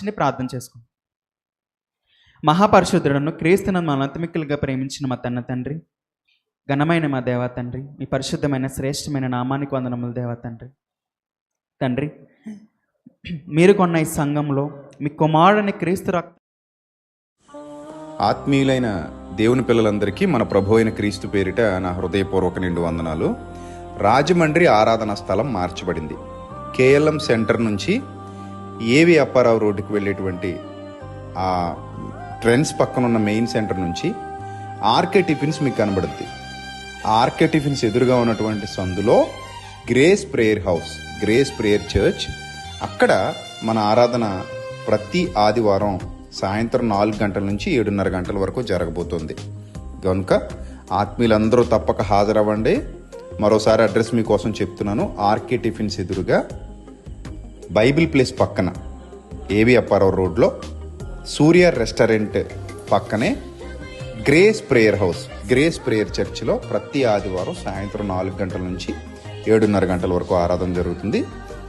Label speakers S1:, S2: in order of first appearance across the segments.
S1: మోకరించండి, ప్రార్థన చేసుకోండి. మహాపరిశుద్ధుడను క్రీస్తును మన అతిమిక్కులుగా ప్రేమించిన మా తండ్రి, ఘనమైన మా దేవా తండ్రి, మీ పరిశుద్ధమైన శ్రేష్టమైన నామానికి వందనములు దేవా తండ్రి. మీరు కొన్న ఈ సంఘంలో మీ కుమారుని క్రీస్తు రక్త
S2: ఆత్మీయులైన దేవుని పిల్లలందరికీ మన ప్రభు అయిన క్రీస్తు పేరిట నా హృదయపూర్వక నిండు వందనాలు. రాజమండ్రి ఆరాధనా స్థలం మార్చబడింది. కేఎల్ఎం సెంటర్ నుంచి ఏవి అప్పారావు రోడ్డుకి వెళ్ళేటువంటి ఆ ట్రెండ్స్ పక్కన ఉన్న మెయిన్ సెంటర్ నుంచి ఆర్కే టిఫిన్స్ మీకు కనబడుద్ది. ఆర్కే టిఫిన్స్ ఎదురుగా ఉన్నటువంటి సందులో grace prayer house, grace prayer church, అక్కడ మన ఆరాధన ప్రతి ఆదివారం సాయంత్రం 4 గంటల నుంచి 7:30 గంటల వరకు జరగబోతుంది. కనుక ఆత్మీయులందరూ తప్పక హాజరవ్వండి. మరోసారి అడ్రస్ మీకోసం చెప్తున్నాను. ఆర్కే టిఫిన్స్ ఎదురుగా బైబిల్ ప్లేస్ పక్కన ఏవి అప్పారావు రోడ్లో సూర్య రెస్టారెంట్ పక్కనే grace prayer house, grace prayer చర్చ్లో ప్రతి ఆదివారం సాయంత్రం 4 గంటల నుంచి 7:30 గంటల వరకు ఆరాధన జరుగుతుంది.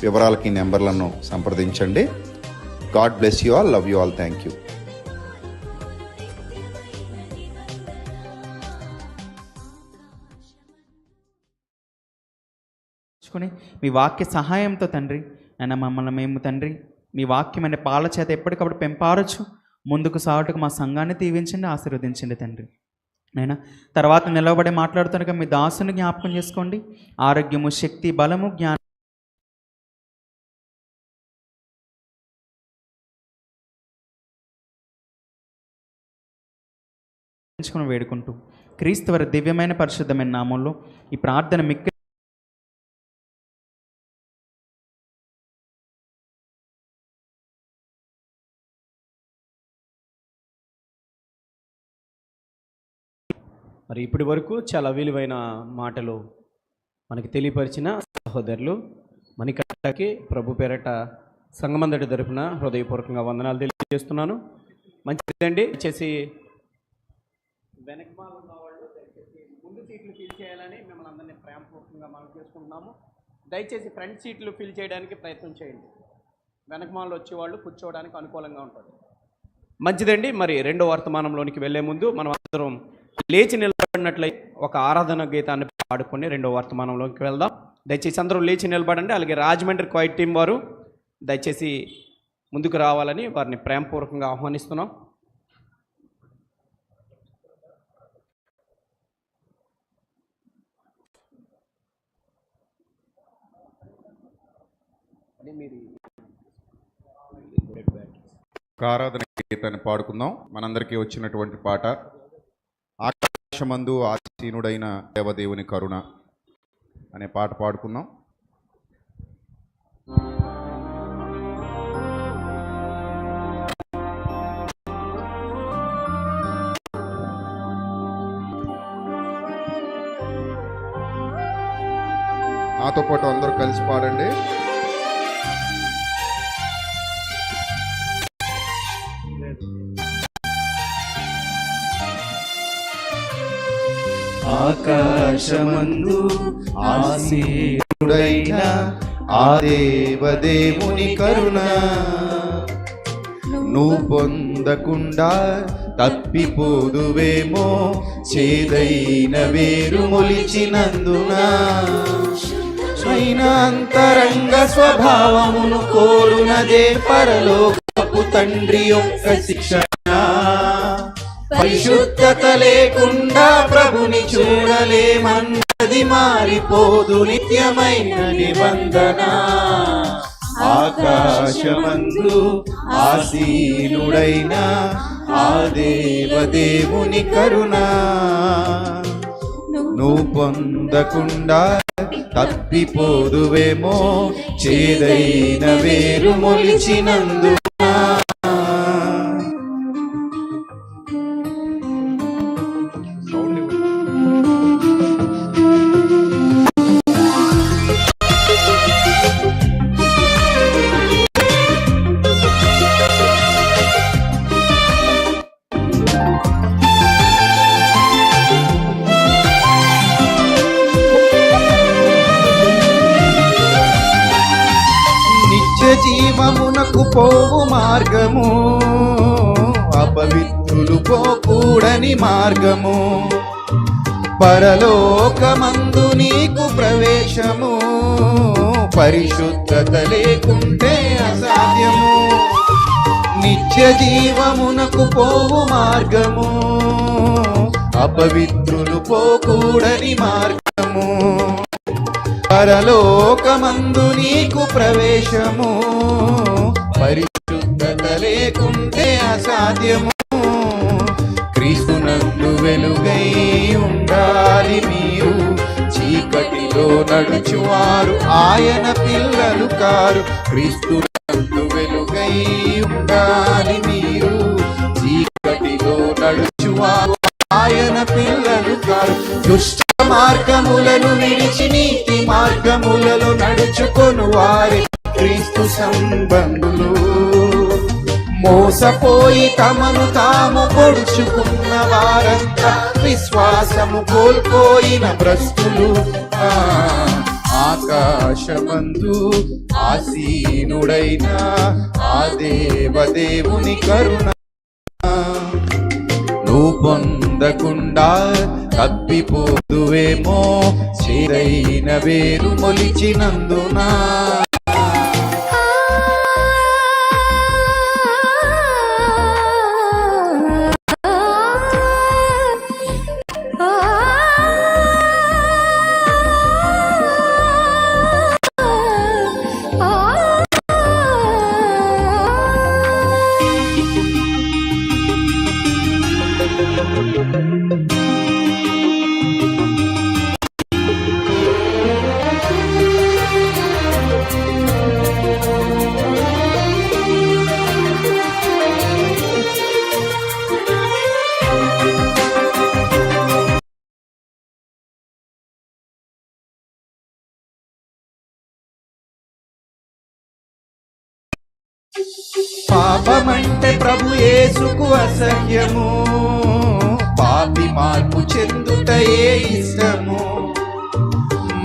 S2: వివరాలకి నెంబర్లను సంప్రదించండి. God bless you all, love you all, thank you.
S1: మీ వాక్య సహాయంతో తండ్రి అయినా మమ్మల్ని మేము తండ్రి మీ వాక్యమైన పాల చేత ఎప్పటికప్పుడు పెంపారచ్చు ముందుకు సాగుటకు మా సంఘాన్ని దీవించండి, ఆశీర్వదించండి తండ్రి. నైనా తర్వాత నిలబడి మాట్లాడుతున్నగా మీ దాసుని జ్ఞాపకం చేసుకోండి. ఆరోగ్యము, శక్తి, బలము, జ్ఞానం వేడుకుంటూ క్రీస్తు వారి దివ్యమైన పరిశుద్ధమైన నామంలో ఈ ప్రార్థన మిక్కి
S3: మరి ఇప్పటి వరకు చాలా విలువైన మాటలు మనకి తెలియపరిచిన సహోదరులు మణికంఠకి ప్రభు పేరట సంఘమందడి తరపున హృదయపూర్వకంగా వందనాలు తెలియజేస్తున్నాను. మంచిదండి. దయచేసి వెనకమాల ఉన్న వాళ్ళు దయచేసి ముందు సీట్లు ఫిల్ చేయాలని మిమ్మల్ని అందరినీ ప్రేమపూర్వకంగా మనం చేసుకుంటున్నాము. దయచేసి ఫ్రంట్ సీట్లు ఫిల్ చేయడానికి ప్రయత్నం చేయండి. వెనకమాలలో వచ్చేవాళ్ళు కూర్చోవడానికి అనుకూలంగా ఉంటుంది. మంచిదండి. మరి రెండో వర్తమానంలోనికి వెళ్ళే ముందు మనం అందరం లేచి నిలబడినట్లయితే ఒక ఆరాధన గీతాన్ని పాడుకొని రెండో వర్తమానంలోకి వెళ్దాం. దయచేసి అందరూ లేచి నిలబడండి. అలాగే రాజమండ్రి క్వైట్ టీం వారు దయచేసి ముందుకు రావాలని వారిని ప్రేమపూర్వకంగా ఆహ్వానిస్తున్నాం.
S2: ఆరాధన గీతాన్ని పాడుకుందాం. మనందరికీ వచ్చినటువంటి పాట ఆకాశమందు ఆసీనుడైన దేవదేవుని కరుణ అనే పాట పాడుకుందాం. నాతో పాటు అందరూ కలిసి పాడండి.
S4: ఆకాశమందు ఆసీనుడైన ఆ దేవదేవుని కరుణ నువ్వు పొందకుండా తప్పిపోదువేమో, చేదైన వేరు మొలిచినందున అయిన అంతరంగ స్వభావమును కోరునదే పరలోకపు తండ్రి యొక్క శిక్షణ. పరిశుద్ధత లేకుండా ప్రభుని చూడలేమన్నది మారిపోదు నిత్యమైన నిబంధన. ఆకాశమందు ఆసీనుడైన ఆ దేవదేవుని కరుణ నువ్వు పొందకుండా తప్పిపోదువేమో, చేదైన వేరు మొలిచినందు. జీవమునకు
S2: నీకు పోవు మార్గము, అపవిత్రులు పోకూడని మార్గము. పరలోకమందు నీకు ప్రవేశము, పరిశుద్ధత లేకుంటే అసాధ్యము. నిత్య జీవమునకు పోవు మార్గము, అపవిత్రులు పోకూడని మార్గము. పరలోకమందు నీకు ప్రవేశము, పరిశుద్ధత లేకుంటే అసాధ్యము. క్రీస్తునందు వెలుగై ఉండాలి మీరు, చీకటిలో నడుచువారు ఆయన పిల్లలు కారు. క్రీస్తునందు వెలుగై ఉండాలి మీరు, చీకటిలో నడుచువారు ఆయన పిల్లలు కారు. దుష్ట మార్గములను విడిచి నీతి మార్గములలో నడుచుకొను వారి క్రీస్తు సంబంధులు. మోసపోయి తమను తాము పొడుచుకున్న వారంతా విశ్వాసము కోల్పోయిన భ్రష్టులు. ఆకాశమందు ఆసీనుడైన ఆ దేవదేవుని కరుణ నువ్వు పొందకుండా తప్పిపోదువేమో, చేదైన వేరు మొలిచినందున. పాపమంటే ప్రభు యేసుకు అసహ్యము, పాపి మార్పు చెందుటయే ఇష్టము.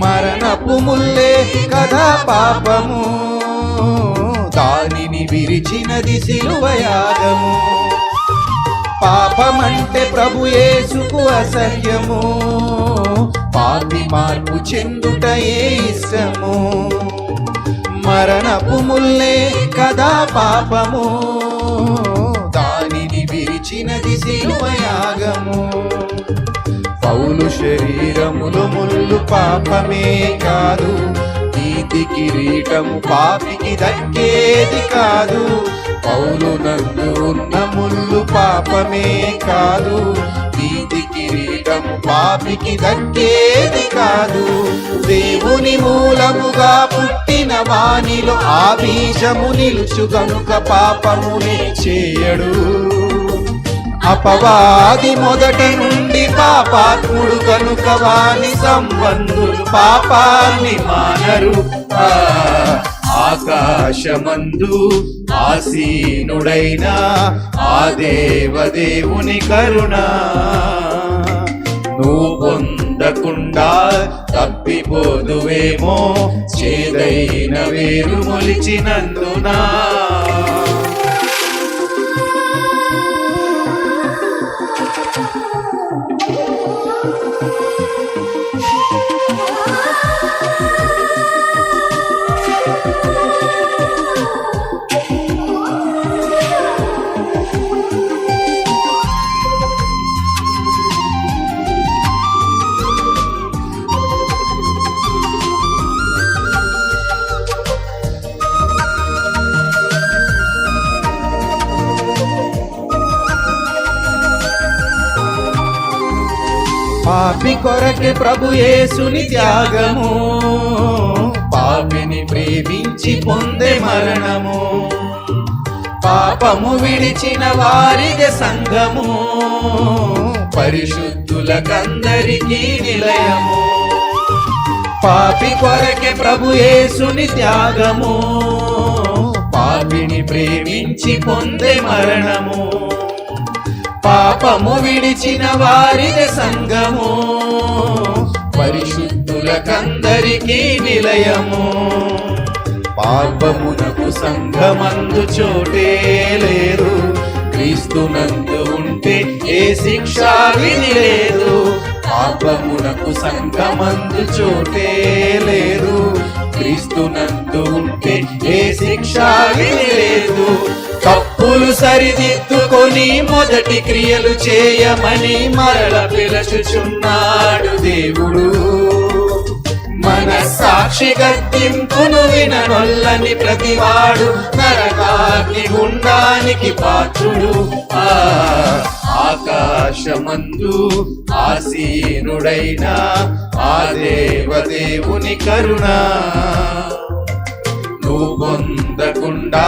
S2: మరణపు ముల్లే కదా పాపము, దానిని విరిచినది సిలువ యాగము. పాపమంటే ప్రభు యేసుకు అసహ్యము, పాపి మార్పు చెందుటయే ఇష్టము. మరణపు ముల్లే కదా పాపము, దానిని విరిచినది సిలువ యాగము. పౌలు శరీరములో ముళ్ళు పాపమే కాదు, నీతి కిరీటము పాపికి దక్కేది కాదు. పౌలు నందు ఉన్న ముళ్ళు పాపమే కాదు, నీతి కిరీటము పాపికి దక్కేది కాదు. దేవుని మూలముగా పుట్టిన వానిలో ఆ బీజము నిలుచు గనుక పాపమునే చేయడు. అపవాది మొదట నుండి పాపాత్ముడు కనుక వాని సంబంధులు పాపాన్ని మానరు. ఆకాశమందు ఆసీనుడైన ఆ దేవదేవుని కరుణ నువ్వు పొందకుండా తప్పిపోదువేమో, చేదైన వేరు మొలిచినందున. పాపి కొరకే ప్రభు యేసుని త్యాగము, పాపిని ప్రేమించి పొందే మరణము. పాపము విడిచిన వారిదే సంఘము, పరిశుద్ధులకందరికీ నిలయము. పాపి కొరకే ప్రభు యేసుని త్యాగము, పాపిని ప్రేమించి పొందే మరణము. పాపము విడిచిన వారిదే సంఘము, పరిశుద్ధులకందరికీ నిలయము.
S4: పాపమునకు సంఘమందు చోటే లేదు. క్రీస్తునందు ఉంటే ఏ శిక్షా విధి లేదు. పాపమునకు సంఘమందు చోటే లేదు. క్రీస్తునందు ఉంటే ఏ శిక్షా విధి లేదు. తప్పులు సరిదిద్దుకొని మొదటి క్రియలు చేయమని మరల పిలుచుచున్నాడు దేవుడు. మన సాక్షి గద్దింపును విననొల్లని ప్రతివాడు నరకాగ్ని గుండానికి పాత్రుడు. ఆకాశమందు ఆసీనుడైన ఆ దేవదేవుని కరుణ నువ్వు పొందకుండా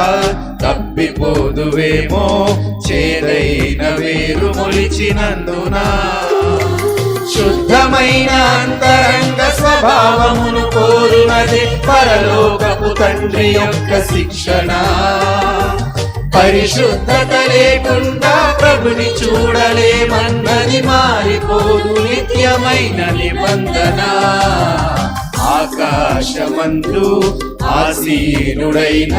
S4: తప్పిపోదువేమో, చేదైన వేరు మొలిచినందున. శుద్ధమైన అంతరంగ స్వభావమును కోరునది పరలోకపు తండ్రి యొక్క శిక్షణ. పరిశుద్ధత లేకుండా ప్రభుని చూడలేమన్నది మారిపోదు నిత్యమైన నిబంధన. ఆకాశమందు ఆసీనుడైన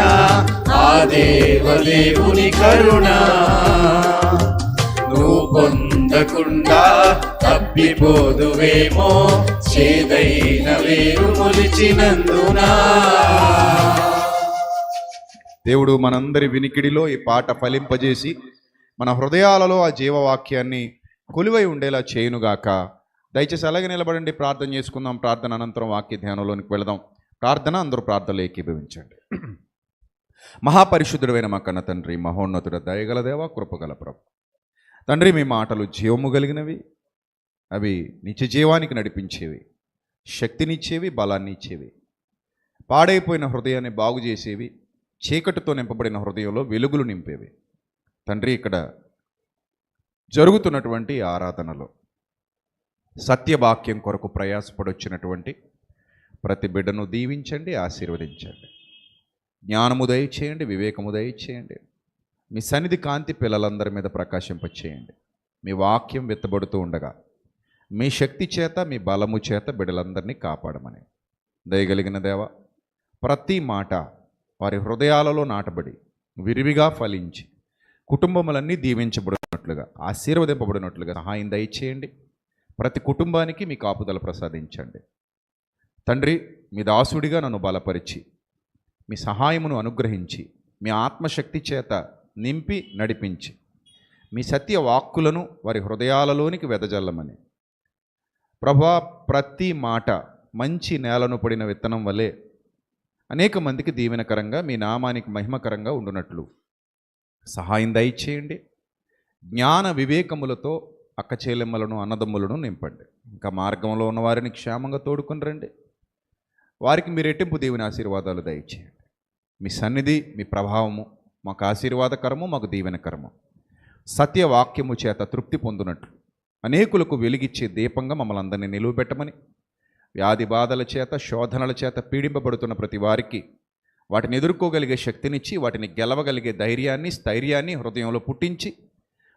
S4: ఆ దేవదేవుని కరుణ నువ్వు పొందకుండా తప్పిపోదువేమో, చేదైన వేరు మొలిచినందున.
S2: దేవుడు మనందరి వినికిడిలో ఈ పాట ఫలింపజేసి మన హృదయాలలో ఆ జీవవాక్యాన్ని కొలువై ఉండేలా చేయునుగాక. దయచేసి అలాగే నిలబడండి, ప్రార్థన చేసుకుందాం. ప్రార్థన అనంతరం వాక్య ధ్యానంలోనికి వెళదాం. ప్రార్థన అందరూ ప్రార్థనలు ఏకీభవించండి. మహాపరిశుద్ధుడైన మా కన్న తండ్రి, మహోన్నతుడ, దయగల దేవ, కృపగల ప్రభు తండ్రి, మీ మాటలు జీవము కలిగినవి, అవి నిత్య జీవానికి నడిపించేవి, శక్తినిచ్చేవి, బలాన్ని ఇచ్చేవి, పాడైపోయిన హృదయాన్ని బాగు చేసేవి, చీకటితో నింపబడిన హృదయంలో వెలుగులు నింపేవి. తండ్రి, ఇక్కడ జరుగుతున్నటువంటి ఆరాధనలో సత్యవాక్యం కొరకు ప్రయాసపడొచ్చినటువంటి ప్రతి బిడ్డను దీవించండి, ఆశీర్వదించండి. జ్ఞానము దయచేయండి, వివేకము దయచేయండి. మీ సన్నిధి కాంతి పిల్లలందరి మీద ప్రకాశింపచేయండి. మీ వాక్యం వెత్తబడుతూ ఉండగా మీ శక్తి చేత, మీ బలము చేత బిడ్డలందరినీ కాపాడమని. దయగలిగిన దేవ, ప్రతి మాట వారి హృదయాలలో నాటబడి విరివిగా ఫలించి కుటుంబములన్నీ దీవించబడినట్లుగా, ఆశీర్వదింపబడినట్లుగా సహాయం దయచేయండి. ప్రతి కుటుంబానికి మీ కాపుదల ప్రసాదించండి. తండ్రి, మీ దాసుడిగా నన్ను బలపరిచి మీ సహాయమును అనుగ్రహించి మీ ఆత్మశక్తి చేత నింపి నడిపించి మీ సత్య వాక్కులను వారి హృదయాలలోనికి వెదజల్లమని. ప్రభువా, ప్రతి మాట మంచి నేలను పడిన విత్తనం వలె అనేక మందికి దీవెనకరంగా, మీ నామానికి మహిమకరంగా ఉండునట్లు సహాయం దయచేయండి. జ్ఞాన వివేకములతో అక్కచెల్లెమ్మలను, అన్నదమ్ములను నింపండి. ఇంకా మార్గంలో ఉన్న వారిని క్షేమంగా తోడుకుని రండి. వారికి మీ రెట్టింపు దేవుని ఆశీర్వాదాలు దయచేయండి. మీ సన్నిధి, మీ ప్రభావము మాకు ఆశీర్వాదకరము, మాకు దీవెనకరము. సత్యవాక్యము చేత తృప్తి పొందునట్లు అనేకులకు వెలిగిచ్చే దీపంగా మమ్మల్ని అందరినీ నిలువబెట్టమని. వ్యాధి బాధల చేత, శోధనల చేత పీడింపబడుతున్న ప్రతి వారికి వాటిని ఎదుర్కోగలిగే శక్తినిచ్చి, వాటిని గెలవగలిగే ధైర్యాన్ని, స్థైర్యాన్ని హృదయంలో పుట్టించి,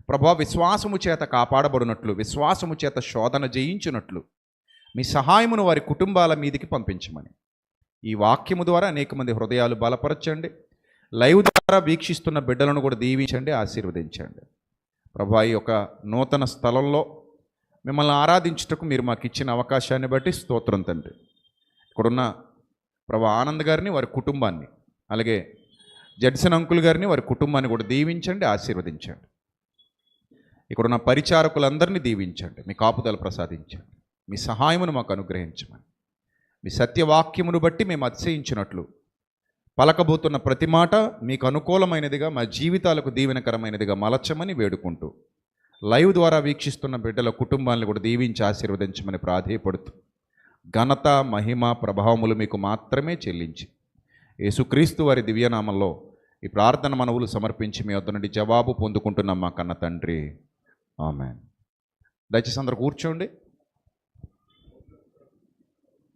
S2: ప్రభా, విశ్వాసము చేత కాపాడబడినట్లు, విశ్వాసము చేత శోధన జయించినట్లు మీ సహాయమును వారి కుటుంబాల మీదికి పంపించమని. ఈ వాక్యము ద్వారా అనేక మంది హృదయాలు బలపరచండి. లైవ్ ద్వారా వీక్షిస్తున్న బిడ్డలను కూడా దీవించండి, ఆశీర్వదించండి. ప్రభా, ఈ యొక్క నూతన స్థలంలో మిమ్మల్ని ఆరాధించుటకు మీరు మాకు ఇచ్చిన అవకాశాన్ని బట్టి స్తోత్రం తండ్రి. ఇక్కడున్న ప్రభా ఆనంద్ గారిని, వారి కుటుంబాన్ని, అలాగే జడ్సన్ అంకుల్ గారిని, వారి కుటుంబాన్ని కూడా దీవించండి, ఆశీర్వదించండి. ఇక్కడున్న పరిచారకులందరినీ దీవించండి, మీ కాపుదల ప్రసాదించండి. మీ సహాయమును మాకు అనుగ్రహించమని. మీ సత్యవాక్యమును బట్టి మేము అతిశయించినట్లు పలకబోతున్న ప్రతి మాట మీకు అనుకూలమైనదిగా, మా జీవితాలకు దీవెనకరమైనదిగా మలచమని వేడుకుంటూ, లైవ్ ద్వారా వీక్షిస్తున్న బిడ్డల కుటుంబాలను కూడా దీవించి ఆశీర్వదించమని ప్రాధేయపడుతూ, ఘనత, మహిమ, ప్రభావములు మీకు మాత్రమే చెల్లించి యేసుక్రీస్తు వారి దివ్యనామంలో ఈ ప్రార్థన మనవులు సమర్పించి మీ వద్ద నుండి జవాబు పొందుకుంటున్నాం మా కన్న తండ్రి. ఆమేన్. దయచేసి అందరూ కూర్చోండి.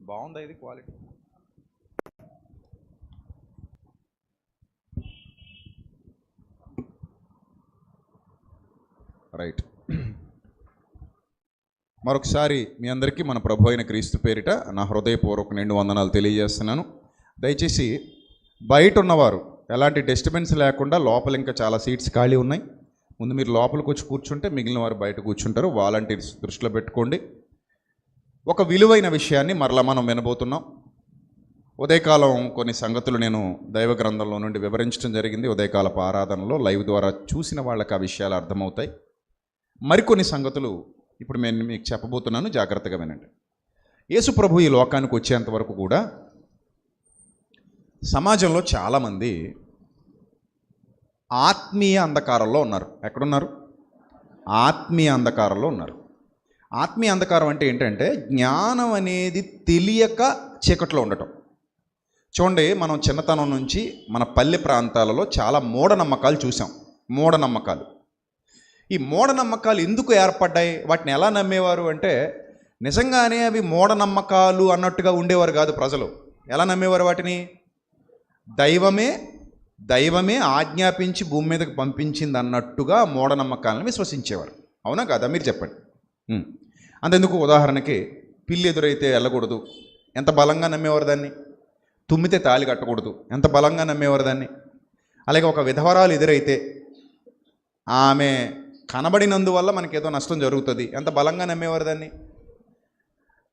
S2: బాగుందా ఇది క్వాలిటీ? రైట్. మరొకసారి మీ అందరికీ మన ప్రభు అయిన క్రీస్తు పేరిట నా హృదయపూర్వక నిండు వందనాలు తెలియజేస్తున్నాను. దయచేసి బయట ఉన్నవారు ఎలాంటి డిస్టర్బెన్స్ లేకుండా లోపల ఇంకా చాలా సీట్స్ ఖాళీ ఉన్నాయి. ముందు మీరు లోపలికి వచ్చి కూర్చుంటే మిగిలిన వారు బయట కూర్చుంటారు. వాలంటీర్స్ దృష్టిలో పెట్టుకోండి. ఒక విలువైన విషయాన్ని మరలా మనం వినబోతున్నాం. ఉదయకాలం కొన్ని సంగతులు నేను దైవ గ్రంథంలో నుండి వివరించడం జరిగింది. ఉదయకాలపు ఆరాధనలో లైవ్ ద్వారా చూసిన వాళ్ళకి ఆ విషయాలు అర్థమవుతాయి. మరికొన్ని సంగతులు ఇప్పుడు నేను మీకు చెప్పబోతున్నాను, జాగ్రత్తగా వినండి. యేసు ప్రభు ఈ లోకానికి వచ్చేంత వరకు కూడా సమాజంలో చాలామంది ఆత్మీయ అంధకారంలో ఉన్నారు. ఎక్కడున్నారు? ఆత్మీయ అంధకారంలో ఉన్నారు. ఆత్మీయ అంధకారం అంటే ఏంటంటే జ్ఞానం అనేది తెలియక చీకట్లో ఉండటం. చూడండి, మనం చిన్నతనం నుంచి మన పల్లె ప్రాంతాలలో చాలా మూఢనమ్మకాలు చూసాం. మూఢనమ్మకాలు, ఈ మూఢనమ్మకాలు ఎందుకు ఏర్పడ్డాయి? వాటిని ఎలా నమ్మేవారు అంటే నిజంగానే అవి మూఢనమ్మకాలు అన్నట్టుగా ఉండేవారు కాదు ప్రజలు. ఎలా నమ్మేవారు వాటిని? దైవమే ఆజ్ఞాపించి భూమి మీదకి పంపించింది అన్నట్టుగా మూఢనమ్మకాలను విశ్వసించేవారు. అవునా కాదా? మీరు చెప్పండి. అంతెందుకు, ఉదాహరణకి పిల్లి ఎదురైతే వెళ్ళకూడదు, ఎంత బలంగా నమ్మేవారు దాన్ని. తుమ్మితే తాళి కట్టకూడదు, ఎంత బలంగా నమ్మేవారు దాన్ని. అలాగే ఒక విధవరాలు ఎదురైతే ఆమె కనబడినందువల్ల మనకేదో నష్టం జరుగుతుంది, ఎంత బలంగా నమ్మేవారు దాన్ని.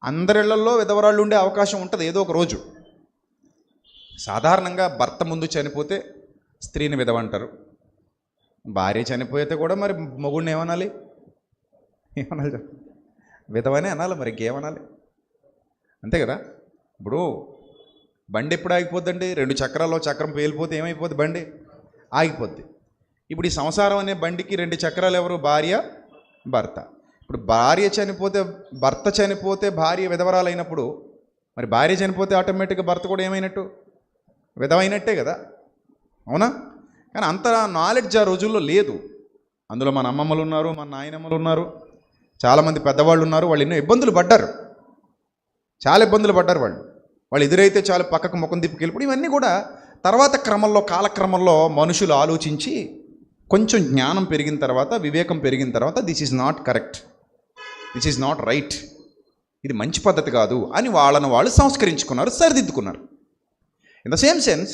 S2: అందరిళ్లలో విధవరాళ్ళు ఉండే అవకాశం ఉంటుంది ఏదో ఒక రోజు. సాధారణంగా భర్త ముందు చనిపోతే స్త్రీని విధవ అంటారు. భార్య చనిపోతే కూడా మరి మొగుడిని ఏమనాలి? ఏమనాలి? విధవనే అనాలి, మరి ఇంకేమనాలి? అంతే కదా. ఇప్పుడు బండి ఎప్పుడు ఆగిపోద్దండి? 2 చక్రాల్లో చక్రం పేలిపోతే ఏమైపోద్ది? బండి ఆగిపోద్ది. ఇప్పుడు ఈ సంసారం అనే బండికి 2 చక్రాలు ఎవరు? భార్య, భర్త. ఇప్పుడు భార్య చనిపోతే, భర్త చనిపోతే భార్య విధవరాలైనప్పుడు మరి భార్య చనిపోతే ఆటోమేటిక్గా భర్త కూడా ఏమైనట్టు? విధవైనట్టే కదా, అవునా? కానీ అంత నాలెడ్జ్ ఆ రోజుల్లో లేదు. అందులో మన అమ్మమ్మలు ఉన్నారు, మన నాయనమ్మలు ఉన్నారు, చాలామంది పెద్దవాళ్ళు ఉన్నారు. వాళ్ళు ఎన్నో ఇబ్బందులు పడ్డారు, చాలా ఇబ్బందులు పడ్డారు. వాళ్ళు ఎదురైతే చాలా పక్కకు ముఖం తిప్పుకెళ్ళిపోయి. ఇవన్నీ కూడా తర్వాత క్రమంలో, కాలక్రమంలో మనుషులు ఆలోచించి కొంచెం జ్ఞానం పెరిగిన తర్వాత, వివేకం పెరిగిన తర్వాత this is not correct, this is not right, ఇది మంచి పద్ధతి కాదు అని వాళ్ళను వాళ్ళు సంస్కరించుకున్నారు, సరిదిద్దుకున్నారు. ఇన్ ద సేమ్ సెన్స్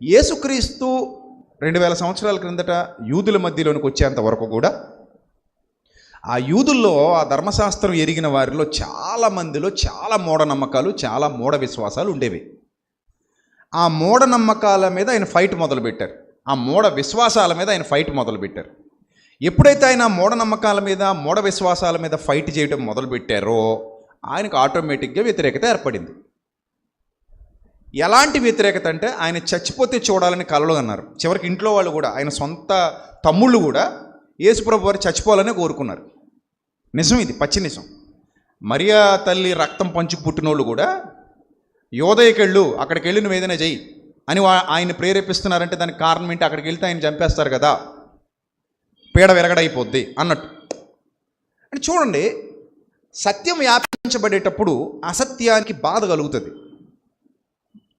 S2: యేసుక్రీస్తు 2000 సంవత్సరాల క్రిందట యూదుల మధ్యలోనికి వచ్చేంత వరకు కూడా ఆ యూదుల్లో, ఆ ధర్మశాస్త్రం ఎరిగిన వారిలో చాలామందిలో చాలా మూఢనమ్మకాలు, చాలా మూఢ విశ్వాసాలు ఉండేవి. ఆ మూఢనమ్మకాల మీద ఆయన ఫైట్ మొదలుపెట్టారు, ఆ మూఢ విశ్వాసాల మీద ఆయన ఫైట్ మొదలుపెట్టారు. ఎప్పుడైతే ఆయన మూఢనమ్మకాల మీద, మూఢ విశ్వాసాల మీద ఫైట్ చేయడం మొదలుపెట్టారో ఆయనకు ఆటోమేటిక్గా వ్యతిరేకత ఏర్పడింది. ఎలాంటి వ్యతిరేకత అంటే ఆయన చచ్చిపోతే చూడాలని కలలు అన్నారు. చివరికి ఇంట్లో వాళ్ళు కూడా, ఆయన సొంత తమ్ముళ్ళు కూడా యేసుప్రభు వారు చచ్చిపోవాలనే కోరుకున్నారు. నిజం, ఇది పచ్చి నిజం. మరియా తల్లి రక్తం పంచుకు పుట్టినోళ్ళు కూడా యోదయకెళ్ళు, అక్కడికి వెళ్ళి నువ్వు ఏదైనా చెయ్యి అని ఆయన ప్రేరేపిస్తున్నారంటే దానికి కారణం ఏంటి? అక్కడికి వెళ్తే ఆయన చంపేస్తారు కదా, పీడ విరగడైపోద్ది అన్నట్టు. అంటే చూడండి, సత్యం వ్యాపించబడేటప్పుడు అసత్యానికి బాధ కలుగుతుంది.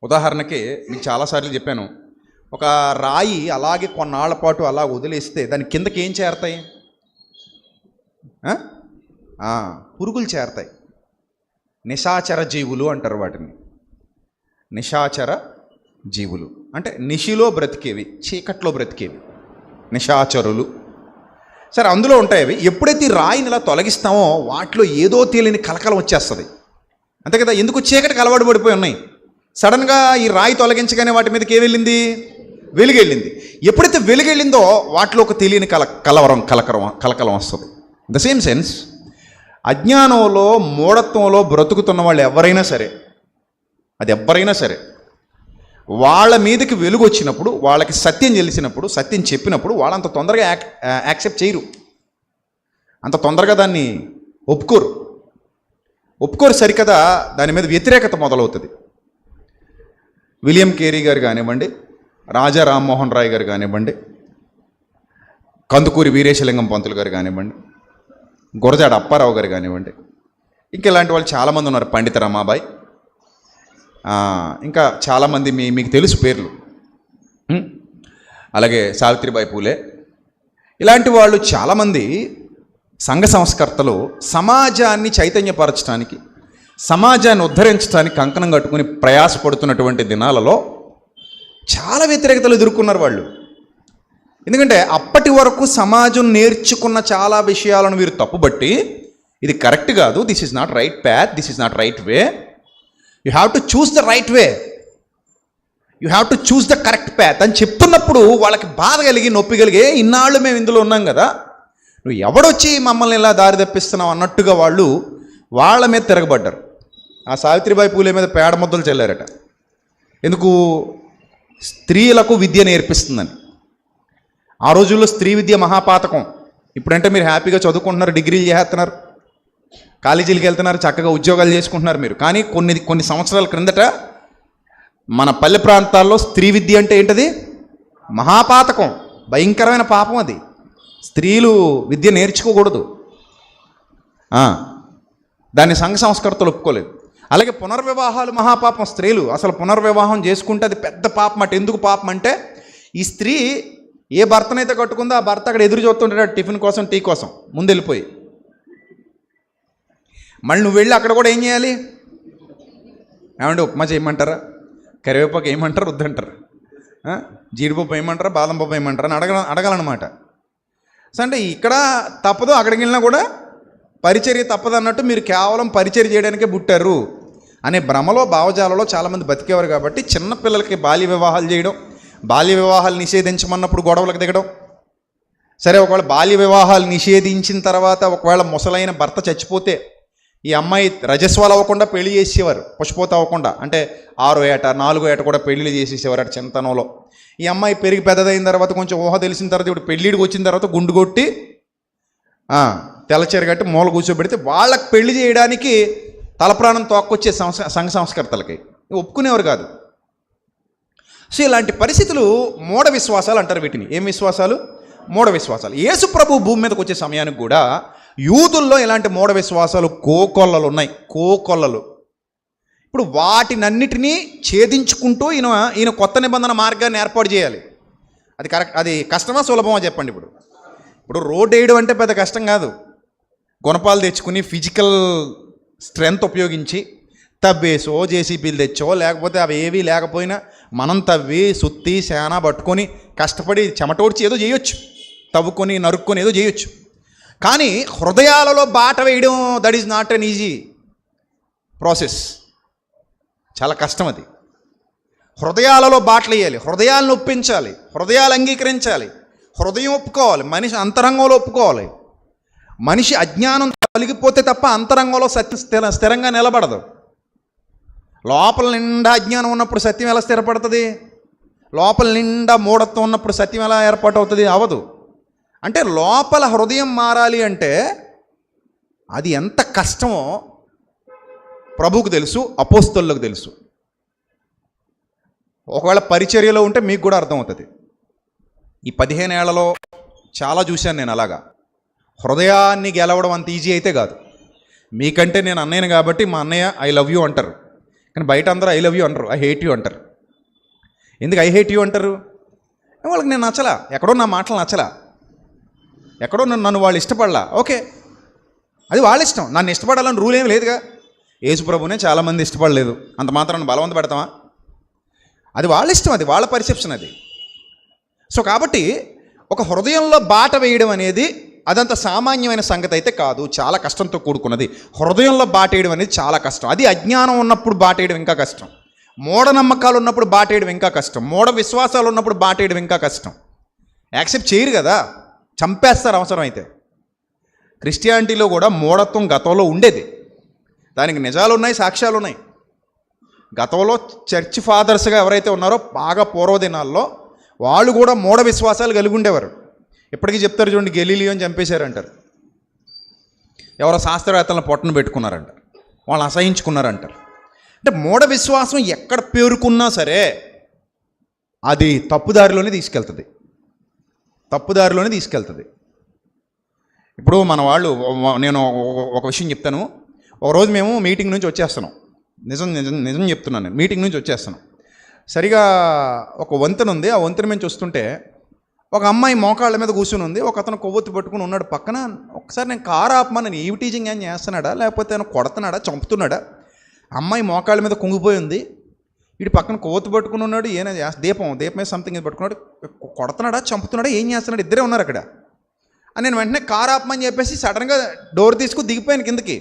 S2: ఉదాహరణకి మీకు చాలాసార్లు చెప్పాను, ఒక రాయి అలాగే కొన్నాళ్ల పాటు అలా వదిలేస్తే దాని కిందకి ఏం చేరతాయి? పురుగులు చేరతాయి. నిశాచర జీవులు అంటారు వాటిని. నిశాచర జీవులు అంటే నిశిలో బ్రతికేవి, చీకట్లో బ్రతికేవి నిశాచరులు. సరే, అందులో ఉంటాయి అవి. ఎప్పుడైతే ఈ రాయిని ఇలా తొలగిస్తామో వాటిలో ఏదో తేలిని కలకలం వచ్చేస్తుంది, అంతే కదా. ఎందుకు? చీకటికి అలవాటు పడిపోయి ఉన్నాయి. సడన్గా ఈ రాయి తొలగించగానే వాటి మీదకి ఏం వెళ్ళింది? వెలుగెళ్ళింది. ఎప్పుడైతే వెలుగెళ్ళిందో వాటిలో ఒక తెలియని కలకలం వస్తుంది. ద సేమ్ సెన్స్ అజ్ఞానంలో, మూఢత్వంలో బ్రతుకుతున్న వాళ్ళు ఎవరైనా సరే, అది ఎవరైనా సరే, వాళ్ళ మీదకి వెలుగు వచ్చినప్పుడు, వాళ్ళకి సత్యం తెలిసినప్పుడు, సత్యం చెప్పినప్పుడు వాళ్ళు అంత తొందరగా యాక్సెప్ట్ చేయరు, అంత తొందరగా దాన్ని ఒప్పుకోరు సరికదా. దాని మీద వ్యతిరేకత మొదలవుతుంది. విలియం కేరీ గారు కానివ్వండి, రాజా రామ్మోహన్ రాయ్ గారు కానివ్వండి, కందుకూరి వీరేశలింగం పంతులు గారు కానివ్వండి, గురజాడ అప్పారావు గారు కానివ్వండి, ఇంకా ఇలాంటి వాళ్ళు చాలామంది ఉన్నారు, పండిత రమాబాయ్, ఇంకా చాలామంది మీకు తెలుసు పేర్లు. అలాగే సావిత్రిబాయి పూలే, ఇలాంటి వాళ్ళు చాలామంది సంఘ సంస్కర్తలు సమాజాన్ని చైతన్యపరచడానికి, సమాజాన్ని ఉద్ధరించడానికి కంకణం కట్టుకుని ప్రయాసపడుతున్నటువంటి దినాలలో చాలా వ్యతిరేకతలు ఎదుర్కొన్నారు వాళ్ళు. ఎందుకంటే అప్పటి వరకు సమాజం నేర్చుకున్న చాలా విషయాలను వీరు తప్పుబట్టి ఇది కరెక్ట్ కాదు, this is not right path, this is not right way, you have to choose the right way, you have to choose the correct path అని చెప్తున్నప్పుడు వాళ్ళకి బాధ కలిగి నొప్పి కలిగి ఇన్నాళ్ళు మేము ఇందులో ఉన్నాం కదా, నువ్వు ఎవడొచ్చి మమ్మల్ని ఇలా దారి తప్పిస్తున్నావు అన్నట్టుగా వాళ్ళు వాళ్ళ మీద తిరగబడ్డారు. ఆ సావిత్రిబాయి పూలే మీద పేడ ముద్దలు చల్లారట. ఎందుకు? స్త్రీలకు విద్య నేర్పిస్తుందని. ఆ రోజుల్లో స్త్రీ విద్య మహాపాతకం. ఇప్పుడంటే మీరు హ్యాపీగా చదువుకుంటున్నారు, డిగ్రీలు చేస్తున్నారు, కాలేజీలకు వెళ్తున్నారు, చక్కగా ఉద్యోగాలు చేసుకుంటున్నారు మీరు. కానీ కొన్ని సంవత్సరాల క్రిందట మన పల్లె ప్రాంతాల్లో స్త్రీ విద్య అంటే ఏంటది? మహాపాతకం, భయంకరమైన పాపం అది. స్త్రీలు విద్య నేర్చుకోకూడదు. దాన్ని సంఘ సంస్కర్తలు ఒప్పుకోలేదు. అలాగే పునర్వివాహాలు మహాపాపం. స్త్రీలు అసలు పునర్వివాహం చేసుకుంటే అది పెద్ద పాపం అట. ఎందుకు పాపం అంటే, ఈ స్త్రీ ఏ భర్తనైతే కట్టుకుందో ఆ భర్త అక్కడ ఎదురు చూస్తుంటాడు టిఫిన్ కోసం, టీ కోసం, ముందు వెళ్ళిపోయి. మళ్ళీ నువ్వు వెళ్ళి అక్కడ కూడా ఏం చేయాలి? ఏమంటే ఉప్మా చేయమంటారా, కరివేపాకు ఏమంటారు, వద్దంటారు, జీడిపప్పు ఏమంటారా, బాదం పప్పు ఏమంటారా అని అడగాలన్నమాట. సో అంటే ఇక్కడ తప్పదు, అక్కడికి వెళ్ళినా కూడా పరిచర్య తప్పదు అన్నట్టు మీరు కేవలం పరిచర్య చేయడానికే పుట్టారు అనే భ్రమలో, భావజాలలో చాలామంది బతికేవారు. కాబట్టి చిన్నపిల్లలకి బాల్య వివాహాలు చేయడం, బాల్య వివాహాలు నిషేధించమన్నప్పుడు గొడవలకు దిగడం. సరే, ఒకవేళ బాల్య వివాహాలు నిషేధించిన తర్వాత ఒకవేళ ముసలైన భర్త చచ్చిపోతే ఈ అమ్మాయి రజస్వాలు అవ్వకుండా పెళ్లి చేసేవారు, పుష్పోత అవ్వకుండా. అంటే 6వ ఏట 4వ ఏట కూడా పెళ్లిళ్ళు చేసేసేవారు అటు చింతనంలో. ఈ అమ్మాయి పెరిగి పెద్దదైన తర్వాత, కొంచెం ఊహ తెలిసిన తర్వాత, ఇప్పుడు పెళ్ళిడికి వచ్చిన తర్వాత గుండు కొట్టి తెల్లచీర కట్టి మూల కూర్చోబెడితే వాళ్ళకి పెళ్లి చేయడానికి తలప్రాణం తోక్కొచ్చే సంఘ సంస్కర్తలకి ఒప్పుకునేవారు కాదు. సో ఇలాంటి పరిస్థితులు మూఢ విశ్వాసాలు అంటారు వీటిని. ఏం విశ్వాసాలు? మూఢ విశ్వాసాలు. యేసు ప్రభు భూమి మీదకి వచ్చే సమయానికి కూడా యూదుల్లో ఇలాంటి మూఢ విశ్వాసాలు కోకొల్లలు ఉన్నాయి, కోకొల్లలు. ఇప్పుడు వాటినన్నిటినీ ఛేదించుకుంటూ ఈయన కొత్త నిబంధన మార్గాన్ని ఏర్పాటు చేయాలి. అది కరెక్ట్, అది కష్టమా సులభమా చెప్పండి? ఇప్పుడు రోడ్ వేయడం అంటే పెద్ద కష్టం కాదు. గుణపాలు తెచ్చుకుని ఫిజికల్ స్ట్రెంగ్త్ ఉపయోగించి తవ్వేసో, జేసీబీలు తెచ్చో, లేకపోతే అవి ఏవి లేకపోయినా మనం తవ్వి సుత్తి సేన పట్టుకొని కష్టపడి చెమటోడ్చి ఏదో చేయొచ్చు, తవ్వుకొని నరుక్కొని ఏదో చేయొచ్చు. కానీ హృదయాలలో బాట వేయడం, that is not an easy process. చాలా కష్టం అది. హృదయాలలో బాటలు వేయాలి, హృదయాలను ఒప్పించాలి, హృదయాలు అంగీకరించాలి, హృదయం ఒప్పుకోవాలి, మనిషి అంతరంగంలో ఒప్పుకోవాలి. మనిషి అజ్ఞానం కలిగిపోతే తప్ప అంతరంగంలో సత్యం స్థిరంగా నిలబడదు. లోపల నిండా అజ్ఞానం ఉన్నప్పుడు సత్యం ఎలా స్థిరపడుతుంది? లోపల నిండా మూఢత్వం ఉన్నప్పుడు సత్యం ఎలా ఏర్పాటు అవుతుంది? అవదు. అంటే లోపల హృదయం మారాలి అంటే అది ఎంత కష్టమో ప్రభువుకు తెలుసు, అపోస్తలులకు తెలుసు. ఒకవేళ పరిచర్యలో ఉంటే మీకు కూడా అర్థమవుతుంది. ఈ 15 ఏళ్లలో చాలా చూశాను నేను అలాగా. హృదయాన్ని గెలవడం అంత ఈజీ అయితే కాదు. మీకంటే నేను అన్నయ్యను కాబట్టి మా అన్నయ్య ఐ లవ్ యూ అంటారు, కానీ బయట అందరూ ఐ లవ్ యూ అంటారు, ఐ హేట్ యూ అంటారు. ఎందుకు ఐ హేట్ యూ అంటారు? వాళ్ళకి నేను నచ్చలా, ఎక్కడో నా మాటలు నచ్చలా, ఎక్కడో నన్ను వాళ్ళు ఇష్టపడలా. ఓకే, అది వాళ్ళ ఇష్టం. నన్ను ఇష్టపడాలని రూల్ ఏమి లేదుగా. యేసుప్రభునే చాలామంది ఇష్టపడలేదు, అంత మాత్రం బలవంత పెడతామా? అది వాళ్ళ ఇష్టం, అది వాళ్ళ పర్సెప్షన్ అది. సో కాబట్టి ఒక హృదయంలో బాట వేయడం అనేది అదంత సామాన్యమైన సంగతి అయితే కాదు, చాలా కష్టంతో కూడుకున్నది. హృదయంలో బాట వేయడం అనేది చాలా కష్టం. అది అజ్ఞానం ఉన్నప్పుడు బాట వేయడం ఇంకా కష్టం, మూఢనమ్మకాలు ఉన్నప్పుడు బాట వేయడం ఇంకా కష్టం, మూఢ విశ్వాసాలు ఉన్నప్పుడు బాట వేయడం ఇంకా కష్టం. యాక్సెప్ట్ చేయరు కదా, చంపేస్తారు అవసరం అయితే. క్రిస్టియానిటీలో కూడా మూఢత్వం గతంలో ఉండేది, దానికి నిజాలు ఉన్నాయి, సాక్ష్యాలు ఉన్నాయి. గతంలో చర్చ్ ఫాదర్స్గా ఎవరైతే ఉన్నారో బాగా పూర్వదినాల్లో వాళ్ళు కూడా మూఢ విశ్వాసాలు కలిగి ఉండేవారు. ఇప్పటికీ చెప్తారు చూడండి, గెలీలియోని చంపేశారంటారు, ఎవరో శాస్త్రవేత్తలను పొట్టను పెట్టుకున్నారంటారు, వాళ్ళని అసహించుకున్నారంటారు. అంటే మూఢ విశ్వాసం ఎక్కడ పేరుకున్నా సరే అది తప్పుదారిలోనే తీసుకెళ్తుంది, తప్పుదారిలోనే తీసుకెళ్తుంది. ఇప్పుడు మన వాళ్ళు, నేను ఒక విషయం చెప్తాను. ఒకరోజు మేము మీటింగ్ నుంచి వచ్చేస్తున్నాం, నిజం చెప్తున్నాను, నేను మీటింగ్ నుంచి వచ్చేస్తున్నాం. సరిగా ఒక వంతెన ఉంది, ఆ వంతెన నుంచి వస్తుంటే ఒక అమ్మాయి మోకాళ్ళ మీద కూర్చుని ఉంది, ఒక అతను కొవ్వొత్తి పట్టుకుని ఉన్నాడు పక్కన. ఒకసారి నేను కారు ఆపమని, ఈవి టీచింగ్ ఏం చేస్తున్నాడా లేకపోతే ఆయన కొడుతున్నాడా, చంపుతున్నాడా? అమ్మాయి మోకాళ్ళ మీద కుంగిపోయి ఉంది. వీడు పక్కన కోతి పట్టుకుని ఉన్నాడు, ఏమైనా దీపం మీద సంథింగ్ పట్టుకున్నాడు, కొడుతున్నాడా చంపుతున్నాడా ఏం చేస్తున్నాడు, ఇద్దరే ఉన్నారు అక్కడ. అని నేను వెంటనే కారు ఆపమని చెప్పేసి సడన్గా డోర్ తీసుకుని దిగిపోయాను కిందకి.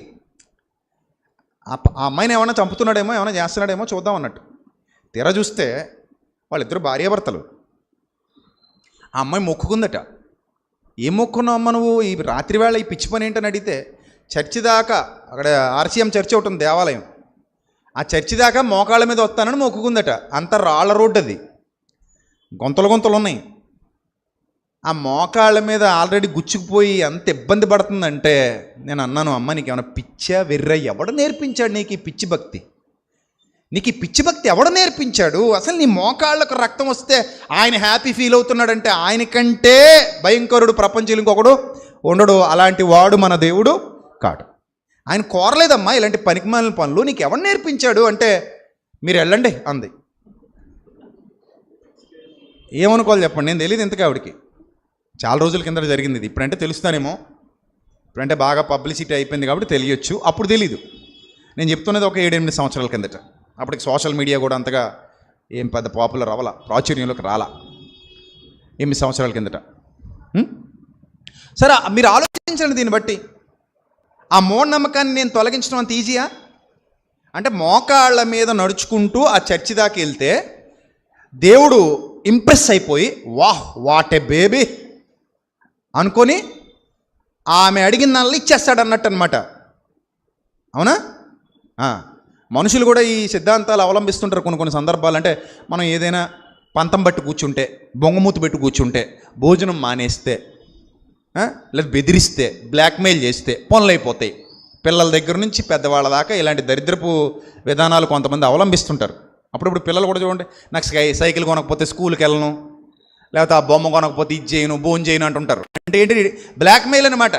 S2: ఆ అమ్మాయిని ఏమైనా చంపుతున్నాడేమో, ఏమైనా చేస్తున్నాడేమో చూద్దాం అన్నట్టు. తీరా చూస్తే వాళ్ళిద్దరు భార్యాభర్తలు. ఆ అమ్మాయి మొక్కుకుందట. ఏం మొక్కున్నావు అమ్మ నువ్వు, ఈ రాత్రి వేళ ఈ పిచ్చి పని ఏంటని అడిగితే, చర్చి దాకా, అక్కడ ఆర్సీఎం చర్చి ఒకటి ఉంది దేవాలయం, ఆ చర్చి దాకా మోకాళ్ళ మీద వస్తానని మొక్కుకుందట. అంత రాళ్ళ రోడ్డు, అది గుంతలు ఉన్నాయి. ఆ మోకాళ్ళ మీద ఆల్రెడీ గుచ్చుకుపోయి అంత ఇబ్బంది పడుతుందంటే నేను అన్నాను, అమ్మ నీకు ఏమైనా పిచ్చా వెర్ర, ఎవడు నేర్పించాడు నీకు ఈ పిచ్చి భక్తి? నీకు ఈ పిచ్చి భక్తి ఎవడు నేర్పించాడు? అసలు నీ మోకాళ్ళకు రక్తం వస్తే ఆయన హ్యాపీ ఫీల్ అవుతున్నాడంటే ఆయనకంటే భయంకరుడు ప్రపంచంలో ఇంకొకడు ఉండడు. అలాంటి వాడు మన దేవుడు కాడు. ఆయన కోరలేదమ్మా ఇలాంటి పనికిమాలిన పనులు, నీకు ఎవరు నేర్పించాడు అంటే మీరు వెళ్ళండి అంది. ఏమనుకోవాలి చెప్పండి, నేను తెలియదు ఇంతకీ ఆవిడికి. చాలా రోజుల కింద జరిగింది ఇది. ఇప్పుడంటే తెలుస్తానేమో, ఇప్పుడంటే బాగా పబ్లిసిటీ అయిపోయింది కాబట్టి తెలియచ్చు. అప్పుడు తెలీదు. నేను చెప్తున్నది ఒక 7-8 సంవత్సరాల కిందట. అప్పటికి సోషల్ మీడియా కూడా అంతగా ఏం పెద్ద పాపులర్ అవ్వాల, ప్రాచుర్యంలోకి రాలా. 8 సంవత్సరాల కిందట. సరే మీరు ఆలోచించండి దీన్ని బట్టి. ఆ మూఢనమ్మకాన్ని నేను తొలగించడం అంత ఈజీయా? అంటే మోకాళ్ళ మీద నడుచుకుంటూ ఆ చర్చి దాకా వెళ్తే దేవుడు ఇంప్రెస్ అయిపోయి వాట్ ఏ బేబీ అనుకొని ఆమె అడిగిన దానిలో ఇచ్చేస్తాడు అన్నట్టు అనమాట. అవునా? మనుషులు కూడా ఈ సిద్ధాంతాలు అవలంబిస్తుంటారు కొన్ని సందర్భాలు. అంటే మనం ఏదైనా పంతం బట్టి కూర్చుంటే, బొంగమూతి పెట్టి కూర్చుంటే, భోజనం మానేస్తే, లేదా బెదిరిస్తే, బ్లాక్మెయిల్ చేస్తే పనులు అయిపోతాయి. పిల్లల దగ్గర నుంచి పెద్దవాళ్ళ దాకా ఇలాంటి దరిద్రపు విధానాలు కొంతమంది అవలంబిస్తుంటారు. అప్పుడప్పుడు పిల్లలు కూడా చూడండి, నాకు సైకిల్ కొనకపోతే స్కూల్కి వెళ్ళను, లేకపోతే ఆ బొమ్మ కొనకపోతే ఇది చేయను, భోజనం చేయను అంటుంటారు. అంటే ఏంటి? బ్లాక్మెయిల్ అనమాట.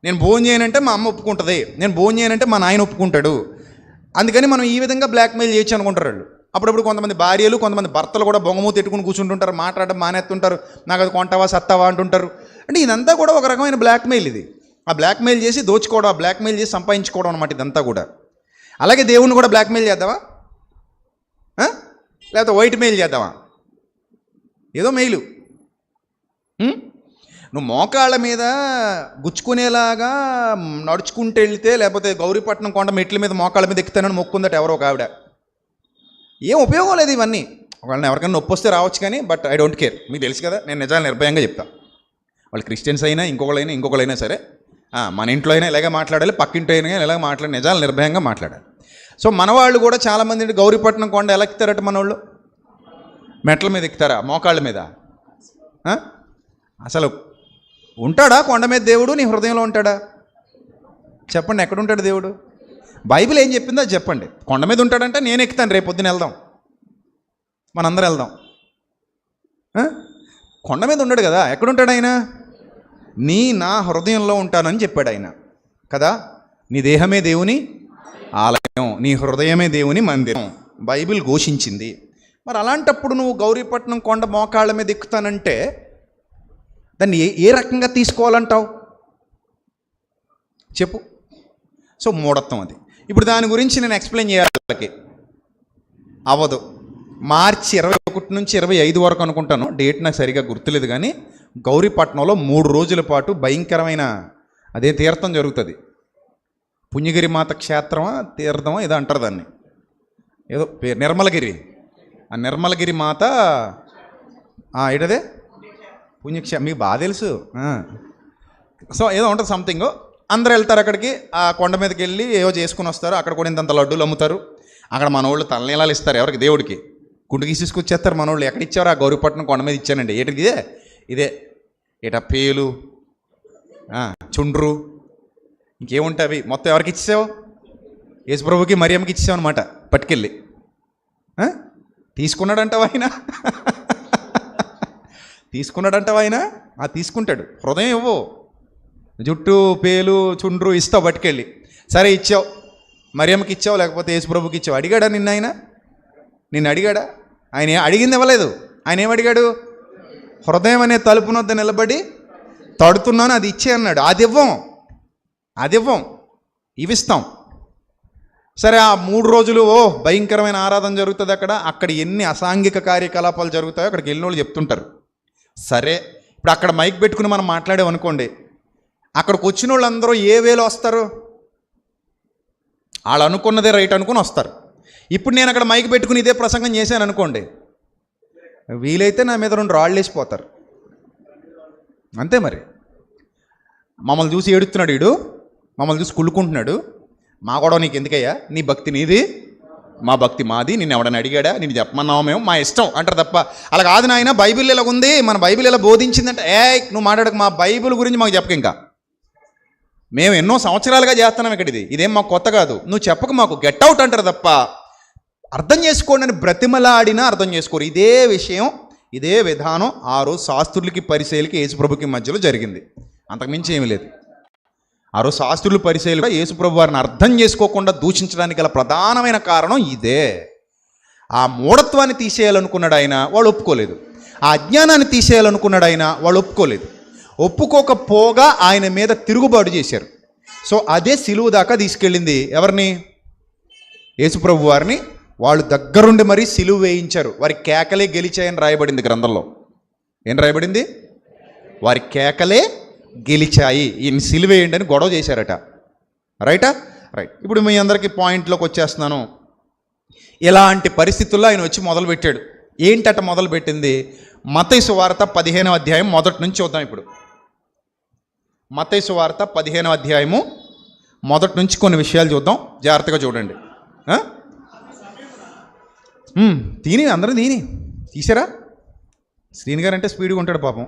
S2: నేను భోజనం చేయనంటే మా అమ్మ ఒప్పుకుంటుంది, నేను భోజనం చేయనంటే మా నాయన ఒప్పుకుంటాడు. అందుకని మనం ఈ విధంగా బ్లాక్మెయిల్ చేయొచ్చు అనుకుంటారు వాళ్ళు. అప్పుడప్పుడు కొంతమంది భార్యలు, కొంతమంది భర్తలు కూడా బొంగమూతి ఎట్టుకుని కూర్చుంటుంటారు, మాట్లాడడం మానేస్తుంటారు, నాకు అది కొంటావా సత్తావా అంటుంటారు. అంటే ఇదంతా కూడా ఒక రకమైన బ్లాక్మెయిల్. ఇది ఆ బ్లాక్మెయిల్ చేసి దోచుకోవడం, ఆ బ్లాక్మెయిల్ చేసి సంపాదించుకోవడం అనమాట ఇదంతా కూడా. అలాగే దేవుణ్ణి కూడా బ్లాక్మెయిల్ చేద్దామా? లేకపోతే వైట్ మెయిల్ చేద్దామా? ఏదో మెయిలు. నువ్వు మోకాళ్ళ మీద గుచ్చుకునేలాగా నడుచుకుంటూ వెళ్తే, లేకపోతే గౌరీపట్నం కొండ మెట్ల మీద మోకాళ్ళ మీద ఎక్కుతానని మొక్కుందట ఎవరో ఒక ఆవిడ. ఏం ఉపయోగం లేదు ఇవన్నీ. వాళ్ళని ఎవరికైనా నొప్పి వస్తే రావచ్చు కానీ, బట్ ఐ డోంట్ కేర్. మీకు తెలుసు కదా, నేను నిజాలు నిర్భయంగా చెప్తాను. వాళ్ళు క్రిస్టియన్స్ అయినా ఇంకొకళ్ళైనా సరే, మన ఇంట్లో అయినా ఇలాగే మాట్లాడాలి, పక్కింట్లో అయినా ఇలాగ మాట్లాడి నిజాలు నిర్భయంగా మాట్లాడాలి. సో మన వాళ్ళు కూడా చాలామంది గౌరీపట్నం కొండ ఎలా ఎక్కుతారట? మన వాళ్ళు మెట్ల మీద ఎక్కుతారా? మోకాళ్ళ మీద? అసలు ఉంటాడా కొండ మీద దేవుడు? నీ హృదయంలో ఉంటాడా? చెప్పండి, ఎక్కడుంటాడు దేవుడు? బైబిల్ ఏం చెప్పిందో అది చెప్పండి. కొండ మీద ఉంటాడంటే నేను ఎక్కుతాను, రేపు పొద్దున వెళ్దాం, మనందరం వెళ్దాం. కొండ మీద ఉండడు కదా, ఎక్కడుంటాడు ఆయన? నా హృదయంలో ఉంటానని చెప్పాడు ఆయన కదా. నీ దేహమే దేవుని ఆలయం, నీ హృదయమే దేవుని మందిరం బైబిల్ ఘోషించింది. మరి అలాంటప్పుడు నువ్వు గౌరీపట్నం కొండ మోకాళ్ళ మీద ఎక్కుతానంటే దాన్ని ఏ రకంగా తీసుకోవాలంటావు చెప్పు? సో మూఢత్వం అది. ఇప్పుడు దాని గురించి నేను ఎక్స్ప్లెయిన్ చేయాలి అవ్వదు. మార్చి 21 నుంచి 25 వరకు అనుకుంటాను, డేట్ నాకు సరిగా గుర్తులేదు. కానీ గౌరీపట్నంలో 3 రోజుల పాటు భయంకరమైన అదే తీర్థం జరుగుతుంది. పుణ్యగిరి మాత క్షేత్రమా తీర్థమా ఏదో అంటారు దాన్ని, ఏదో పేరు నిర్మలగిరి. ఆ నిర్మలగిరి మాత ఏటదే మీకు బాగా తెలుసు. సో ఏదో ఉంటుంది సంథింగ్. అందరూ వెళ్తారు అక్కడికి, ఆ కొండ మీదకి వెళ్ళి ఏవో చేసుకుని వస్తారు. అక్కడ కూడా ఇంతంత లడ్డూలు అమ్ముతారు. అక్కడ మనోళ్ళు తలనీలాలు ఇస్తారు ఎవరికి? దేవుడికి. గుండు గీసేసుకొచ్చేస్తారు మనోళ్ళు. ఎక్కడ ఇచ్చారు? ఆ గౌరీపట్నం కొండ మీద ఇచ్చానండి. ఏంటిది? ఇదే ఏటా పేలు, చుండ్రు, ఇంకేముంటాయి అవి మొత్తం ఎవరికి ఇచ్చావు? యేసుప్రభుకి మరియమ్మకి ఇచ్చావు అనమాట పట్టుకెళ్ళి. తీసుకున్నాడంటావా ఆయన? తీసుకున్నాడంటావా ఆయన? తీసుకుంటాడు. హృదయం ఇవ్వు, జుట్టు పేలు చుండ్రు ఇస్తావు పట్టుకెళ్ళి. సరే ఇచ్చావు, మరియమ్మకి ఇచ్చావు, లేకపోతే యేసుప్రభుకి ఇచ్చావు. అడిగాడా నిన్న ఆయన? నిన్ను అడిగాడా? ఆయన అడిగింది ఇవ్వలేదు. ఆయన ఏమడిగాడు? హృదయం అనే తలుపు వద్ద నిలబడి తడుతున్నాను, అది ఇచ్చే అన్నాడు. అది ఇవ్వం, ఇవిస్తాం. సరే ఆ 3 రోజులు భయంకరమైన ఆరాధన జరుగుతుంది అక్కడ ఎన్ని అసాంఘిక కార్యకలాపాలు జరుగుతాయో అక్కడికి వెళ్ళిన వాళ్ళు చెప్తుంటారు. సరే ఇప్పుడు అక్కడ మైక్ పెట్టుకుని మనం మాట్లాడామనుకోండి, అక్కడికి వచ్చిన వాళ్ళందరూ ఏ వేలో వస్తారు? వాళ్ళు అనుకున్నదే రైట్ అనుకుని వస్తారు. ఇప్పుడు నేను అక్కడ మైక్ పెట్టుకుని ఇదే ప్రసంగం చేశాను అనుకోండి, వీలైతే నా మీద 2 రాళ్ళు వేసిపోతారు. అంతే మరి. మమ్మల్ని చూసి ఏడుస్తున్నాడు వీడు, మమ్మల్ని చూసి కుళ్ళుకుంటున్నాడు, మా గొడవ నీకు ఎందుకయ్యా, నీ భక్తి నీది, మా భక్తి మాది, నిన్ను ఎవడని అడిగాడా, నేను చెప్పమన్నావు మేము, మా ఇష్టం అంటారు తప్ప. అలా కాదు నాయన, బైబిల్ ఇలా ఉంది, మన బైబిల్ ఇలా బోధించిందంటే నువ్వు మాట్లాడక, మా బైబిల్ గురించి మాకు చెప్పక. ఇంకా మేము ఎన్నో సంవత్సరాలుగా చేస్తున్నాం ఇక్కడ, ఇదేం మాకు కొత్త కాదు, నువ్వు చెప్పక మాకు, గెట్ అవుట్ అంటారు తప్ప అర్థం చేసుకోండి అని బ్రతిమలాడినా అర్థం చేసుకోరు. ఇదే విషయం, ఇదే విధానం ఆ రోజు శాస్త్రులకి పరిసయ్యులకి యేసుప్రభుకి మధ్యలో జరిగింది. అంతకుమించి ఏమీ లేదు. ఆ రోజు శాస్త్రులు పరిసయ్యులు యేసుప్రభు వారిని అర్థం చేసుకోకుండా దూషించడానికి గల ప్రధానమైన కారణం ఇదే. ఆ మూఢత్వాన్ని తీసేయాలనుకున్నాడు ఆయన, వాళ్ళు ఒప్పుకోలేదు. ఆ అజ్ఞానాన్ని తీసేయాలనుకున్నాడు ఆయన, వాళ్ళు ఒప్పుకోలేదు. ఒప్పుకోకపోగా ఆయన మీద తిరుగుబాటు చేశారు. సో అదే సిలువ దాకా తీసుకెళ్ళింది ఎవరిని? యేసుప్రభు వారిని. వాళ్ళు దగ్గరుండి మరీ సిలువ వేయించారు. వారి కేకలే గెలిచాయని రాయబడింది గ్రంథంలో. ఏం రాయబడింది? వారి కేకలే గెలిచాయి, ఈయన సిలువ వేయండి అని గొడవ చేశారట. రైటా? రైట్. ఇప్పుడు మీ అందరికీ పాయింట్లోకి వచ్చేస్తున్నాను. ఇలాంటి పరిస్థితుల్లో ఆయన వచ్చి మొదలుపెట్టాడు. ఏంటట మొదలుపెట్టింది? మత్తయి సువార్త 15వ అధ్యాయం మొదటి నుంచి చూద్దాం. ఇప్పుడు మత్తయి సువార్త 15వ అధ్యాయము మొదటి నుంచి కొన్ని విషయాలు చూద్దాం. జాగ్రత్తగా చూడండి. తీని అందరూ తీసారా? శ్రీని గారు అంటే స్పీడ్గా ఉంటాడు పాపం.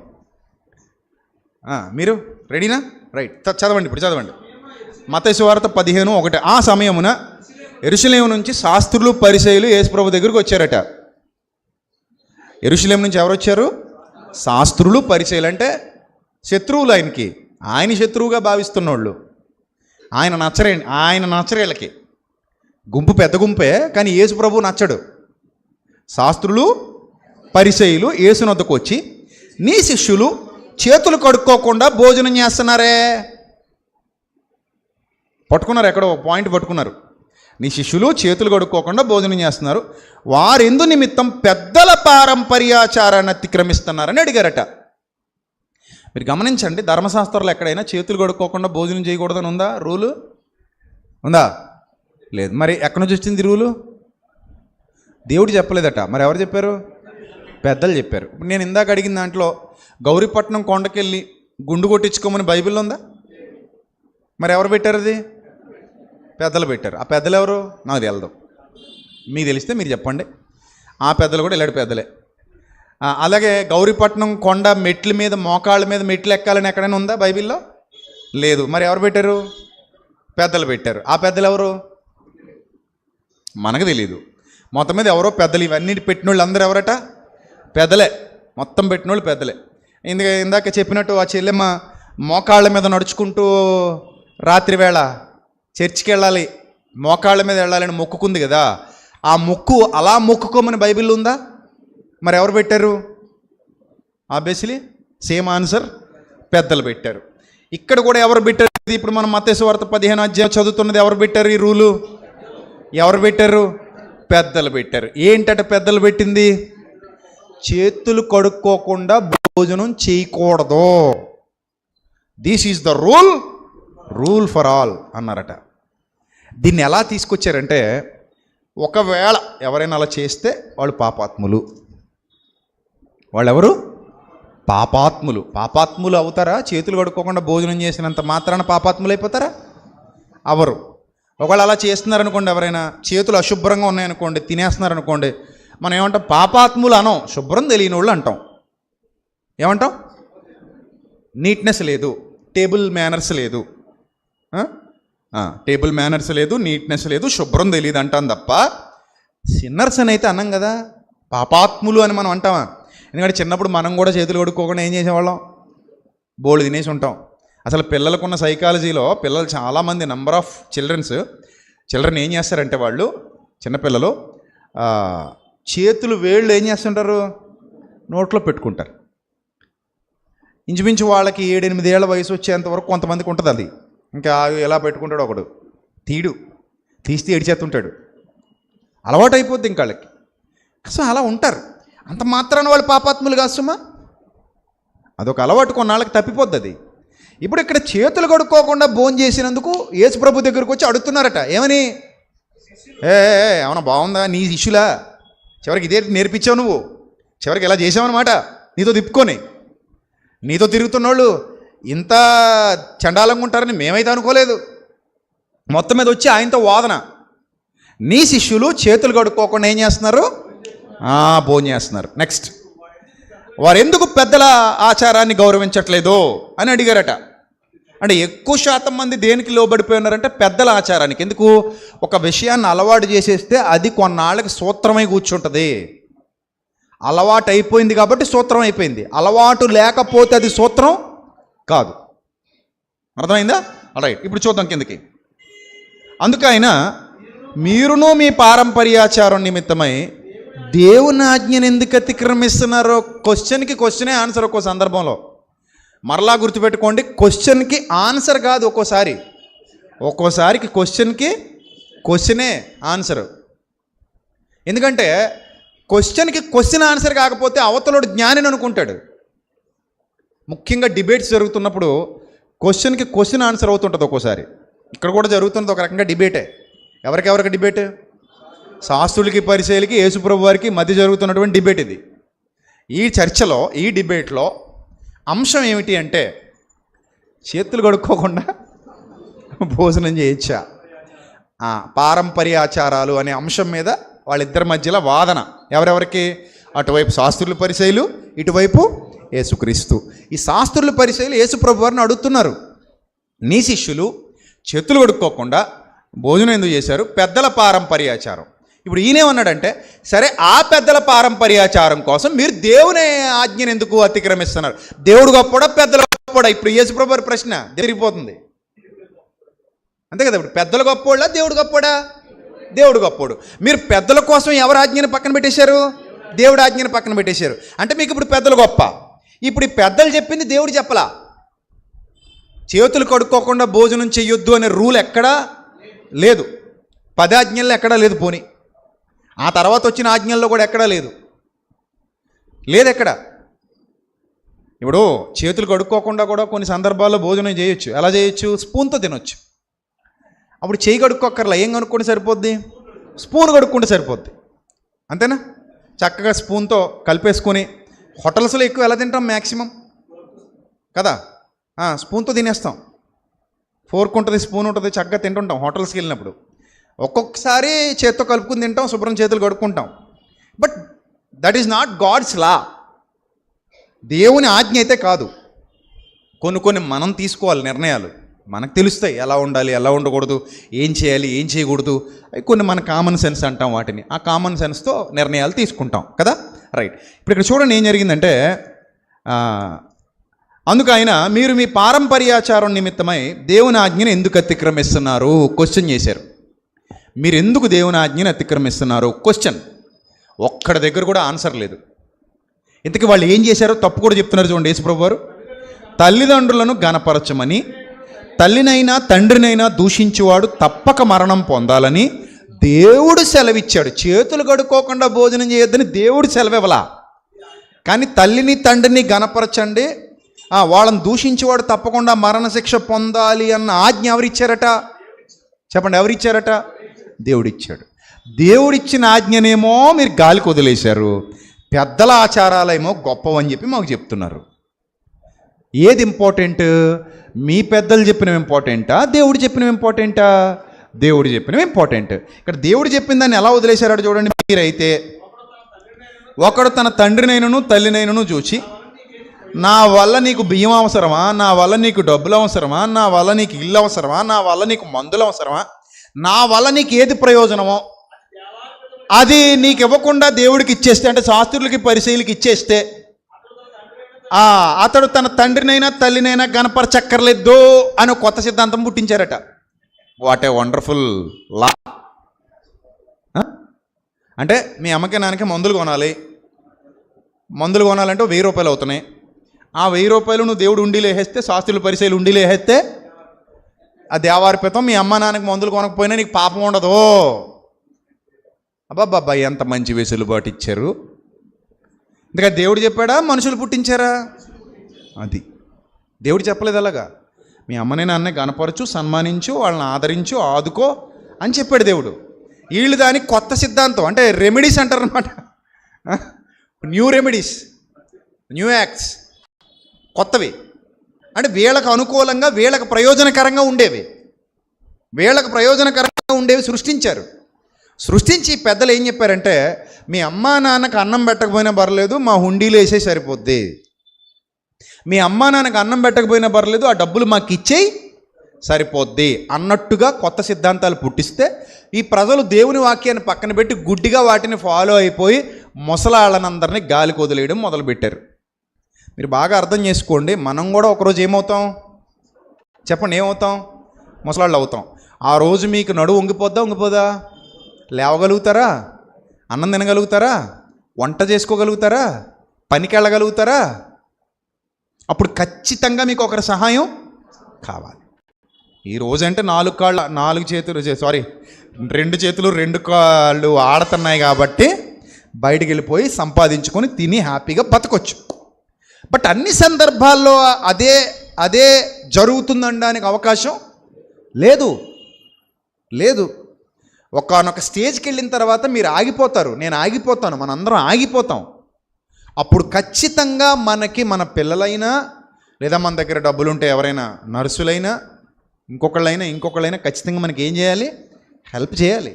S2: మీరు రెడీనా? రైట్, చదవండి. ఇప్పుడు చదవండి. మత్తయి సువార్త 15:1. ఆ సమయమున యెరూషలేము నుంచి శాస్త్రులు పరిసయ్యులు యేసుప్రభు దగ్గరికి వచ్చారట. యెరూషలేము నుంచి ఎవరు వచ్చారు? శాస్త్రులు పరిసయ్యులు. అంటే శత్రువులు ఆయనకి, ఆయన శత్రువుగా భావిస్తున్నోళ్ళు. ఆయన నచ్చరేళ్ళకి. గుంపు పెద్ద గుంపే, కానీ యేసుప్రభు నచ్చడు. శాస్త్రులు పరిసయ్యులు యేసుని వద్దకు వచ్చి, నీ శిష్యులు చేతులు కడుక్కోకుండా భోజనం చేస్తున్నారే. పట్టుకున్నారు, ఎక్కడో పాయింట్ పట్టుకున్నారు. నీ శిష్యులు చేతులు కడుక్కోకుండా భోజనం చేస్తున్నారు, వారెందు నిమిత్తం పెద్దల పారంపర్యాచారాన్ని అతిక్రమిస్తున్నారని అడిగారట. మీరు గమనించండి, ధర్మశాస్త్రాలు ఎక్కడైనా చేతులు కడుక్కోకుండా భోజనం చేయకూడదని ఉందా? రూలు ఉందా? లేదు. మరి ఎక్కడి నుంచి వచ్చింది రూలు? దేవుడు చెప్పలేదట. మరి ఎవరు చెప్పారు? పెద్దలు చెప్పారు. ఇప్పుడు నేను ఇందాక అడిగిన దాంట్లో గౌరీపట్నం కొండకెళ్ళి గుండు కొట్టించుకోమని బైబిల్లో ఉందా? మరి ఎవరు పెట్టారు? అది పెద్దలు పెట్టారు. ఆ పెద్దలు ఎవరు? నాకు తెలదు. మీకు తెలిస్తే మీరు చెప్పండి. ఆ పెద్దలు కూడా ఇలాంటి పెద్దలే. అలాగే గౌరీపట్నం కొండ మెట్ల మీద, మోకాళ్ళ మీద మెట్లు ఎక్కాలని ఎక్కడైనా ఉందా బైబిల్లో? లేదు. మరి ఎవరు పెట్టారు? పెద్దలు పెట్టారు. ఆ పెద్దలు ఎవరు? మనకు తెలీదు. మొత్తం మీద ఎవరో పెద్దలు. ఇవన్నీ పెట్టిన వాళ్ళు అందరూ ఎవరట? పెద్దలే. మొత్తం పెట్టిన వాళ్ళు పెద్దలే. ఇందాక చెప్పినట్టు ఆ చెల్లెమ్మ మోకాళ్ళ మీద నడుచుకుంటూ రాత్రి వేళ చర్చికి వెళ్ళాలి, మోకాళ్ళ మీద వెళ్ళాలని మొక్కుకుంది కదా. ఆ మొక్కు అలా మొక్కుకోమని బైబిల్ ఉందా? మరి ఎవరు పెట్టారు? ఆబ్వియస్లీ సేమ్ ఆన్సర్, పెద్దలు పెట్టారు. ఇక్కడ కూడా ఎవరు పెట్టారు? ఇప్పుడు మనం మత్తయి సువార్త 15వ అధ్యాయం చదువుతున్నది. ఎవరు పెట్టారు ఈ రూలు? ఎవరు పెట్టారు? పెద్దలు పెట్టారు. ఏంటంటే పెద్దలు పెట్టింది? చేతులు కడుక్కోకుండా భోజనం చేయకూడదు. This is the rule for all అన్నారట. దీన్ని ఎలా తీసుకొచ్చారంటే, ఒకవేళ ఎవరైనా అలా చేస్తే వాళ్ళు పాపాత్ములు. వాళ్ళెవరు? పాపాత్ములు అవుతారా? చేతులు కడుక్కోకుండా భోజనం చేసినంత మాత్రాన పాపాత్ములు అయిపోతారా? అవరు. ఒకవేళ అలా చేస్తున్నారనుకోండి, ఎవరైనా చేతులు అశుభ్రంగా ఉన్నాయనుకోండి, తినేస్తున్నారనుకోండి, మనం ఏమంటాం? పాపాత్ములు అనం, శుభ్రం తెలియని వాళ్ళు అంటాం. ఏమంటాం? నీట్నెస్ లేదు, టేబుల్ మేనర్స్ లేదు, టేబుల్ మేనర్స్ లేదు, నీట్నెస్ లేదు, శుభ్రం తెలియదు అంటాం తప్ప సిన్నర్స్ అని అయితే అన్నాం కదా. పాపాత్ములు అని మనం అంటామా? ఎందుకంటే చిన్నప్పుడు మనం కూడా చేతులు కడుక్కోకుండా ఏం చేసేవాళ్ళం? బోళ్ళు తినేసి ఉంటాం. అసలు పిల్లలకున్న సైకాలజీలో పిల్లలు చాలామంది, నెంబర్ ఆఫ్ చిల్డ్రన్ ఏం చేస్తారంటే, వాళ్ళు చిన్నపిల్లలు చేతులు వేళ్ళు ఏం చేస్తుంటారు? నోట్లో పెట్టుకుంటారు. ఇంచుమించు వాళ్ళకి 7-8 ఏళ్ల వయసు వచ్చేంతవరకు కొంతమందికి ఉంటుంది అది. ఇంకా ఎలా పెట్టుకుంటాడు ఒకడు తీడు. తీస్తే ఏడిచేస్తుంటాడు. అలవాటు అయిపోద్ది ఇంక వాళ్ళకి. సో అలా ఉంటారు. అంత మాత్రాన వాళ్ళు పాపాత్ములు కాదు సుమా. అదొక అలవాటు, కొన్నాళ్ళకి తప్పిపోద్ది అది. ఇప్పుడు ఇక్కడ చేతులు కడుక్కోకుండా భోజనం చేసినందుకు యేసు ప్రభు దగ్గరికి వచ్చి అడుగుతున్నారట. ఏమని? ఏమన్నా బాగుందా నీ శిష్యులా? చివరికి ఇదే నేర్పించావు నువ్వు, చివరికి ఇలా చేసావన్నమాట. నీతో తిప్పుకొని నీతో తిరుగుతున్నోళ్ళు ఇంత చండాలంగా ఉంటారని మేమైతే అనుకోలేదు. మొత్తం మీద వచ్చి ఆయనతో వాదన. నీ శిష్యులు చేతులు కడుక్కోకుండా ఏం చేస్తున్నారు? భోజనం చేస్తున్నారు. నెక్స్ట్, వారు ఎందుకు పెద్దల ఆచారాన్ని గౌరవించట్లేదు అని అడిగారట. అంటే ఎక్కువ శాతం మంది దేనికి లోబడిపోయి ఉన్నారంటే పెద్దల ఆచారానికి. ఎందుకు? ఒక విషయాన్ని అలవాటు చేసేస్తే అది కొన్నాళ్ళకి సూత్రమై కూర్చుంటుంది. అలవాటు అయిపోయింది కాబట్టి సూత్రం అయిపోయింది. అలవాటు లేకపోతే అది సూత్రం కాదు. అర్థమైందా? రైట్, ఇప్పుడు చూద్దాం కిందకి. అందుకు ఆయన, మీరును మీ పారంపర్యాచారం నిమిత్తమై దేవుని ఆజ్ఞను ఎందుకు అతిక్రమిస్తున్నారో? క్వశ్చన్కి క్వశ్చనే ఆన్సర్ ఒక్కో సందర్భంలో. మరలా గుర్తుపెట్టుకోండి, క్వశ్చన్కి ఆన్సర్ కాదు ఒక్కోసారికి క్వశ్చన్కి క్వశ్చనే ఆన్సరు. ఎందుకంటే క్వశ్చన్కి క్వశ్చన్ ఆన్సర్ కాకపోతే అవతలోడు జ్ఞానిని అనుకుంటాడు. ముఖ్యంగా డిబేట్స్ జరుగుతున్నప్పుడు క్వశ్చన్కి క్వశ్చన్ ఆన్సర్ అవుతుంటుంది ఒక్కోసారి. ఇక్కడ కూడా జరుగుతున్నది ఒక రకంగా డిబేటే. ఎవరికి డిబేట్? శాస్త్రులకి పరిచయాలకి యేసుప్రభు వారికి మధ్య జరుగుతున్నటువంటి డిబేట్ ఇది. ఈ చర్చలో, ఈ డిబేట్లో అంశం ఏమిటి అంటే, చేతులు కడుక్కోకుండా భోజనం చేయొచ్చా, పారంపర్యాచారాలు అనే అంశం మీద వాళ్ళిద్దరి మధ్యలో వాదన. ఎవరెవరికి? అటువైపు శాస్త్రుల పరిచయాలు, ఇటువైపు యేసుక్రీస్తు. ఈ శాస్త్రుల పరిచయాలు యేసుప్రభు వారిని అడుగుతున్నారు, నీ శిష్యులు చేతులు కడుక్కోకుండా భోజనం ఎందుకు చేశారు? పెద్దల పారంపర్యాచారం. ఇప్పుడు ఈయనేమన్నాడంటే, సరే ఆ పెద్దల పారంపర్యాచారం కోసం మీరు దేవుని ఆజ్ఞను ఎందుకు అతిక్రమిస్తున్నారు? దేవుడు గొప్పడా, పెద్దలు గొప్పడా? ఇప్పుడు యేసుప్రభు వారి ప్రశ్న తిరిగిపోతుంది. అంతే కదా. ఇప్పుడు పెద్దలు గొప్పోళ్ళా, దేవుడు గొప్పడా? దేవుడు గొప్పోడు. మీరు పెద్దల కోసం ఎవరి ఆజ్ఞను పక్కన పెట్టేశారు? దేవుడి ఆజ్ఞను పక్కన పెట్టేశారు. అంటే మీకు ఇప్పుడు పెద్దలు గొప్ప. ఇప్పుడు ఈ పెద్దలు చెప్పింది దేవుడు చెప్పలా. చేతులు కడుక్కోకుండా భోజనం చెయ్యొద్దు అనే రూల్ ఎక్కడా లేదు. 10 ఆజ్ఞల్లో ఎక్కడా లేదు. పోనీ ఆ తర్వాత వచ్చిన ఆజ్ఞల్లో కూడా ఎక్కడా లేదు ఎక్కడ. ఇప్పుడు చేతులు కడుక్కోకుండా కూడా కొన్ని సందర్భాల్లో భోజనం చేయొచ్చు. ఎలా చేయొచ్చు? స్పూన్తో తినొచ్చు. అప్పుడు చేయి కడుక్కోక్కర్లా. ఏం కనుక్కుంటే సరిపోద్ది? స్పూన్ కడుక్కుంటే సరిపోద్ది. అంతేనా? చక్కగా స్పూన్తో కలిపేసుకొని, హోటల్స్లో ఎక్కువ ఎలా తింటాం? మ్యాక్సిమం కదా, స్పూన్తో తినేస్తాం. ఫోర్క్ ఉంటుంది, స్పూన్ ఉంటుంది, చక్కగా తింటుంటాం హోటల్స్కి వెళ్ళినప్పుడు. ఒక్కొక్కసారి చేత్తో కలుపుకుని తింటాం, శుభ్రం చేతులు కడుక్కుంటాం. But that is not God's law. దేవుని ఆజ్ఞ అయితే కాదు. కొన్ని మనం తీసుకోవాలి నిర్ణయాలు. మనకు తెలుస్తాయి ఎలా ఉండాలి, ఎలా ఉండకూడదు, ఏం చేయాలి, ఏం చేయకూడదు. కొన్ని మన కామన్ సెన్స్ అంటాం వాటిని. ఆ కామన్ సెన్స్తో నిర్ణయాలు తీసుకుంటాం కదా. రైట్, ఇప్పుడు ఇక్కడ చూడండి ఏం జరిగిందంటే, అందుకు ఆయన, మీరు మీ పారంపర్యాచారం నిమిత్తమై దేవుని ఆజ్ఞను ఎందుకు అతిక్రమిస్తున్నారు? క్వశ్చన్ చేశారు. మీరు ఎందుకు దేవుని ఆజ్ఞను అతిక్రమిస్తున్నారు? క్వశ్చన్. ఒక్కడి దగ్గర కూడా ఆన్సర్ లేదు. ఇంతకీ వాళ్ళు ఏం చేశారో తప్పు కూడా చెప్తున్నారు. చూడండి యేసుప్రభు వారు, తల్లిదండ్రులను గణపరచమని తల్లినైనా తండ్రినైనా దూషించేవాడు తప్పక మరణం పొందాలని దేవుడు సెలవిచ్చాడు. చేతులు కడుక్కోకుండా భోజనం చేయొద్దని దేవుడు సెలవివ్వలా. కానీ తల్లిని తండ్రిని గణపరచండి, వాళ్ళని దూషించేవాడు తప్పకుండా మరణశిక్ష పొందాలి అన్న ఆజ్ఞ ఎవరిచ్చారట? చెప్పండి, ఎవరిచ్చారట? దేవుడిచ్చాడు. దేవుడిచ్చిన ఆజ్ఞనేమో మీరు గాలికి వదిలేశారు. పెద్దల ఆచారాలేమో గొప్పవని చెప్పి మాకు చెప్తున్నారు. ఏది ఇంపార్టెంట్? మీ పెద్దలు చెప్పినవి ఇంపార్టెంటా, దేవుడు చెప్పినవి ఇంపార్టెంటా? దేవుడు చెప్పినవి ఇంపార్టెంట్. ఇక్కడ దేవుడు చెప్పిన దాన్ని ఎలా వదిలేశారో చూడండి. మీరైతే, ఒకడు తన తండ్రినైనను తల్లినైనను చూచి, నా వల్ల నీకు బియ్యం అవసరమా, నా వల్ల నీకు డబ్బులు అవసరమా, నా వల్ల నీకు ఇల్లు అవసరమా, నా వల్ల నీకు మందులు అవసరమా, నా వల్ల నీకు ఏది ప్రయోజనమో అది నీకు ఇవ్వకుండా దేవుడికి ఇచ్చేస్తే, అంటే శాస్త్రులకి పరిచయులకి ఇచ్చేస్తే, అతడు తన తండ్రినైనా తల్లినైనా గణపరచక్కర్లేదు అని కొత్త సిద్ధాంతం పుట్టించారట. వాట్ ఏ వండర్ఫుల్ లా. అంటే మీ అమ్మకి నాన్నకి మందులు కొనాలి. మందులు కొనాలంటే 1000 రూపాయలు అవుతున్నాయి. ఆ 1000 రూపాయలు నువ్వు దేవుడు ఉండిలో వేస్తే, శాస్త్రుల పరిచయాలు ఉండిలో వేస్తే ఆ దేవార్పితం మీ అమ్మ నాన్నకి మందులు కొనకపోయినా నీకు పాపం ఉండదు. అబ్బాబ్బా ఎంత మంచి వెసులుబాటు ఇచ్చారు. ఇందుక దేవుడు చెప్పాడా, మనుషులు పుట్టించారా? అది దేవుడు చెప్పలేదు అలాగా. మీ అమ్మని నాన్నే గనపరచు, సన్మానించు, వాళ్ళని ఆదరించు, ఆదుకో అని చెప్పాడు దేవుడు. వీళ్ళు దానికి కొత్త సిద్ధాంతం, అంటే రెమెడీస్ అంటారు అనమాట. న్యూ రెమెడీస్, న్యూ యాక్ట్స్, కొత్తవి. అంటే వీళ్ళకు అనుకూలంగా, వీళ్ళకు ప్రయోజనకరంగా ఉండేవి, సృష్టించారు. సృష్టించి పెద్దలు ఏం చెప్పారంటే, మీ అమ్మా నాన్నకు అన్నం పెట్టకపోయినా పర్లేదు, మా హుండీలో వేసే సరిపోద్ది. మీ అమ్మా నాన్నకు అన్నం పెట్టకపోయినా పర్లేదు, ఆ డబ్బులు మాకు ఇచ్చేయి సరిపోద్ది అన్నట్టుగా కొత్త సిద్ధాంతాలు పుట్టిస్తే ఈ ప్రజలు దేవుని వాక్యాన్ని పక్కన పెట్టి గుడ్డిగా వాటిని ఫాలో అయిపోయి ముసలాళ్ళనందరినీ గాలికి వదిలేయడం మొదలుపెట్టారు. మీరు బాగా అర్థం చేసుకోండి. మనం కూడా ఒకరోజు ఏమవుతాం చెప్పండి? ఏమవుతాం? ముసలాళ్ళు అవుతాం. ఆ రోజు మీకు నడువు వంగిపోదా? లేవగలుగుతారా? అన్నం తినగలుగుతారా? వంట చేసుకోగలుగుతారా? పనికి వెళ్ళగలుగుతారా? అప్పుడు ఖచ్చితంగా మీకు ఒకరి సహాయం కావాలి. ఈ రోజంటే 2 చేతులు 2 కాళ్ళు ఆడుతున్నాయి కాబట్టి బయటికి వెళ్ళిపోయి సంపాదించుకొని తిని హ్యాపీగా బతకొచ్చు. బట్ అన్ని సందర్భాల్లో అదే జరుగుతుందనడానికి అవకాశం లేదు. ఒకానొక స్టేజ్కి వెళ్ళిన తర్వాత మీరు ఆగిపోతారు, నేను ఆగిపోతాను, మనందరం ఆగిపోతాం. అప్పుడు ఖచ్చితంగా మనకి మన పిల్లలైనా, లేదా మన దగ్గర డబ్బులుంటే ఎవరైనా నర్సులైనా, ఇంకొకళ్ళైనా ఖచ్చితంగా మనకి ఏం చేయాలి? హెల్ప్ చేయాలి.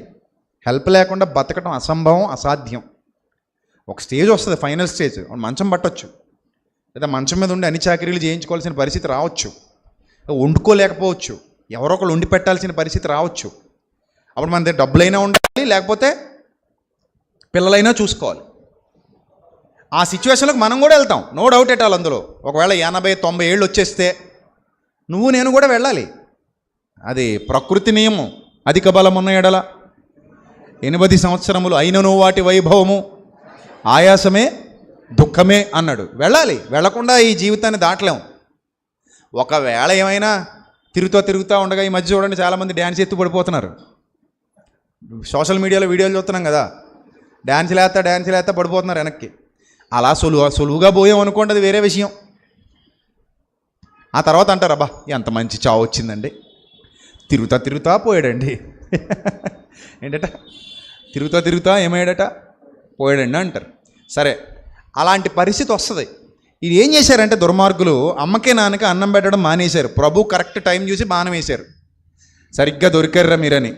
S2: హెల్ప్ లేకుండా బతకడం అసంభవం, అసాధ్యం. ఒక స్టేజ్ వస్తుంది, ఫైనల్ స్టేజ్. మంచం పట్టొచ్చు, లేదా మంచం మీద ఉండి అన్ని చాకరీలు చేయించుకోవాల్సిన పరిస్థితి రావచ్చు, వండుకోలేకపోవచ్చు, ఎవరో ఒకళ్ళు వండి పెట్టాల్సిన పరిస్థితి రావచ్చు. అప్పుడు మన దగ్గర డబ్బులైనా ఉండాలి, లేకపోతే పిల్లలైనా చూసుకోవాలి. ఆ సిచ్యువేషన్లోకి మనం కూడా వెళ్తాం, నో డౌట్ ఎటాలి. అందులో ఒకవేళ 80-90 ఏళ్ళు వచ్చేస్తే నువ్వు నేను కూడా వెళ్ళాలి. అది ప్రకృతి నియమం. అధిక బలం ఉన్న ఎడల 80 సంవత్సరములు అయినను వాటి వైభవము ఆయాసమే దుఃఖమే అన్నాడు. వెళ్ళాలి, వెళ్ళకుండా ఈ జీవితాన్ని దాటలేము. ఒకవేళ ఏమైనా తిరుగుతూ ఉండగా, ఈ మధ్య చూడండి చాలామంది డ్యాన్స్ ఎత్తు పడిపోతున్నారు. సోషల్ మీడియాలో వీడియోలు చూస్తున్నాం కదా, డ్యాన్స్ లేస్తా పడిపోతున్నారు వెనక్కి. అలా సులువుగా పోయాం అనుకోండి, అది వేరే విషయం. ఆ తర్వాత అంటారు, అబ్బా ఎంత మంచి చావు వచ్చిందండి, తిరుగుతా పోయాడండి. ఏంటట? తిరుగుతా ఏమయ్యాడట? పోయాడండి అంటారు. సరే, అలాంటి పరిస్థితి వస్తుంది. ఇది ఏం చేశారంటే దుర్మార్గులు, అమ్మకే నాన్నకి అన్నం పెట్టడం మానేశారు. ప్రభు కరెక్ట్ టైం చూసి బాణం వేశారు. సరిగ్గా దొరికారా మీరని.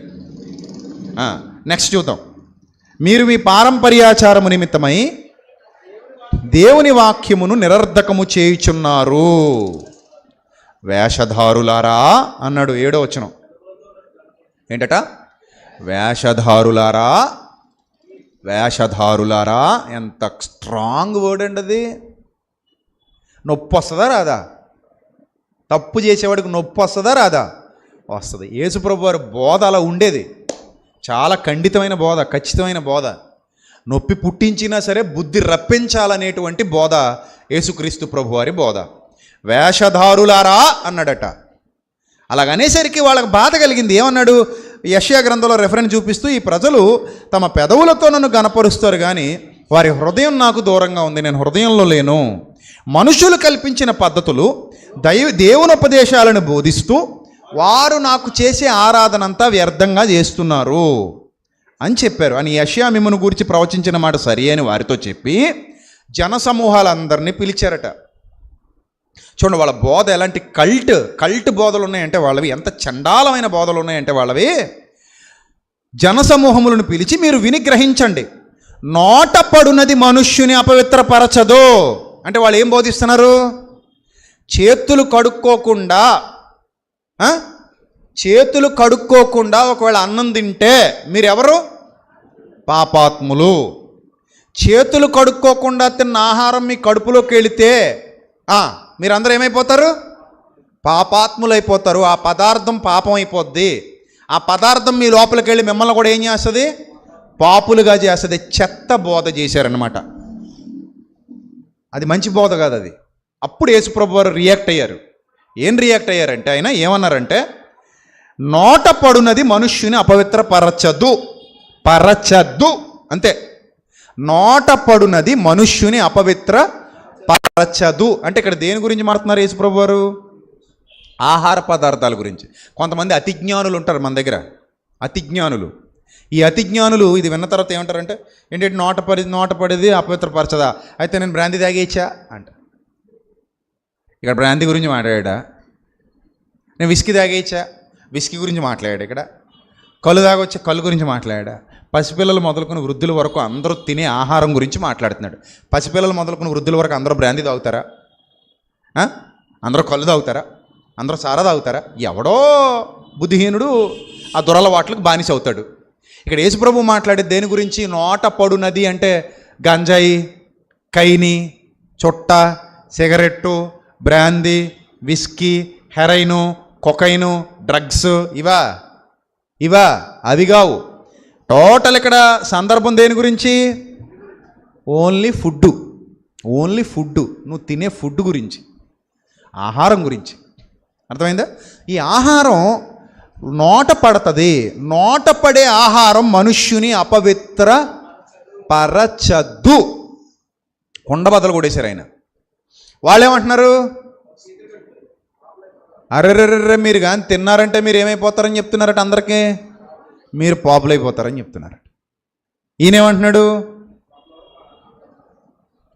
S2: నెక్స్ట్ చూద్దాం. మీరు మీ పారంపర్యాచారము నిమిత్తమై దేవుని వాక్యమును నిరర్ధకము చేయుచున్నారు. వేషధారులారా అన్నాడు 7వ వచనం. ఏంటట? వేషధారులారా. ఎంత స్ట్రాంగ్ వర్డ్ అండి అది. నొప్పి వస్తుందా రాదా? తప్పు చేసేవాడికి నొప్పి వస్తుందా రాదా? వస్తుంది. యేసుప్రభు వారి బోధ అలా ఉండేది. చాలా ఖండితమైన బోధ, ఖచ్చితమైన బోధ. నొప్పి పుట్టించినా సరే బుద్ధి రప్పించాలనేటువంటి బోధ యేసుక్రీస్తు ప్రభు వారి బోధ. వేషధారులారా అన్నాడట. అలాగనేసరికి వాళ్ళకి బాధ కలిగింది. ఏమన్నాడు? యెషయా గ్రంథంలో రెఫరెన్స్ చూపిస్తూ, ఈ ప్రజలు తమ పెదవులతో నన్ను గనపరుస్తారు కానీ వారి హృదయం నాకు దూరంగా ఉంది, నేను హృదయంలో లేను. మనుషులు కల్పించిన పద్ధతులు, దేవుని ఉపదేశాలను బోధిస్తూ వారు నాకు చేసే ఆరాధనంతా వ్యర్థంగా చేస్తున్నారు అని చెప్పారు. అని యెషయా మిమ్మును గురించి ప్రవచించిన మాట సరి అని వారితో చెప్పి జనసమూహాలందరినీ పిలిచారట. చూడండి వాళ్ళ బోధ ఎలాంటి కల్ట్ బోధలు ఉన్నాయంటే వాళ్ళవి, ఎంత చండాలమైన బోధలు ఉన్నాయంటే వాళ్ళవి. జనసమూహములను పిలిచి మీరు విని గ్రహించండి. నోట పడునది మనుష్యుని అపవిత్రపరచదు. అంటే వాళ్ళు ఏం బోధిస్తున్నారు? చేతులు కడుక్కోకుండా ఒకవేళ అన్నం తింటే మీరెవరు? పాపాత్ములు. చేతులు కడుక్కోకుండా తిన్న ఆహారం మీ కడుపులోకి వెళితే మీరందరూ ఏమైపోతారు? పాపాత్ములు అయిపోతారు. ఆ పదార్థం పాపం అయిపోద్ది. ఆ పదార్థం మీ లోపలికి వెళ్ళి మిమ్మల్ని కూడా ఏం చేస్తుంది? పాపులుగా చేస్తుంది. చెత్త బోధ చేశారనమాట. అది మంచి బోధ కాదు అది. అప్పుడు యేసుప్రభు వారు రియాక్ట్ అయ్యారు. ఏం రియాక్ట్ అయ్యారంటే, ఆయన ఏమన్నారంటే, నోట పడునది మనుష్యుని అపవిత్రపరచదు. పరచదు అంతే. నోట పడునది మనుష్యుని అపవిత్రపరచదు అంటే ఇక్కడ దేని గురించి మాట్లాడుతున్నారు యేసుప్రభు వారు? ఆహార పదార్థాల గురించి. కొంతమంది అతిజ్ఞానులు ఉంటారు మన దగ్గర, అతిజ్ఞానులు. ఈ అతిజ్ఞానులు ఇది విన్న తర్వాత ఏమంటారంటే, ఏంటంటే నోట పడేది అపవిత్రపరచదా, అయితే నేను బ్రాంతి తాగేయచ్చా అంట. ఇక్కడ బ్రాంతి గురించి మాట్లాడా. నేను విస్కీ తాగేయచ్చా, విస్కీ గురించి మాట్లాడా. ఇక్కడ కళ్ళు తాగొచ్చా, కళ్ళు గురించి మాట్లాడా. పసిపిల్లలు మొదలుకొని వృద్ధుల వరకు అందరూ తినే ఆహారం గురించి మాట్లాడుతున్నాడు. పసిపిల్లలు మొదలుకొని వృద్ధుల వరకు అందరూ బ్రాంతి తాగుతారా? అందరూ కళ్ళు తాగుతారా? అందరూ సారా తాగుతారా? ఎవడో బుద్ధిహీనుడు ఆ దురలవాట్లకు బానిస అవుతాడు. ఇక్కడ యేసుప్రభు మాట్లాడేది దేని గురించి? నోట పడునది అంటే గంజాయి, కైని, చుట్ట, cigarette, brandy, whisky, హెరైను, cocaine, drugs, ఇవా అవి కావు. టోటల్ ఇక్కడ సందర్భం దేని గురించి? Only food. నువ్వు తినే ఫుడ్ గురించి, ఆహారం గురించి. అర్థమైందా? ఈ ఆహారం నోట పడుతుంది. నోట పడే ఆహారం మనుష్యుని అపవిత్ర పరచదు. కొండ బద్దలు కొట్టేశారు ఆయన. వాళ్ళు ఏమంటున్నారు? అర్రెర్రెర్రె మీరు కానీ తిన్నారంటే మీరు ఏమైపోతారని చెప్తున్నారట అందరికీ. మీరు పాపులైపోతారని చెప్తున్నారట. ఈయనేమంటున్నాడు?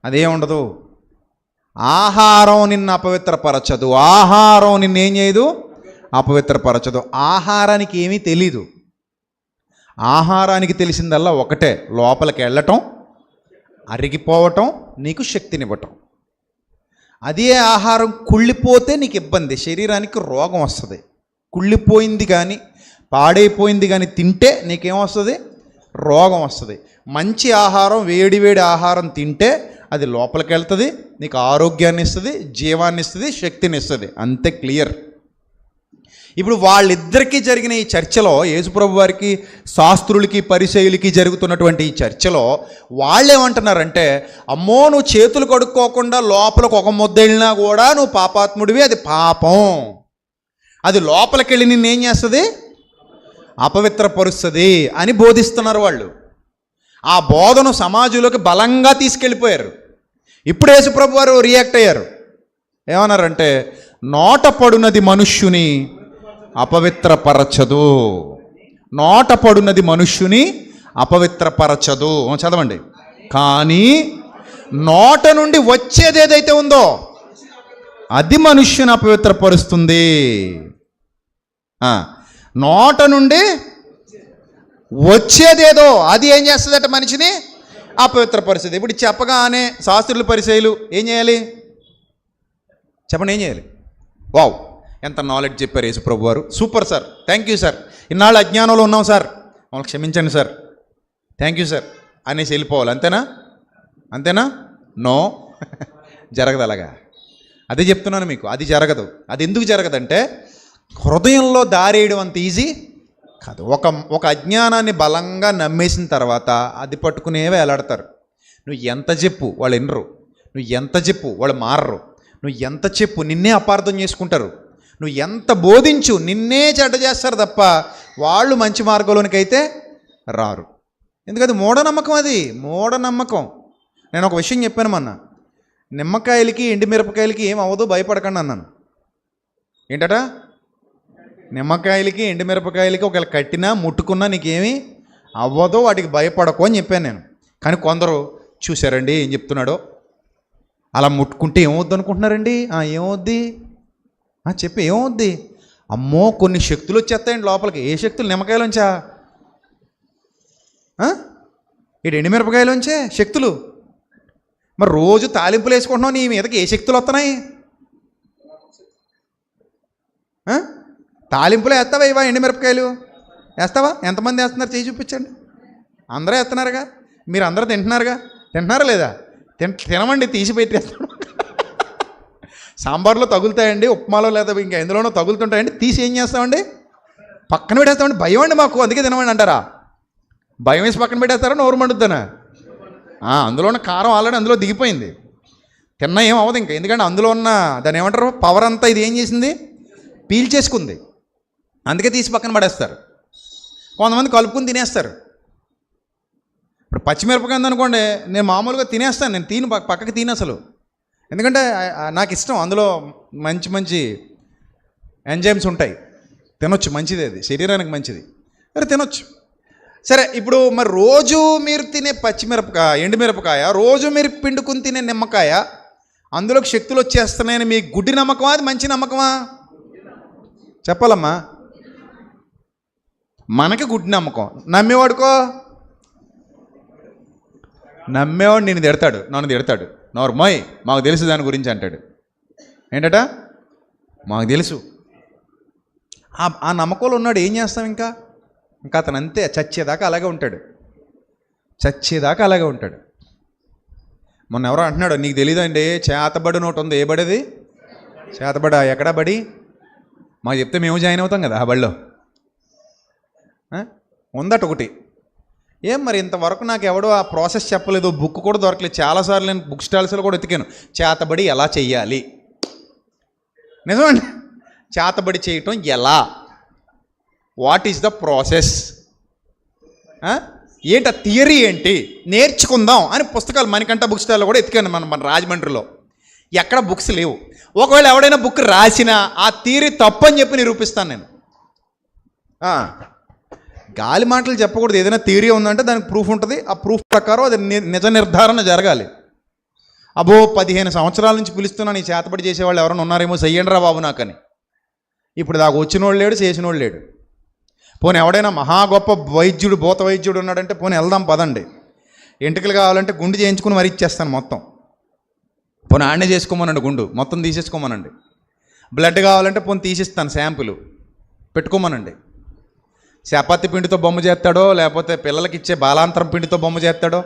S2: అదేముండదు. ఆహారం నిన్ను అపవిత్రపరచదు. ఆహారం నిన్నేం చేయదు? అపవిత్రపరచదు. ఆహారానికి ఏమీ తెలీదు. ఆహారానికి తెలిసిందల్లా ఒకటే, లోపలికి వెళ్ళటం, అరిగిపోవటం, నీకు శక్తినివ్వటం. అదే ఆహారం కుళ్ళిపోతే నీకు ఇబ్బంది, శరీరానికి రోగం వస్తుంది. కుళ్ళిపోయింది కానీ పాడైపోయింది కానీ తింటే నీకేమొస్తుంది? రోగం వస్తుంది. మంచి ఆహారం, వేడి ఆహారం తింటే అది లోపలికి వెళ్తుంది, నీకు ఆరోగ్యాన్ని ఇస్తుంది, జీవాన్ని ఇస్తుంది, శక్తిని ఇస్తుంది. అంతే, క్లియర్. ఇప్పుడు వాళ్ళిద్దరికీ జరిగిన ఈ చర్చలో, యేసుప్రభు వారికి శాస్త్రులకి పరిసయ్యులకి జరుగుతున్నటువంటి ఈ చర్చలో వాళ్ళు ఏమంటున్నారంటే, అమ్మో నువ్వు చేతులు కడుక్కోకుండా లోపలికి ఒక ముద్ద వెళ్ళినా కూడా నువ్వు పాపాత్ముడివి, అది పాపం, అది లోపలికి వెళ్ళి నిన్నేం చేస్తుంది? అపవిత్రపరుస్తుంది అని బోధిస్తున్నారు వాళ్ళు. ఆ బోధను సమాజంలోకి బలంగా తీసుకెళ్ళిపోయారు. ఇప్పుడు యేసుప్రభు వారు రియాక్ట్ అయ్యారు. ఏమన్నారంటే, నోట పడునది మనుష్యుని అపవిత్రపరచదు. నోట పడునది మనుష్యుని అపవిత్రపరచదు. చదవండి. కానీ నోట నుండి వచ్చేది ఏదైతే ఉందో అది మనుష్యుని అపవిత్రపరుస్తుంది. నోట నుండి వచ్చేదేదో అది ఏం చేస్తుందట? మనిషిని అపవిత్రపరుస్తుంది. ఇప్పుడు చెప్పగానే శాస్త్రులు పరిసయ్యులు ఏం చేయాలి? చెప్పండి, ఏం చేయాలి? వావ్, ఎంత నాలెడ్జ్ చెప్పారు యేసుప్రభు వారు. Super sir, thank you sir, ఇన్నాళ్ళు అజ్ఞానంలో ఉన్నాం సార్, మమ్మల్ని క్షమించండి సార్, థ్యాంక్ యూ సార్ అనేసి వెళ్ళిపోవాలి. అంతేనా? నో, జరగదు అలాగా. అదే చెప్తున్నాను మీకు, అది జరగదు. అది ఎందుకు జరగదంటే, హృదయంలో దారేయడం అంత ఈజీ కాదు. ఒక అజ్ఞానాన్ని బలంగా నమ్మేసిన తర్వాత అది పట్టుకునే వేలాడతారు. నువ్వు ఎంత చెప్పు వాళ్ళు వినరు, నువ్వు ఎంత చెప్పు వాళ్ళు మారరు, నువ్వు ఎంత చెప్పు నిన్నే అపార్థం చేసుకుంటారు, నువ్వు ఎంత బోధించు నిన్నే చెడ్డ చేస్తారు తప్ప వాళ్ళు మంచి మార్గంలోనికి అయితే రారు. ఎందుకంటే మూఢనమ్మకం, అది మూఢనమ్మకం. నేను ఒక విషయం చెప్పాను మొన్న, నిమ్మకాయలకి ఎండుమిరపకాయలకి ఏం అవ్వదు, భయపడకండి అన్నాను. ఏంటట? నిమ్మకాయలకి ఎండుమిరపకాయలకి ఒకవేళ కట్టినా ముట్టుకున్నా నీకేమీ అవ్వదో, వాటికి భయపడకు అని చెప్పాను నేను. కానీ కొందరు చూశారండి ఏం చెప్తున్నాడో, అలా ముట్టుకుంటే ఏమవుద్ది అనుకుంటున్నారండి? ఏమవుద్ది చెప్పి, ఏమవుద్ది? అమ్మో కొన్ని శక్తులు వచ్చేస్తాయండి లోపలికి. ఏ శక్తులు? నిమ్మకాయలోంచా? ఇటు ఎండుమిరపకాయలోంచే శక్తులు. మరి రోజు తాలింపులు వేసుకుంటున్నావు, నీ మీదకి ఏ శక్తులు వస్తున్నాయి? తాలింపులు వేస్తావా? ఇవా ఎండుమిరపకాయలు వేస్తావా? ఎంతమంది వేస్తున్నారు? చేయి చూపించండి. అందరూ వేస్తున్నారుగా, మీరు అందరూ తింటున్నారా లేదా? తినమండి, తీసి పెట్టేస్తాడు. సాంబార్లో తగులుతాయండి, ఉప్మాలో లేదా ఇంకా ఎందులోనో తగులుతుంటాయండి, తీసి ఏం చేస్తామండి? పక్కన పెట్టేస్తామండి. భయం అండి మాకు, అందుకే తినమండి అంటారా? భయం వేసి పక్కన పెట్టేస్తారా? నోరు మండుద్దానా? అందులో ఉన్న కారం ఆల్రెడీ అందులో దిగిపోయింది, తిన్నా ఏం అవ్వదు ఇంకా. ఎందుకంటే అందులో ఉన్న దాన్ని ఏమంటారు, పవర్ అంతా ఇది ఏం చేసింది? పీల్చేసుకుంది. అందుకే తీసి పక్కన పడేస్తారు. కొంతమంది కలుపుకుని తినేస్తారు. ఇప్పుడు పచ్చిమిరపకాయ ఉందనుకోండి, నేను మామూలుగా తినేస్తాను, నేను తిని పక్కకి తిని అసలు. ఎందుకంటే నాకు ఇష్టం, అందులో మంచి మంచి ఎంజైమ్స్ ఉంటాయి, తినొచ్చు, మంచిది, అది శరీరానికి మంచిది, మరి తినొచ్చు. సరే, ఇప్పుడు మరి రోజు మీరు తినే పచ్చిమిరపకాయ, ఎండుమిరపకాయ, రోజు మీరు పిండుకుని తినే నిమ్మకాయ, అందులోకి శక్తులు వచ్చేస్తున్నాయని మీ గుడ్డి నమ్మకమా, అది మంచి నమ్మకమా? చెప్పాలమ్మా. మనకి గుడ్డి నమ్మకం. నమ్మేవాడుకో, నమ్మేవాడు నేను తిడతాడు, నన్ను తిడతాడు, నోర్మోయ్ మాకు తెలుసు దాని గురించి అంటాడు. ఏంటట? మాకు తెలుసు. ఆ నమ్మకంలో ఉన్నాడు, ఏం చేస్తాం? ఇంకా అతను అంతే, చచ్చేదాకా అలాగే ఉంటాడు, చచ్చేదాకా అలాగే ఉంటాడు. మొన్న ఎవరో అంటున్నాడు, నీకు తెలీదండి చేతబడి నోటు ఉంది. ఏ బడిది? చేతబడ. ఎక్కడా బడి? మాకు చెప్తే మేము జాయిన్ అవుతాం కదా ఆ బడిలో. ఉందట ఒకటి. ఏం మరి ఇంతవరకు నాకు ఎవడో ఆ ప్రాసెస్ చెప్పలేదు, బుక్ కూడా దొరకలేదు. చాలాసార్లు నేను బుక్ స్టాల్స్లో కూడా ఎతికాను, చేతబడి ఎలా చెయ్యాలి. నిజమండి, చేతబడి చేయటం ఎలా, వాట్ ఈజ్ ద ప్రాసెస్, ఏంటి ఆ థియరీ ఏంటి, నేర్చుకుందాం అని పుస్తకాలు మణికంఠ బుక్ స్టాల్లో కూడా ఎతికాను. మన రాజమండ్రిలో ఎక్కడ బుక్స్ లేవు. ఒకవేళ ఎవడైనా బుక్ రాసినా ఆ థియరీ తప్పని చెప్పి నిరూపిస్తాను నేను. గాలి మాటలు చెప్పకూడదు. ఏదైనా థియరీ ఉందంటే దానికి ప్రూఫ్ ఉంటుంది, ఆ ప్రూఫ్ ప్రకారం అది నిజ నిర్ధారణ జరగాలి. అబ్బో 15 సంవత్సరాల నుంచి పిలుస్తున్నాను, ఈ చేతబడి చేసేవాళ్ళు ఎవరైనా ఉన్నారేమో, చెయ్యండి రా బాబు నాకని. ఇప్పుడు దాకా వచ్చినోడు లేడు, చేసినోడు లేడు. పోనీ ఎవడైనా మహా గొప్ప వైద్యుడు, భూత వైద్యుడు ఉన్నాడంటే పోనీ వెళ్దాం పదండి. ఎంటుకలు కావాలంటే గుండు చేయించుకుని మరి ఇచ్చేస్తాను మొత్తం. పోనీ ఆడనే చేసుకోమనండి, గుండు మొత్తం తీసేసుకోమనండి. బ్లడ్ కావాలంటే పోనీ తీసిస్తాను, శాంపుల్ పెట్టుకోమనండి. చపాతి పిండితో బొమ్మ చేస్తాడో, లేకపోతే పిల్లలకి ఇచ్చే బాలాంతరం పిండితో బొమ్మ చేస్తాడో.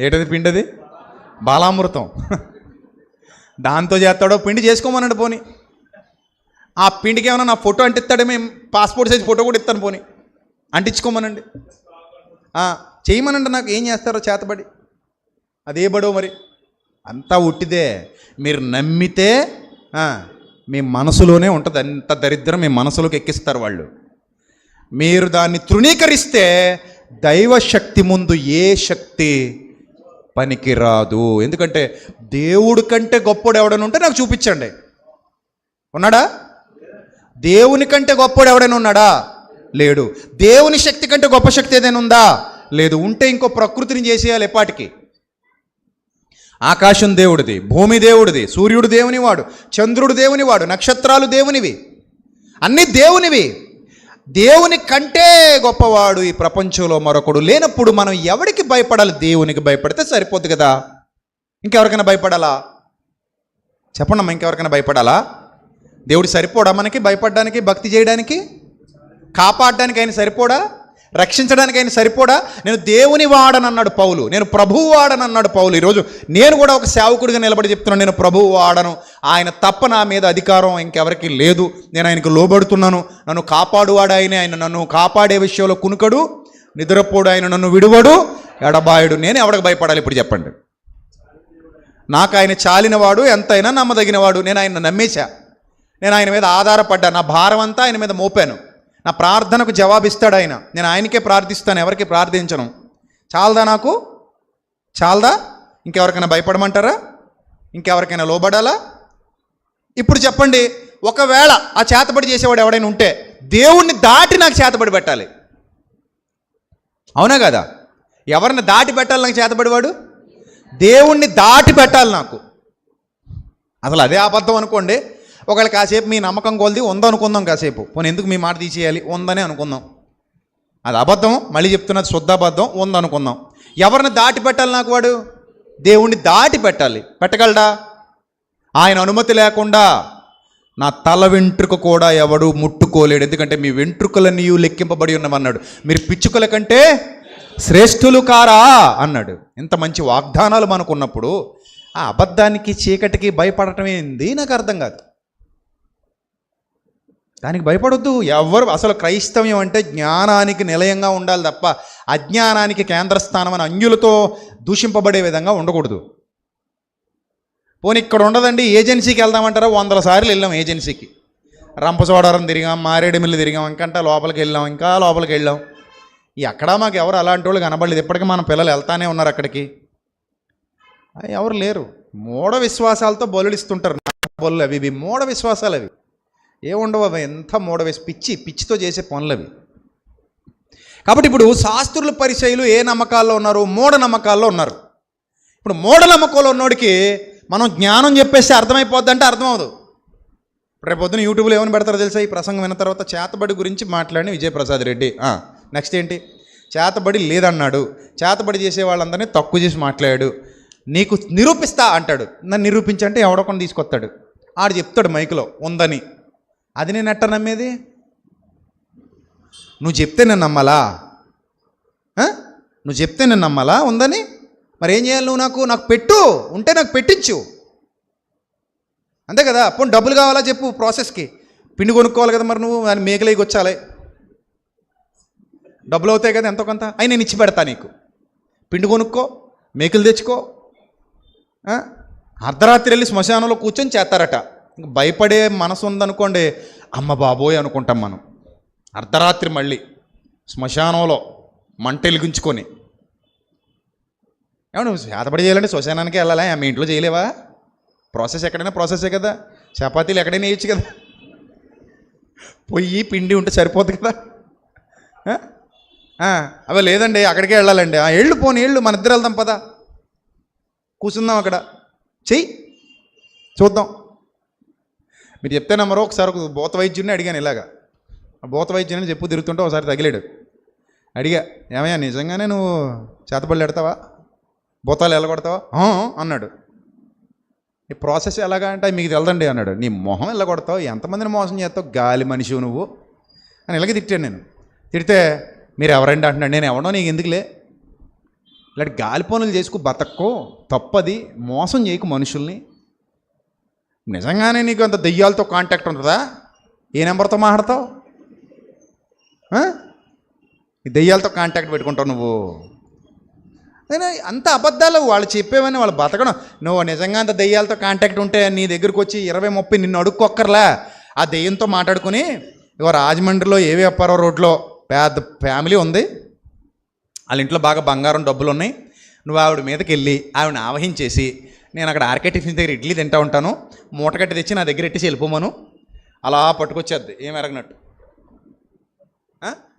S2: ఏటది పిండి? అది బాలామృతం. దాంతో చేస్తాడో పిండి చేసుకోమనండి. పోనీ ఆ పిండికి ఏమైనా నా ఫోటో అంటిస్తాడే, మేము పాస్పోర్ట్ సైజ్ ఫోటో కూడా ఇస్తాను, పోనీ అంటించుకోమనండి, చేయమనండి. నాకు ఏం చేస్తారో చేతబడి, అదే బడో మరి. అంతా ఉట్టిదే. మీరు నమ్మితే మీ మనసులోనే ఉంటుంది. అంత దరిద్రం మీ మనసులోకి ఎక్కిస్తారు వాళ్ళు. మీరు దాన్ని తృణీకరిస్తే దైవశక్తి ముందు ఏ శక్తి పనికిరాదు. ఎందుకంటే దేవుడి కంటే గొప్పడు ఎవడైనా ఉంటే నాకు చూపించండి. ఉన్నాడా? దేవుని కంటే గొప్పడు ఎవడైనా ఉన్నాడా? లేడు. దేవుని శక్తి కంటే గొప్ప శక్తి ఏదైనా ఉందా? లేదు. ఉంటే ఇంకో ప్రకృతిని చేసేయాలి ఎప్పటికి. ఆకాశం దేవుడిది, భూమి దేవుడిది, సూర్యుడు దేవునివాడు, చంద్రుడు దేవునివాడు, నక్షత్రాలు దేవునివి, అన్నీ దేవునివి. దేవుని కంటే గొప్పవాడు ఈ ప్రపంచంలో మరొకడు లేనప్పుడు మనం ఎవరికి భయపడాలి? దేవునికి భయపడితే సరిపోద్ది కదా. ఇంకెవరికైనా భయపడాలా? చెప్పండమ్మా, ఇంకెవరికైనా భయపడాలా? దేవుడు సరిపోడా మనకి భయపడడానికి, భక్తి చేయడానికి, కాపాడడానికి? ఆయన సరిపోడా? రక్షించడానికి ఆయన సరిపోడా? నేను దేవుని వాడనన్నాడు పౌలు, నేను ప్రభువు వాడనన్నాడు పౌలు. ఈరోజు నేను కూడా ఒక సేవకుడిగా నిలబడి చెప్తున్నాను, నేను ప్రభువు వాడను. ఆయన తప్ప నా మీద అధికారం ఇంకెవరికి లేదు. నేను ఆయనకు లోబడుతున్నాను. నన్ను కాపాడువాడు ఆయనే. ఆయన నన్ను కాపాడే విషయంలో కునుకడు, నిద్రపోడు. ఆయన నన్ను విడువడు, ఎడబాయుడు. నేను ఎవరికి భయపడాలి ఇప్పుడు చెప్పండి? నాకు ఆయన చాలినవాడు, ఎంతైనా నమ్మదగినవాడు. నేను ఆయన నమ్మేశా, నేను ఆయన మీద ఆధారపడ్డా. నా భారం అంతా ఆయన మీద మోపాను. నా ప్రార్థనకు జవాబిస్తాడు ఆయన. నేను ఆయనకే ప్రార్థిస్తాను, ఎవరికి ప్రార్థించను. చాలదా నాకు? చాలదా? ఇంకెవరికైనా భయపడమంటారా? ఇంకెవరికైనా లోబడాలా? ఇప్పుడు చెప్పండి, ఒకవేళ ఆ చేతబడి చేసేవాడు ఎవడైనా ఉంటే దేవుణ్ణి దాటి నాకు చేతబడి పెట్టాలి, అవునా కదా? ఎవరిని దాటి పెట్టాలి నాకు చేతబడివాడు? దేవుణ్ణి దాటి పెట్టాలి నాకు. అసలు అదే అబద్ధం అనుకోండి. ఒకవేళ కాసేపు మీ నమ్మకం కొలిది ఉందనుకుందాం, కాసేపు పోనీ ఎందుకు మీ మాట తీసేయాలి, ఉందనే అనుకుందాం. అది అబద్ధం, మళ్ళీ చెప్తున్నది శుద్ధాబద్ధం. ఉందనుకుందాం. ఎవరిని దాటి పెట్టాలి నాకు వాడు? దేవుణ్ణి దాటి పెట్టాలి. పెట్టగలడా? ఆయన అనుమతి లేకుండా నా తల వెంట్రుక కూడా ఎవడు ముట్టుకోలేడు. ఎందుకంటే మీ వెంట్రుకలన్నీ లెక్కింపబడి ఉన్నవన్నాడు. మీరు పిచ్చుకల కంటే శ్రేష్ఠులు కారా అన్నాడు. ఇంత మంచి వాగ్దానాలు మనకున్నప్పుడు ఆ అబద్ధానికి, చీకటికి భయపడటం ఏంది నాకు అర్థం కాదు. దానికి భయపడొద్దు ఎవరు. అసలు క్రైస్తవ్యం అంటే జ్ఞానానికి నిలయంగా ఉండాలి తప్ప అజ్ఞానానికి కేంద్రస్థానం అని అన్యులతో దూషింపబడే విధంగా ఉండకూడదు. పోనీ ఇక్కడ ఉండదండి, ఏజెన్సీకి వెళ్దామంటారా? 100 సార్లు వెళ్ళాం ఏజెన్సీకి. రంపచోడవరం తిరిగాం, మారేడుమిల్లి తిరిగాం, ఇంకంటా లోపలికి వెళ్ళాం, ఇంకా లోపలికి వెళ్ళాం. ఎక్కడా మాకు ఎవరు అలాంటి వాళ్ళు కనబడలేదు. ఇప్పటికీ మన పిల్లలు వెళ్తానే ఉన్నారు అక్కడికి. ఎవరు లేరు. మూఢ విశ్వాసాలతో బలులు ఇస్తుంటారు. బలులు అవి ఇవి మూఢ విశ్వాసాలు. అవి ఏముండవు. అవి ఎంత పిచ్చితో చేసే పనులు అవి. కాబట్టి ఇప్పుడు శాస్త్రుల పరిచయులు ఏ నమ్మకాల్లో ఉన్నారు? మూఢ నమ్మకాల్లో ఉన్నారు. ఇప్పుడు మూఢనమ్మకంలో ఉన్నోడికి మనం జ్ఞానం చెప్పేస్తే అర్థమైపోద్ది అంటే అర్థం అవ్వదు. రేపు పొద్దున యూట్యూబ్లో ఏమని పెడతారో తెలుసా? ఈ ప్రసంగం విన్న తర్వాత చేతబడి గురించి మాట్లాడిన విజయప్రసాద్ రెడ్డి. నెక్స్ట్ ఏంటి? చేతబడి లేదన్నాడు, చేతబడి చేసే వాళ్ళందరినీ తక్కువ చేసి మాట్లాడాడు, నీకు నిరూపిస్తా అంటాడు. నన్ను నిరూపించంటే ఎవడొకని తీసుకొస్తాడు, ఆడు చెప్తాడు మైకులో ఉందని. అది నేను ఎట్ట నమ్మేది? నువ్వు చెప్తే నేను నమ్మాలా? నువ్వు చెప్తే నేను నమ్మాలా ఉందని? మరి ఏం చేయాలి? నువ్వు నాకు పెట్టు, ఉంటే నాకు పెట్టించు, అంతే కదా. పోనీ డబ్బులు కావాలా చెప్పు, ప్రాసెస్కి పిండి కొనుక్కోవాలి కదా. మరి నువ్వు దాన్ని మేకలేకి వచ్చాలి, డబ్బులు అవుతాయి కదా ఎంతో కొంత. అయి నేను ఇచ్చి పెడతా నీకు. పిండి కొనుక్కో, మేకలు తెచ్చుకో. అర్ధరాత్రి వెళ్ళి శ్మశానంలో కూర్చొని చేస్తారట. భయపడే మనసు ఉందనుకోండి, అమ్మ బాబోయ్ అనుకుంటాం మనం. అర్ధరాత్రి మళ్ళీ శ్మశానంలో మంట వెలిగించుకొని. ఏమన్నా చేతబడి చేయాలంటే శ్మశానానికి వెళ్ళాలా? మీ ఇంట్లో చేయలేవా? ప్రాసెస్ ఎక్కడైనా ప్రాసెసే కదా. చపాతీలు ఎక్కడైనా వేయచ్చు కదా. పొయ్యి పిండి ఉంటే సరిపోతుంది కదా. అవి లేదండి అక్కడికే వెళ్ళాలండి. ఎళ్ళు పోనీ ఎళ్ళు, మన ఇద్దరు వెళ్దాం పదా, కూర్చుందాం అక్కడ, చెయ్యి చూద్దాం. మీరు చెప్తే నమ్మరో. ఒకసారి ఒక భూత వైద్యుడిని అడిగాను ఇలాగా. భూత వైద్యుని చెప్పు తిరుగుతుంటే ఒకసారి తగిలాడు. అడిగా, ఏమయ్యా నిజంగానే నువ్వు చేతబడులు ఎడతావా, భూతాలు వెళ్ళగొడతావా అన్నాడు. ఈ ప్రాసెస్ ఎలాగా అంటే మీకు తెలదండి అన్నాడు. నీ మొహం వెళ్ళగొడతావు, ఎంతమందిని మోసం చేస్తావు, గాలి మనిషి నువ్వు అని ఇలాగే తిట్టాను నేను. తిడితే మీరు ఎవరండి అంటున్నాడు. నేను ఎవడో నీకు ఎందుకులే, ఇలాంటి గాలి పనులు చేసుకు బతక్కో, తప్పది, మోసం చేయకు మనుషుల్ని. నిజంగానే నీకు అంత దెయ్యాలతో కాంటాక్ట్ ఉంటుందా? ఏ నెంబర్తో మాట్లాడతావు? ఈ దెయ్యాలతో కాంటాక్ట్ పెట్టుకుంటావు నువ్వు. అంత అబద్ధాలు వాళ్ళు చెప్పేవని వాళ్ళు బతకడం. నువ్వు నిజంగా అంత దెయ్యాలతో కాంటాక్ట్ ఉంటే నీ దగ్గరకు వచ్చి 20-30 నిన్ను అడుక్కొక్కర్లా. ఆ దెయ్యంతో మాట్లాడుకుని, ఇవాళ రాజమండ్రిలో ఏవి అప్పారో రోడ్లో పెద్ద ఫ్యామిలీ ఉంది, వాళ్ళ ఇంట్లో బాగా బంగారం డబ్బులు ఉన్నాయి. నువ్వు ఆవిడ మీదకి వెళ్ళి ఆవిడని ఆవహించేసి, నేను అక్కడ ఆర్కే టిఫిన్స్ దగ్గర ఇడ్లీ తింటా ఉంటాను, మూట కట్టి తెచ్చి నా దగ్గర ఎట్టేసి వెళ్ళిపోమను. అలా పట్టుకొచ్చేద్ది ఏం ఎరగనట్టు.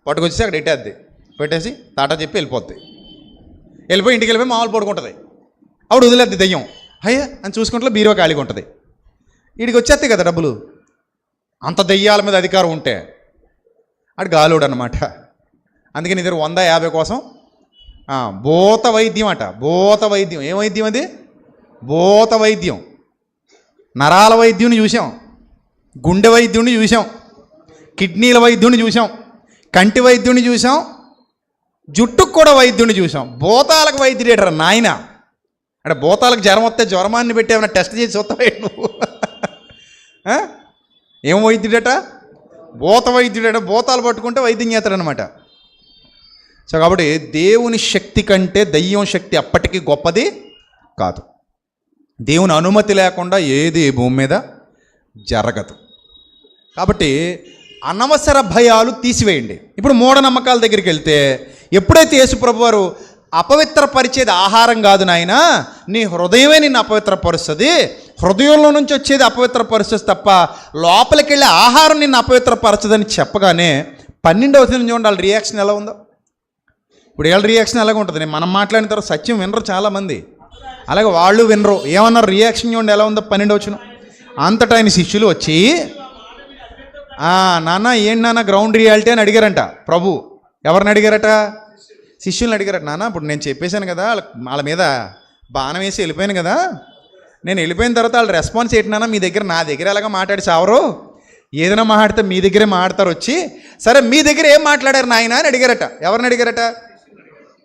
S2: పట్టుకొచ్చేసి అక్కడ ఎట్టేద్ది, పెట్టేసి తాటా చెప్పి వెళ్ళిపోద్ది. వెళ్ళిపోయి ఇంటికి వెళ్ళిపోయి మామూలు పడుకుంటుంది. ఆవిడ వదిలేద్ది దెయ్యం. అయ్యా అని చూసుకుంటే బీరో ఖాళీగా ఉంటుంది. వీడికి వచ్చేస్తాయి కదా డబ్బులు. అంత దెయ్యాల మీద అధికారం ఉంటే అటు గాలుడు అనమాట. అందుకని ఇద్దరు 100-50 కోసం భూత వైద్యం అట. భూత వైద్యం. ఏం వైద్యం అది? భూత వైద్యం. నరాల వైద్యుని చూసాం, గుండె వైద్యుని చూసాం, కిడ్నీల వైద్యుని చూసాం, కంటి వైద్యుని చూసాం, జుట్టుకు కూడా వైద్యుని చూసాం. భూతాలకు వైద్యుడేటరా నాయన. అంటే భూతాలకు జ్వరం వస్తే జ్వరమాన్ని పెట్టి ఏమైనా టెస్ట్ చేసి చూస్తావే నువ్వు? ఏం వైద్యుడట? భూత వైద్యుడట. భూతాలు పట్టుకుంటే వైద్యం చేస్తాడనమాట. సో కాబట్టి దేవుని శక్తి కంటే దయ్యం శక్తి అప్పటికీ గొప్పది కాదు. దేవుని అనుమతి లేకుండా ఏది భూమి మీద జరగదు. కాబట్టి అనవసర భయాలు తీసివేయండి. ఇప్పుడు మూఢనమ్మకాల దగ్గరికి వెళ్తే, ఎప్పుడైతే యేసుప్రభు వారు అపవిత్రపరిచేది ఆహారం కాదు నాయనా, నీ హృదయమే నిన్ను అపవిత్రపరుస్తుంది, హృదయంలో నుంచి వచ్చేది అపవిత్రపరుస్తుంది తప్ప లోపలికి వెళ్ళే ఆహారం నిన్ను అపవిత్రపరచదని చెప్పగానే 12వ వచనం చూడండి వాళ్ళ రియాక్షన్ ఎలా ఉందో. ఇప్పుడు వీళ్ళ రియాక్షన్ ఎలాగ ఉంటుంది? మనం మాట్లాడిన తర్వాత సత్యం వినరు చాలామంది, అలాగే వాళ్ళు వినరు. ఏమన్నారు రియాక్షన్ చూడండి ఎలా ఉందో. 12వ వచనం. అంతటా ఆయన శిష్యులు వచ్చి, నాన్న ఏంటి నాన్న గ్రౌండ్ రియాలిటీ అని అడిగారంట ప్రభు. ఎవరిని అడిగారట? శిష్యుల్ని అడిగారట. నాన్న ఇప్పుడు నేను చెప్పేశాను కదా, వాళ్ళ మీద బాణం వేసి వెళ్ళిపోయాను కదా, నేను వెళ్ళిపోయిన తర్వాత వాళ్ళ రెస్పాన్స్ ఏంటి నాన్న? మీ దగ్గర నా దగ్గర ఎలాగ మాట్లాడి చావరు, ఏదైనా మాట్లాడితే మీ దగ్గరే మాట్లాడతారు వచ్చి. సరే మీ దగ్గర ఏం మాట్లాడారు నాయన అని అడిగారట. ఎవరిని అడిగారట?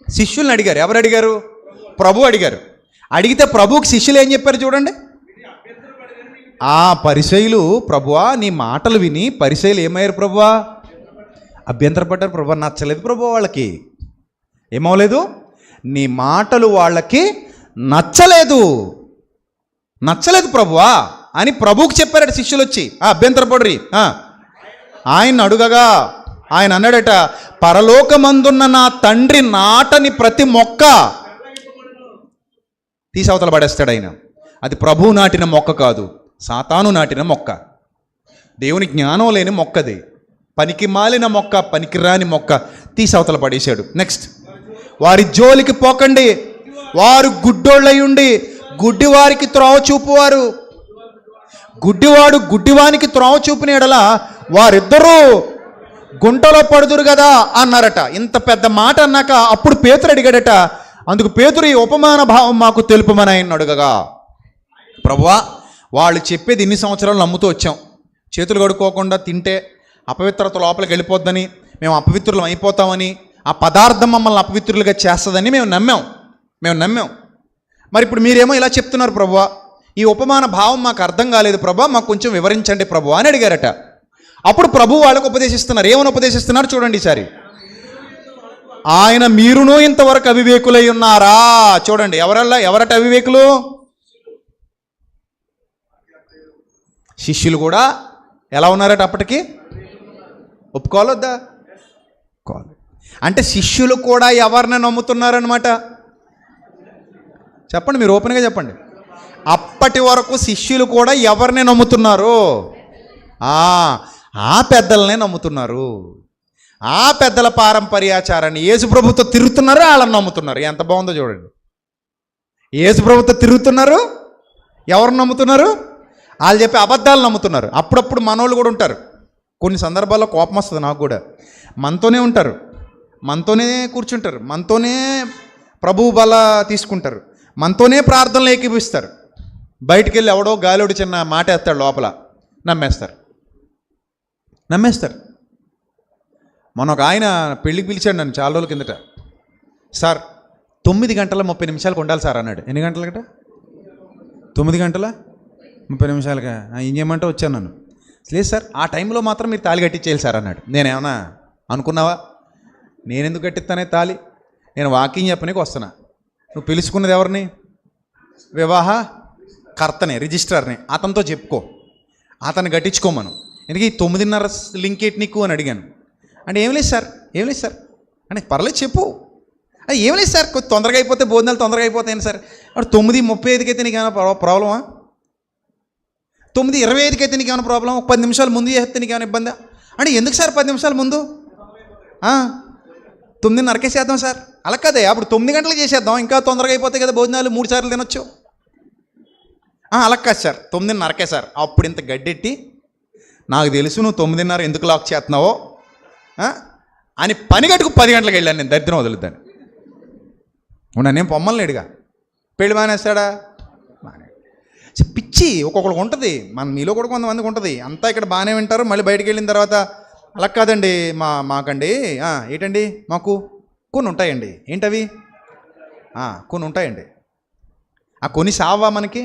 S2: శిష్యుల్ని అడిగారు. ఎవరు అడిగారు? ప్రభు అడిగారు. అడిగితే ప్రభువుకి శిష్యులు ఏం చెప్పారు చూడండి. పరిసయ్యులు, ప్రభువా నీ మాటలు విని పరిసయ్యులు ఏమయ్యారు ప్రభువా? అభ్యంతరపడ్డారు. ప్రభువా నచ్చలేదు ప్రభువా, వాళ్ళకి ఏమవలేదు, నీ మాటలు వాళ్ళకి నచ్చలేదు ప్రభువా అని ప్రభువుకి చెప్పారట శిష్యులు వచ్చి. అభ్యంతరపడురి. ఆయన అడుగగా ఆయన అన్నాడట, పరలోకమందున్న నా తండ్రి నాటని ప్రతి మొక్క తీసి అవతల పడేస్తాడు ఆయన. అది ప్రభువు నాటిన మొక్క కాదు, సాతాను నాటిన మొక్క. దేవుని జ్ఞానం లేని మొక్కది, పనికి మాలిన మొక్క, పనికిరాని మొక్క తీసి అవతల పడేశాడు. నెక్స్ట్, వారి జోలికి పోకండి, వారు గుడ్డోళ్ళయుండి గుడ్డివారికి త్రోవ చూపువారు. గుడ్డివాడు గుడ్డివానికి త్రోవ చూపిన ఎడల వారిద్దరూ గుంటలో పడుదురు కదా అన్నారట. ఇంత పెద్ద మాట అన్నాక అప్పుడు పేతురు అడిగాడట. అందుకు పేతురు, ఈ ఉపమాన భావం మాకు తెలుపమని ఆయన అడుగగా, ప్రభువా, వాళ్ళు చెప్పేది ఇన్ని సంవత్సరాలు నమ్ముతూ వచ్చాం. చేతులు కడుక్కోకుండా తింటే అపవిత్రత లోపలికి వెళ్ళిపోద్దని, మేము అపవిత్రులం అయిపోతామని, ఆ పదార్థం మమ్మల్ని అపవిత్రులుగా చేస్తుందని మేము నమ్మాం. మరి ఇప్పుడు మీరేమో ఇలా చెప్తున్నారు ప్రభువా, ఈ ఉపమాన భావం మాకు అర్థం కాలేదు ప్రభువా, మాకు కొంచెం వివరించండి ప్రభువా అని అడిగారట. అప్పుడు ప్రభు వాళ్ళకు ఉపదేశిస్తున్నారు. ఏమని ఉపదేశిస్తున్నారు చూడండి ఈసారి. ఆయన మీరును ఇంతవరకు అవివేకులై ఉన్నారా? చూడండి, ఎవరట అవివేకులు? శిష్యులు కూడా ఎలా ఉన్నారట అప్పటికి? ఒప్పుకోవాలొద్దా? అంటే శిష్యులు కూడా ఎవరిని నమ్ముతున్నారనమాట? చెప్పండి, మీరు ఓపెన్గా చెప్పండి. అప్పటి వరకు శిష్యులు కూడా ఎవరిని నమ్ముతున్నారు? ఆ పెద్దలనే నమ్ముతున్నారు. ఆ పెద్దల పారంపర్యాచారాన్ని యేసు ప్రభుతో తిరుగుతున్నారు, వాళ్ళని నమ్ముతున్నారు. ఎంత బాగుందో చూడండి. యేసు ప్రభుతో తిరుగుతున్నారు, ఎవరిని నమ్ముతున్నారు? వాళ్ళు చెప్పే అబద్ధాలు నమ్ముతున్నారు. అప్పుడప్పుడు మనోళ్ళు కూడా ఉంటారు. కొన్ని సందర్భాల్లో కోపం వస్తుంది నాకు కూడా. మనతోనే ఉంటారు, మనతోనే కూర్చుంటారు, మనతోనే ప్రభువు బల తీసుకుంటారు, మనతోనే ప్రార్థనలు ఏకీపిస్తారు. బయటికి వెళ్ళి ఎవడో గాలిోడు చిన్న మాట వేస్తాడు, లోపల నమ్మేస్తారు. మొన్న ఒక ఆయన పెళ్ళికి పిలిచాడు నన్ను చాలా రోజుల కిందట. సార్ 9 గంటల 30 నిమిషాలకు ఉండాలి సార్ అన్నాడు. ఎన్ని గంటలకట? 9 గంటల 30 నిమిషాలుగా. ఏం చేయమంటే వచ్చాను నన్ను. లేదు సార్, ఆ టైంలో మాత్రం మీరు తాళి కట్టించేయాలి సార్ అన్నాడు. నేనేమన్నా అనుకున్నావా? నేనెందుకు కట్టిస్తానే తాళి? నేను వాకింగ్ చెప్పనీకి వస్తున్నా. నువ్వు పిలుచుకున్నది ఎవరిని? వివాహ కర్తని, రిజిస్ట్రార్ని. అతనితో చెప్పుకో, అతను కట్టించుకోమను. ఎందుకు ఈ 9:30 లింక్ ఏంటి నీకు అని అడిగాను. అంటే ఏం లేదు సార్ అంటే పర్లేదు చెప్పు. అది ఏం లేదు సార్, కొంచెం తొందరగా అయిపోతే భోజనాలు తొందరగా అయిపోతాయని సార్. అప్పుడు 9:35కి అయితే నీకు ఏమైనా ప్రాబ్లమా? 9:25కి అయితే నీకు ఏమైనా ప్రాబ్లం? ఒక 10 నిమిషాలు ముందు చేస్తే నీకు ఏమైనా ఇబ్బందా? అంటే ఎందుకు సార్ 10 నిమిషాలు ముందు? 9:30కే చేద్దాం సార్. అలా కదే, అప్పుడు 9 గంటలకు చేసేద్దాం, ఇంకా తొందరగా అయిపోతాయి కదా భోజనాలు, 3 సార్లు తినొచ్చు. అలా కాదు సార్, 9:30కే సార్. అప్పుడు ఇంత గడ్డెట్టి, నాకు తెలుసు నువ్వు 9:30 ఎందుకు లాక్ చేస్తున్నావో అని పని గట్టుకు 10 గంటలకు వెళ్ళాను నేను. దరిద్రం వదులుతాను. నన్నేం పొమ్మలు లేడుగా. పెళ్ళి మానేస్తాడా? పిచ్చి ఒక్కొక్కరికి ఉంటుంది. మీలో కూడా కొంతమందికి ఉంటుంది. అంతా ఇక్కడ బాగానే వింటారు, మళ్ళీ బయటికి వెళ్ళిన తర్వాత అలా కాదండి మాకండి ఏంటండి మాకు కొన్ని ఉంటాయండి. ఏంటవి? కొన్ని ఉంటాయండి. ఆ కొన్ని సావా మనకి?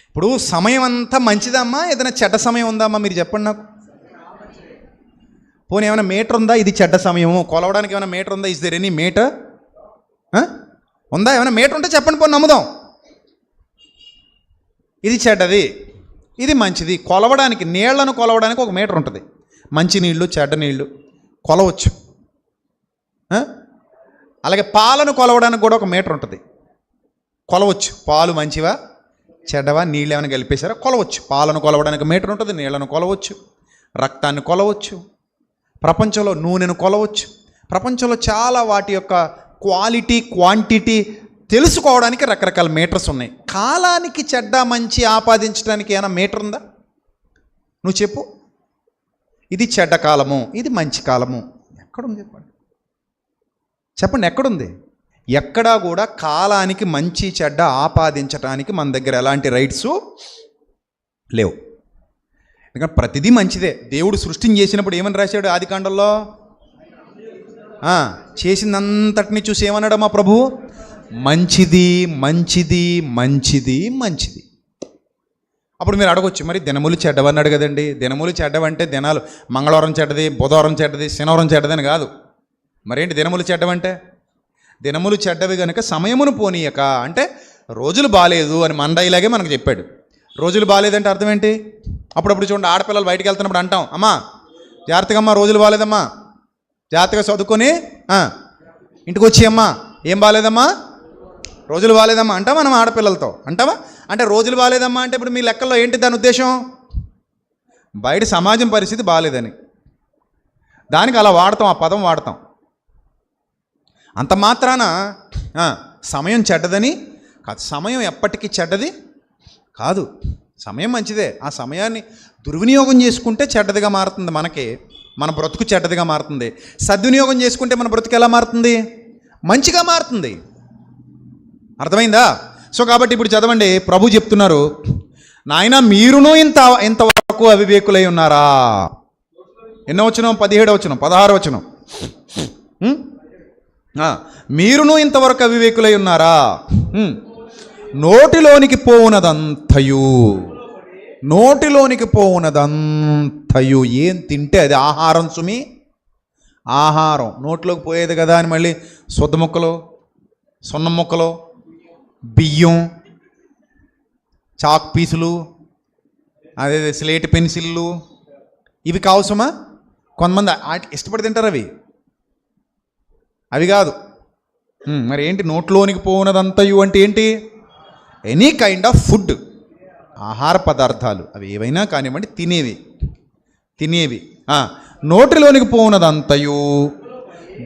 S2: ఇప్పుడు సమయం అంతా మంచిదమ్మా, ఏదైనా చెడ్డ సమయం ఉందమ్మా? మీరు చెప్పండి నాకు. పోనీ ఏమైనా మీటర్ ఉందా? ఇది చెడ్డ సమయము కొలవడానికి ఏమైనా మీటర్ ఉందా? ఇస్ దేర్ ఎనీ మీటర్ ఉందా? ఏమైనా మీటర్ ఉంటే చెప్పండి, పోనీ నమ్ముదాం. ఇది చెడ్డది, ఇది మంచిది కొలవడానికి, నీళ్లను కొలవడానికి ఒక మీటర్ ఉంటుంది. మంచి నీళ్ళు, చెడ్డ నీళ్ళు కొలవచ్చు. అలాగే పాలను కొలవడానికి కూడా ఒక మీటర్ ఉంటుంది, కొలవచ్చు. పాలు మంచివా చెడ్డవా, నీళ్ళు ఏమైనా కలిపేశారా కొలవచ్చు. పాలను కొలవడానికి మీటర్ ఉంటుంది, నీళ్లను కొలవచ్చు, రక్తాన్ని కొలవచ్చు, ప్రపంచంలో నూనెను కొలవచ్చు. ప్రపంచంలో చాలా వాటి యొక్క క్వాలిటీ క్వాంటిటీ తెలుసుకోవడానికి రకరకాల మీటర్స్ ఉన్నాయి. కాలానికి చెడ్డ మంచి ఆపాదించడానికి ఏమైనా మీటర్ ఉందా? నువ్వు చెప్పు. ఇది చెడ్డ కాలము, ఇది మంచి కాలము ఎక్కడుంది? చెప్పండి ఎక్కడుంది? ఎక్కడా కూడా కాలానికి మంచి చెడ్డ ఆపాదించడానికి మన దగ్గర ఎలాంటి రైట్స్ లేవు. ఎందుకంటే ప్రతిదీ మంచిదే. దేవుడు సృష్టిని చేసినప్పుడు ఏమని రాశాడు? ఆదికాండంలో చేసిందంతటిని చూసి ఏమన్నాడు మా ప్రభు? మంచిది మంచిది మంచిది మంచిది. అప్పుడు మీరు అడగొచ్చు, మరి దినములు చెడ్డవన్నాడు కదండి. దినములు చెడ్డవంటే దినాలు మంగళవారం చెడ్డది, బుధవారం చెడ్డది, శనివారం చెడ్డదని కాదు. మరేంటి దినములు చెడ్డవంటే? దినములు చెడ్డవి కనుక సమయమును పోనీయక, అంటే రోజులు బాగాలేదు అని మన డైలాగే మనకు చెప్పాడు. రోజులు బాగాలేదంటే అర్థం ఏంటి? అప్పుడప్పుడు చూడండి, ఆడపిల్లలు బయటికి వెళ్తున్నప్పుడు అంటాం, అమ్మా జాగ్రత్తగా అమ్మా, రోజులు బాగాలేదమ్మా, జాగ్రత్తగా చదువుకొని ఇంటికి వచ్చి అమ్మా, ఏం బాగాలేదమ్మా, రోజులు బాగాలేదమ్మా అంటావా మనం ఆడపిల్లలతో? అంటావా? అంటే రోజులు బాగాలేదమ్మా అంటే ఇప్పుడు మీ లెక్కల్లో ఏంటి దాని ఉద్దేశం? బయట సమాజం పరిస్థితి బాగాలేదని, దానికి అలా వాడతాం, ఆ పదం వాడతాం. అంత మాత్రాన సమయం చెడ్డదని కాదు. సమయం ఎప్పటికీ చెడ్డది కాదు, సమయం మంచిదే. ఆ సమయాన్ని దుర్వినియోగం చేసుకుంటే చెడ్డదిగా మారుతుంది, మన బ్రతుకు చెడ్డదిగా మారుతుంది. సద్వినియోగం చేసుకుంటే మన బ్రతుకు ఎలా మారుతుంది? మంచిగా మారుతుంది. అర్థమైందా? సో కాబట్టి ఇప్పుడు చదవండి, ప్రభు చెప్తున్నారు, నాయన మీరును ఇంతవరకు అవివేకులై ఉన్నారా? ఎన్నో వచనం? 17వ వచనం, 16వ వచనం. మీరును ఇంతవరకు అవివేకులై ఉన్నారా? నోటిలోనికి పోవునదంతయు ఏం తింటే అది ఆహారం సుమి, ఆహారం నోట్లోకి పోయేది కదా అని మళ్ళీ శుద్ధ ముక్కలు, సున్నం ముక్కలు, బియ్యం, చాక్ పీసులు, అదే స్లేట్ పెన్సిళ్ళు, ఇవి కావసమా? కొంతమంది ఇష్టపడి తింటారు అవి కాదు. మరి ఏంటి నోట్లోనికి పోవునదంతయు అంటే ఏంటి? ఎనీ కైండ్ ఆఫ్ ఫుడ్, ఆహార పదార్థాలు, అవి ఏవైనా కానివ్వండి, తినేవి. నోటిలోనికి పోవునదంతయు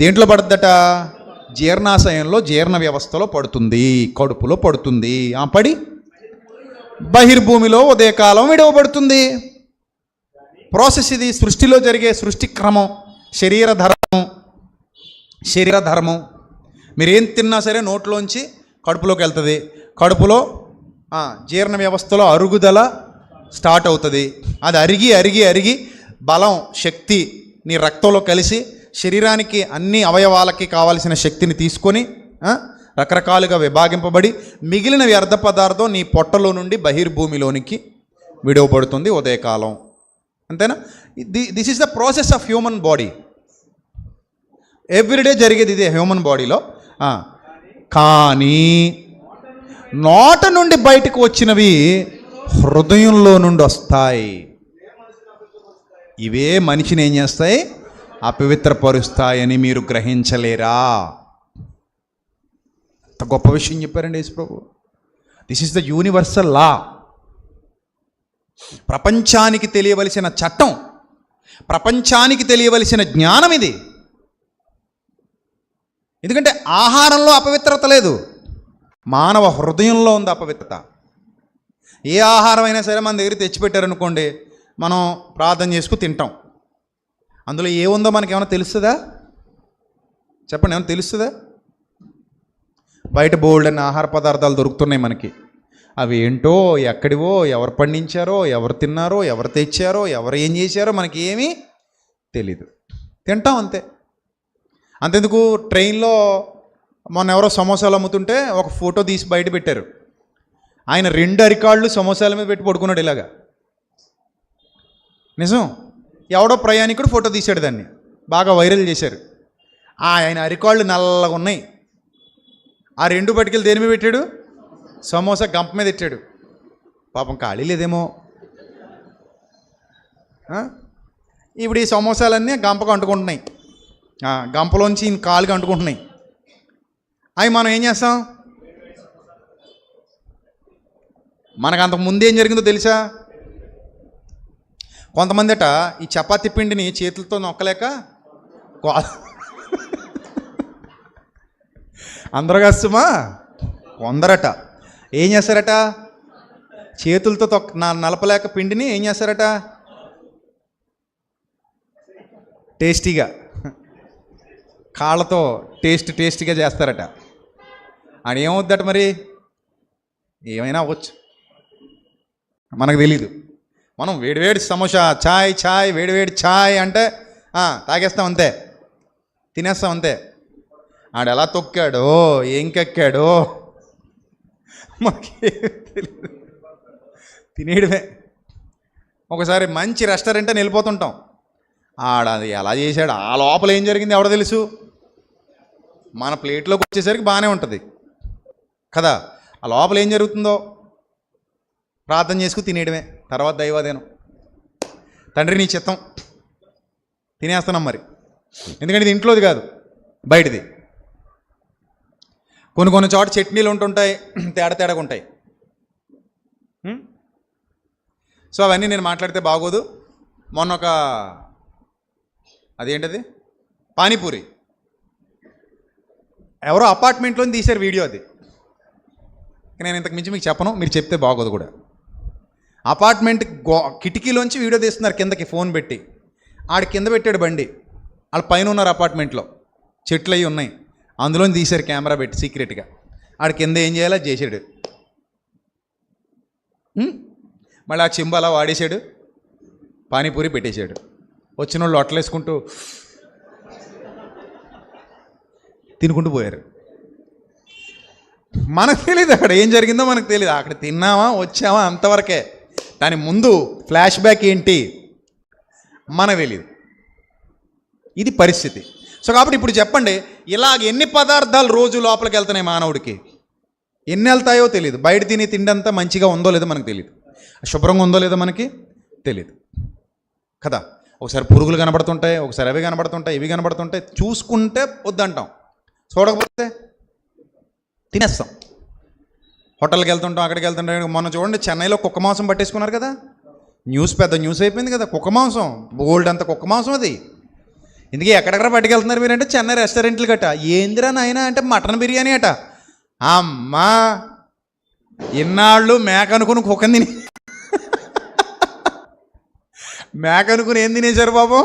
S2: దేంట్లో పడుద్దట? జీర్ణాశయంలో, జీర్ణ వ్యవస్థలో పడుతుంది, కడుపులో పడుతుంది. పడి బహిర్భూమిలో ఉదయకాలం విడవబడుతుంది. ప్రాసెస్ ఇది. సృష్టిలో జరిగే సృష్టి క్రమం, శరీర ధర్మం. మీరేం తిన్నా సరే నోట్లోంచి కడుపులోకి వెళ్తుంది. కడుపులో జీర్ణ వ్యవస్థలో అరుగుదల స్టార్ట్ అవుతుంది. అది అరిగి బలం, శక్తి నీ రక్తంలో కలిసి శరీరానికి అన్ని అవయవాలకి కావాల్సిన శక్తిని తీసుకొని రకరకాలుగా విభాగింపబడి మిగిలిన వ్యర్థ పదార్థం నీ పొట్టలో నుండి బహిర్భూమిలోనికి విడవబడుతుంది ఉదయకాలం. అంతేనా? This is the process of human body. Everyday జరిగేది ఇదే హ్యూమన్ బాడీలో. కానీ నోట నుండి బయటకు వచ్చినవి హృదయంలో నుండి వస్తాయి. ఇవే మనిషిని ఏం చేస్తాయి? అపవిత్రపరుస్తాయని మీరు గ్రహించలేరా? అంత గొప్ప విషయం చెప్పారండి యేసు ప్రభు. This is the universal law. ప్రపంచానికి తెలియవలసిన చట్టం, ప్రపంచానికి తెలియవలసిన జ్ఞానం ఇది. ఎందుకంటే ఆహారంలో అపవిత్రత లేదు, మానవ హృదయంలో ఉంది అపవిత్రత. ఏ ఆహారం అయినా సరే మన దగ్గర తెచ్చిపెట్టారనుకోండి, మనం ప్రార్థన చేసుకు తింటాం. అందులో ఏముందో మనకి ఏమైనా తెలుస్తుందా? చెప్పండి, ఏమైనా తెలుస్తుందా? బయట బోల్డ్ అనే ఆహార పదార్థాలు దొరుకుతున్నాయి మనకి. అవి ఏంటో, ఎక్కడివో, ఎవరు పండించారో, ఎవరు తిన్నారో, ఎవరు తెచ్చారో, ఎవరు ఏం చేశారో మనకి ఏమీ తెలీదు. తింటాం అంతే. అంతెందుకు, ట్రైన్లో మొన్న ఎవరో సమోసాలు అమ్ముతుంటే ఒక ఫోటో తీసి బయట పెట్టారు. ఆయన 2 అరికాళ్ళు సమోసాల మీద పెట్టి పడుకున్నాడు ఇలాగా. నిజం. ఎవడో ప్రయాణికుడు ఫోటో తీశాడు, దాన్ని బాగా వైరల్ చేశారు. ఆయన అరికాళ్ళు నల్లగా ఉన్నాయి. ఆ 2 పటికలు దేని మీద పెట్టాడు? సమోసా గంప మీద పెట్టాడు. పాపం ఖాళీ లేదేమో. ఇప్పుడు ఈ సమోసాలన్నీ గంపకు అంటుకుంటున్నాయి, గంపలోంచి కాలుగా అంటుకుంటున్నాయి. అవి మనం ఏం చేస్తాం? మనకు అంతకు ముందు ఏం జరిగిందో తెలుసా? కొంతమంది అట ఈ చపాతీ పిండిని చేతులతో నొక్కలేక అందరూ కష్టమా, కొందరట ఏం చేస్తారట, చేతులతో నలపలేక పిండిని ఏం చేస్తారట, టేస్టీగా కాళ్ళతో టేస్టీగా చేస్తారట. అని ఏమవుద్దట మరి? ఏమైనా అవ్వచ్చు, మనకు తెలీదు. మనం వేడివేడి సమోసా, ఛాయ్ వేడివేడి ఛాయ్ అంటే తాగేస్తాం అంతే, తినేస్తాం అంతే. ఆడు ఎలా తొక్కాడో, ఏం కక్కాడో మనకి తెలియదు, తినేయడమే. ఒకసారి మంచి రెస్టారెంట్ అని వెళ్ళిపోతుంటాం, ఆడది ఎలా చేశాడు, ఆ లోపల ఏం జరిగింది ఎవడో తెలుసు. మన ప్లేట్లోకి వచ్చేసరికి బాగానే ఉంటుంది కదా, ఆ లోపల ఏం జరుగుతుందో ప్రార్థన చేసుకుని తినేయడమే. తర్వాత దైవాదేనం. తండ్రి నీ చిత్తం, తినేస్తున్నాం మరి. ఎందుకంటే ఇది ఇంట్లోది కాదు, బయటిది. కొన్ని చోట చట్నీలు ఉంటుంటాయి, తేడాగా ఉంటాయి. సో అవన్నీ నేను మాట్లాడితే బాగోదు. మొన్న ఒక అదేంటది పానీపూరి ఎవరో అపార్ట్మెంట్లో తీశారు వీడియో. అది నేను ఇంతకు మించి మీకు చెప్పను, మీరు చెప్తే బాగోదు కూడా. అపార్ట్మెంట్ కిటికీలోంచి వీడియో తీస్తున్నారు కిందకి ఫోన్ పెట్టి. ఆడ కింద పెట్టాడు బండి, వాళ్ళ పైన ఉన్నారు అపార్ట్మెంట్లో, చెట్లు అవి ఉన్నాయి, అందులో తీశారు కెమెరా పెట్టి సీక్రెట్గా. ఆడ కింద ఏం చేయాలో అది చేశాడు. మళ్ళీ ఆ చెంబు అలా వాడేశాడు, పానీపూరి పెట్టేశాడు. వచ్చిన వాళ్ళు లొట్టలేసుకుంటూ తినుకుంటూ పోయారు. మనకు తెలియదు అక్కడ ఏం జరిగిందో, మనకు తెలియదు. అక్కడ తిన్నామా వచ్చామా అంతవరకే. దాని ముందు ఫ్లాష్ బ్యాక్ ఏంటి మనకు తెలియదు. ఇది పరిస్థితి. సో కాబట్టి ఇప్పుడు చెప్పండి, ఇలాగ ఎన్ని పదార్థాలు రోజు లోపలికి వెళ్తున్నాయి మానవుడికి? ఎన్ని వెళ్తాయో తెలియదు. బయట తిని తిండంతా మంచిగా ఉందో లేదో మనకు తెలియదు, శుభ్రంగా ఉందో లేదో మనకి తెలియదు కదా. ఒకసారి పురుగులు కనబడుతుంటాయి, ఒకసారి అవి కనబడుతుంటాయి, ఇవి కనబడుతుంటాయి. చూసుకుంటే వద్దంటాం, చూడకపోతే తినేస్తాం. హోటల్కి వెళ్తుంటాం, అక్కడికి వెళ్తుంటాం. మొన్న చూడండి చెన్నైలో కుక్క మాంసం పట్టేసుకున్నారు కదా, పెద్ద న్యూస్ అయిపోయింది కదా. కుక్క మాంసం, గోల్డ్ అంత కుక్క మాంసం అది. ఇందుకే ఎక్కడెక్కడ పట్టుకెళ్తున్నారు మీరంటే చెన్నై రెస్టారెంట్లు గట్ట. ఏందిరా నాయన అంటే మటన్ బిర్యానీ అట. అమ్మా ఇన్నాళ్ళు మేక అనుకుని కుక్కని తిని మేక అనుకుని ఏం తినేశారు బాబు?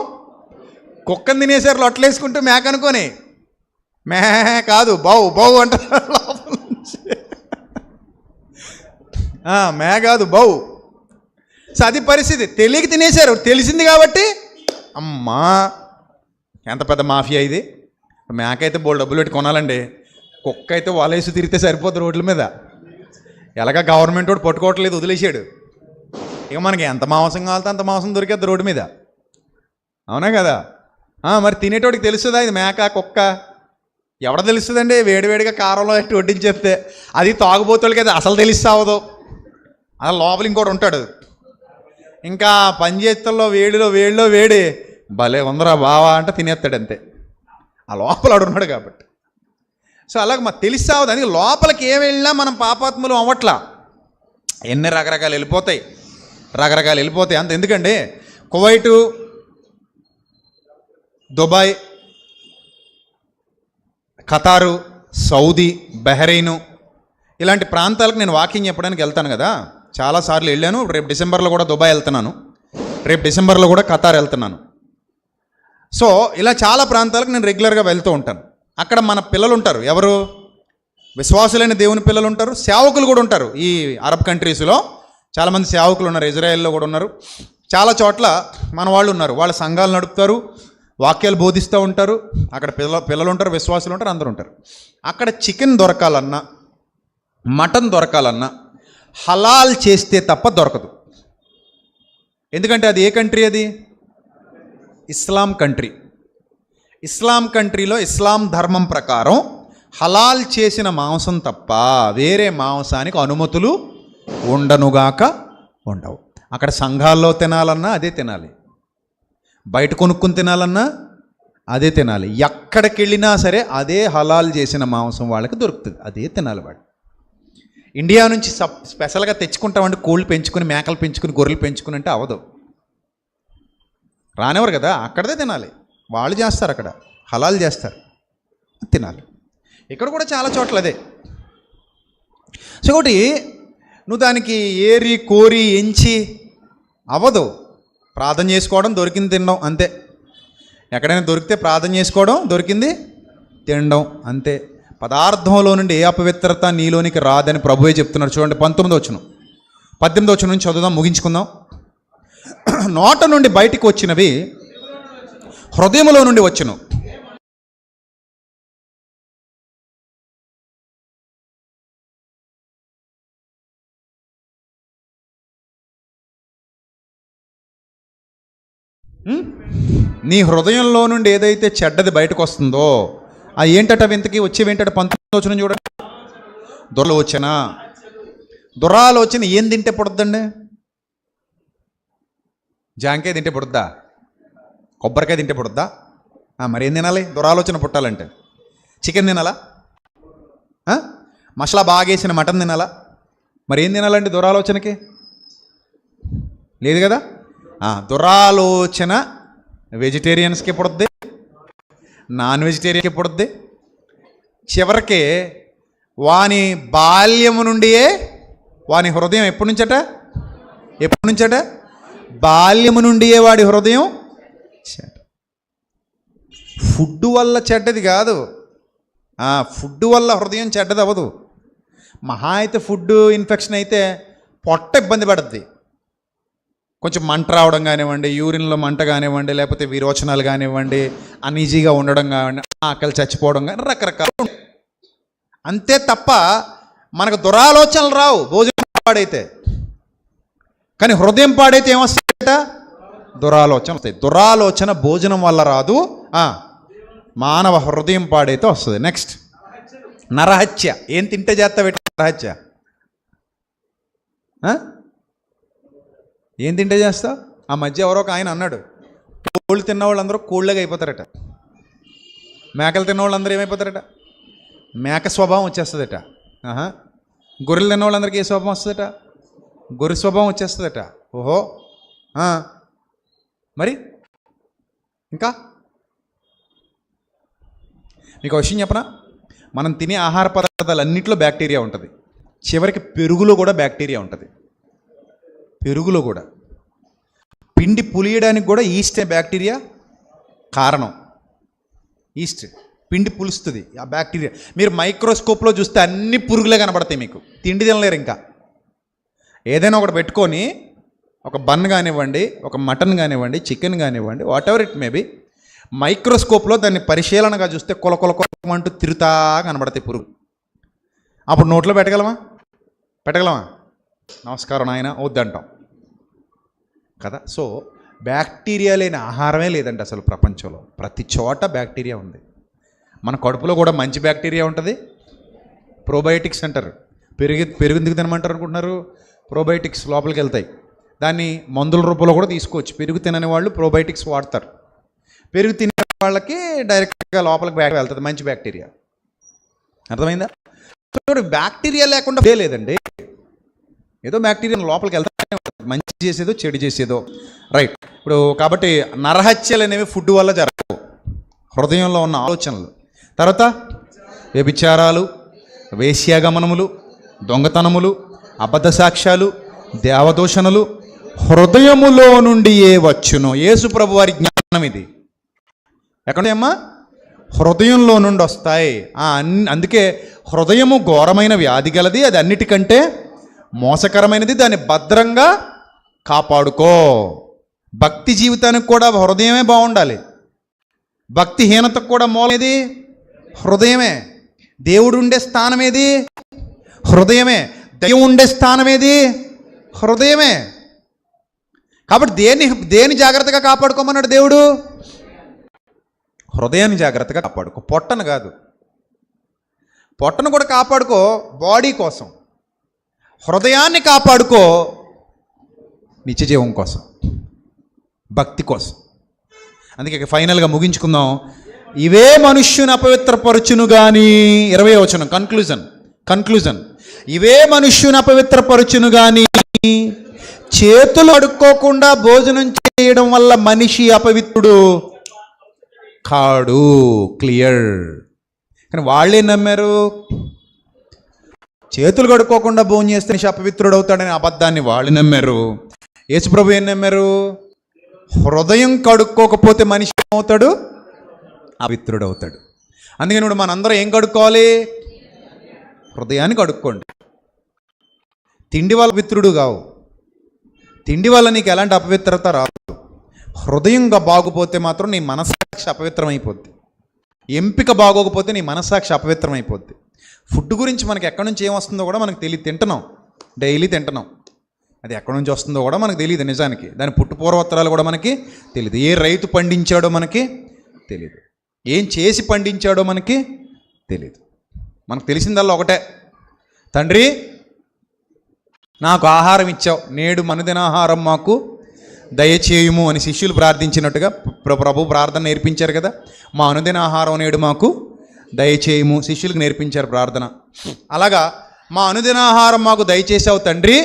S2: కుక్కని తినేశారు లొట్టలేసుకుంటూ. మేక అనుకొని మే కాదు బౌ అంటారు లోపల నుంచి. మే కాదు బౌ. సో అది పరిస్థితి. తెలియక తినేశారు, తెలిసింది కాబట్టి అమ్మా ఎంత పెద్ద మాఫియా ఇది. మేక అయితే బోల్ డబ్బులు పెట్టి కొనాలండి, కుక్క అయితే వలేసి తిరిగితే సరిపోద్ది రోడ్ల మీద. ఎలాగ గవర్నమెంట్ వాడు పట్టుకోవట్లేదు, వదిలేసాడు. ఇక మనకి ఎంత మాంసం కావాలితే అంత మాంసం దొరికేద్ది రోడ్డు మీద, అవునా కదా. మరి తినేటోడికి తెలుస్తుందా ఇది మేక కుక్క? ఎవడ తెలుస్తుందండి? వేడివేడిగా కారంలో ఎట్టి వడ్డించేస్తే. అది తాగుబోతులకి అయితే అసలు తెలుస్తావదు. అసలు లోపల ఇంకోటి ఉంటాడు, ఇంకా పంచేత్తల్లో వేడిలో వేడి భలే ఉందరా బావా అంటే తినేస్తాడు అంతే. ఆ లోపల ఉన్నాడు కాబట్టి. సో అలాగే మాకు తెలిస్తావు. దానికి లోపలికి ఏం వెళ్ళినా మనం పాపాత్ములు అవ్వట్లా. ఎన్ని రకరకాలు వెళ్ళిపోతాయి. అంత ఎందుకండి, కువైటు, దుబాయ్, ఖతారు, సౌదీ, బహ్రెయిను ఇలాంటి ప్రాంతాలకు నేను వాకింగ్ చెప్పడానికి వెళ్తాను కదా. చాలాసార్లు వెళ్ళాను. రేపు డిసెంబర్లో కూడా దుబాయ్ వెళ్తున్నాను, రేపు డిసెంబర్లో కూడా ఖతార్ వెళ్తున్నాను. సో ఇలా చాలా ప్రాంతాలకు నేను రెగ్యులర్గా వెళ్తూ ఉంటాను. అక్కడ మన పిల్లలు ఉంటారు, ఎవరు? విశ్వాసులైన దేవుని పిల్లలు ఉంటారు, సేవకులు కూడా ఉంటారు. ఈ అరబ్ కంట్రీస్లో చాలామంది సేవకులు ఉన్నారు, ఇజ్రాయెల్లో కూడా ఉన్నారు. చాలా చోట్ల మన వాళ్ళు ఉన్నారు. వాళ్ళ సంఘాలు నడుపుతారు, వాక్యాలు బోధిస్తూ ఉంటారు. అక్కడ పిల్లలు ఉంటారు, విశ్వాసులు ఉంటారు, అందరూ ఉంటారు. అక్కడ చికెన్ దొరకాలన్నా, మటన్ దొరకాలన్నా హలాల్ చేస్తే తప్ప దొరకదు. ఎందుకంటే అది ఏ కంట్రీ? అది ఇస్లాం కంట్రీ. ఇస్లాం కంట్రీలో ఇస్లాం ధర్మం ప్రకారం హలాల్ చేసిన మాంసం తప్ప వేరే మాంసానికి అనుమతులు ఉండవు. అక్కడ సంఘాల్లో తినాలన్నా అదే తినాలి, బయట కొనుక్కుని తినాలన్నా అదే తినాలి. ఎక్కడికి వెళ్ళినా సరే అదే హలాల్ చేసిన మాంసం వాళ్ళకి దొరుకుతుంది, అదే తినాలి వాళ్ళు. ఇండియా నుంచి స్పెషల్గా తెచ్చుకుంటామంటే కోళ్ళు పెంచుకుని, మేకలు పెంచుకుని, గొర్రెలు పెంచుకుని అంటే అవదు, రానివ్వరు కదా. అక్కడదే తినాలి, వాళ్ళు చేస్తారు, అక్కడ హలాల్ చేస్తారు, తినాలి. ఇక్కడ కూడా చాలా చోట్ల అదే. సో ఒకటి నువ్వు దానికి ఏరి కోరి ఎంచి అవ్వదు. ప్రార్థన చేసుకోవడం, దొరికింది తినడం అంతే. ఎక్కడైనా దొరికితే ప్రార్థన చేసుకోవడం, దొరికింది తినడం అంతే. పదార్థంలో నుండి ఏ అపవిత్రత నీలోనికి రాదని ప్రభువే చెప్తున్నారు. చూడండి 19వ వచనం, 18వ వచనం నుంచి చదువుదాం, ముగించుకుందాం. నోట నుండి బయటికి వచ్చినవి హృదయములో నుండి వచ్చును. నీ హృదయంలో నుండి ఏదైతే చెడ్డది బయటకు వస్తుందో అది ఏంటట? వింతకి వచ్చేవేంటట? 19వ వచనం చూడండి. దొరలు వచ్చనా, దురాలోచన ఏం తింటే పుడద్దండి? జాంకాయ తింటే పుడద్దా? కొబ్బరికాయ తింటే పుడద్దా? మరి ఏం తినాలి దురాలోచన పుట్టాలంటే? చికెన్ తినాలా? మసాలా బాగేసిన మటన్ తినాలా? మరి ఏం తినాలండి దురాలోచనకి? లేదు కదా. దురాలోచన వెజిటేరియన్స్కి పుడుద్ది, నాన్ వెజిటేరియన్కి పుడుద్ది. చివరికి వాని బాల్యము నుండియే వాని హృదయం ఎప్పటి నుంచట బాల్యము నుండియే వాడి హృదయం చెడ్డ. ఫుడ్ వల్ల చెడ్డది కాదు, ఫుడ్ వల్ల హృదయం చెడ్డది అవ్వదు. మహా అయితే ఫుడ్ ఇన్ఫెక్షన్ అయితే పొట్ట ఇబ్బంది పడుద్ది, కొంచెం మంట రావడం కానివ్వండి, యూరిన్లో మంట కానివ్వండి, లేకపోతే విరోచనాలు కానివ్వండి, అన్ఈజీగా ఉండడం కానివ్వండి, ఆకలి చచ్చిపోవడం కానీ రకరకాలు. అంతే తప్ప మనకు దురాలోచనలు రావు భోజనం పాడైతే. కానీ హృదయం పాడైతే ఏమొస్తాయట? దురాలోచన వస్తాయి. దురాలోచన భోజనం వల్ల రాదు, మానవ హృదయం పాడైతే వస్తుంది. నెక్స్ట్ నరహత్య. ఏం తింటే చేస్తావు నరహత్య? ఏం తింటే చేస్తావు? ఆ మధ్య ఎవరో ఒక ఆయన అన్నాడు, కోళ్ళు తిన్న వాళ్ళందరూ కోళ్ళగా అయిపోతారట, మేకలు తిన్న వాళ్ళందరూ ఏమైపోతారట? మేక స్వభావం వచ్చేస్తుందట. గొర్రెలు తిన్న వాళ్ళందరికీ ఏ స్వభావం వస్తుందట? గొర్రె స్వభావం వచ్చేస్తుందట. ఓహో, మరి ఇంకా మీకు విషయం చెప్పనా? మనం తినే ఆహార పదార్థాలన్నింటిలో బ్యాక్టీరియా ఉంటుంది. చివరికి పెరుగులో కూడా బ్యాక్టీరియా ఉంటుంది. పెరుగులో కూడా పిండి పులియడానికి కూడా ఈస్టే బ్యాక్టీరియా కారణం. ఈస్ట్ పిండి పులుస్తుంది, ఆ బ్యాక్టీరియా. మీరు మైక్రోస్కోప్లో చూస్తే అన్ని పురుగులే కనబడతాయి మీకు. తిండి తినలేరు. ఇంకా ఏదైనా ఒకటి పెట్టుకొని, ఒక బన్ కానివ్వండి, ఒక మటన్ కానివ్వండి, చికెన్ కానివ్వండి, వాట్ ఎవర్ ఇట్ మేబీ, మైక్రోస్కోప్లో దాన్ని పరిశీలనగా చూస్తే కొలకొలకొలమంటూ తిరుగుతా కనబడతాయి పురుగు. అప్పుడు నోట్లో పెట్టగలమా? నమస్కారం నాయన వద్దంటాం కదా. సో బ్యాక్టీరియా లేని ఆహారమే లేదండి అసలు ప్రపంచంలో. ప్రతి చోట బ్యాక్టీరియా ఉంది. మన కడుపులో కూడా మంచి బ్యాక్టీరియా ఉంటుంది, ప్రోబయోటిక్స్ అంటారు. పెరుగు ఎందుకు తినమంటారు అనుకుంటున్నారు? ప్రోబయోటిక్స్ లోపలికి వెళ్తాయి. దాన్ని మందుల రూపంలో కూడా తీసుకోవచ్చు. పెరుగు తినని వాళ్ళు ప్రోబయోటిక్స్ వాడతారు. పెరుగు తినే వాళ్ళకి డైరెక్ట్గా లోపలికి వెళ్తుంది మంచి బ్యాక్టీరియా. అర్థమైందా? బ్యాక్టీరియా లేకుండా లేదండి. ఏదో బ్యాక్టీరియా లోపలికి వెళ్తానే ఉంటుంది, మంచి చేసేదో చెడు చేసేదో. రైట్. ఇప్పుడు కాబట్టి నరహత్యలు అనేవి ఫుడ్ వల్ల జరగవు, హృదయంలో ఉన్న ఆలోచనలు. తర్వాత వ్యభిచారాలు, వేశ్యాగమనములు, దొంగతనములు, అబద్ధ సాక్ష్యాలు, దేవదూషణలు హృదయములో నుండి వచ్చును. యేసు ప్రభు వారి జ్ఞానం ఇది. ఎక్కడమ్మా? హృదయంలో నుండి వస్తాయి. అందుకే హృదయము ఘోరమైన వ్యాధి గలది, అది అన్నిటికంటే మోసకరమైనది, దాన్ని భద్రంగా కాపాడుకో. భక్తి జీవితానికి కూడా హృదయమే బాగుండాలి. భక్తిహీనతకు కూడా మూలమేది? హృదయమే. దేవుడు ఉండే స్థానం ఏది? హృదయమే. దైవం ఉండే స్థానం ఏది? హృదయమే. కాబట్టి దేని జాగ్రత్తగా కాపాడుకోమన్నాడు దేవుడు? హృదయాన్ని జాగ్రత్తగా కాపాడుకో, పొట్టను కాదు. పొట్టను కూడా కాపాడుకో బాడీ కోసం, హృదయాన్ని కాపాడుకో నిత్యజీవం కోసం, భక్తి కోసం. అందుకే ఫైనల్గా ముగించుకుందాం. ఇవే మనుష్యుని అపవిత్రపరచును కానీ, 20వ వచనం కన్క్లూజన్. ఇవే మనుష్యుని అపవిత్రపరచును కానీ, చేతులు అడుక్కోకుండా భోజనం చేయడం వల్ల మనిషి అపవిత్రుడు కాడు. క్లియర్. కానీ వాళ్ళే నమ్మారు, చేతులు కడుక్కోకుండా భోజనం చేస్తే మనిషి అపవిత్రుడు అవుతాడని అబద్ధాన్ని వాళ్ళు నమ్మారు. యేసుప్రభు ఏం నమ్మారు? హృదయం కడుక్కోకపోతే మనిషి ఏమవుతాడు? అపవిత్రుడు అవుతాడు. అందుకని ఇప్పుడు మనందరం ఏం కడుక్కోవాలి? హృదయాన్ని కడుక్కోండి. తిండి వల్ల అపవిత్రుడు కావు, తిండి వల్ల నీకు ఎలాంటి అపవిత్రత రాదు. హృదయంగా బాగుపోతే మాత్రం నీ మనస్సాక్షి అపవిత్రం అయిపోద్ది. ఎంపిక బాగోకపోతే నీ మనస్సాక్షి అపవిత్రం అయిపోద్ది. ఫుడ్ గురించి మనకి ఎక్కడి నుంచి ఏమొస్తుందో కూడా మనకు తెలియదు. తింటున్నాం, డైలీ తింటున్నాం, అది ఎక్కడి నుంచి వస్తుందో కూడా మనకు తెలియదు. నిజానికి దాని పుట్టుపూర్వోత్తరాలు కూడా మనకి తెలియదు. ఏ రైతు పండించాడో మనకి తెలియదు, ఏం చేసి పండించాడో మనకి తెలియదు. మనకు తెలిసిందల్లా ఒకటే, తండ్రి నాకు ఆహారం ఇచ్చావు, నేడు అనుదిన ఆహారం మాకు దయచేయుము అని శిష్యులు ప్రార్థించినట్టుగా ప్రభు ప్రార్థన నేర్పించారు కదా. మా అనుదిన ఆహారం నేడు మాకు దయచేయుము, శిష్యులకు నేర్పించారు ప్రార్థన. అలాగా మా అనుదిన ఆహారం మాకు దయచేసావు తండ్రి,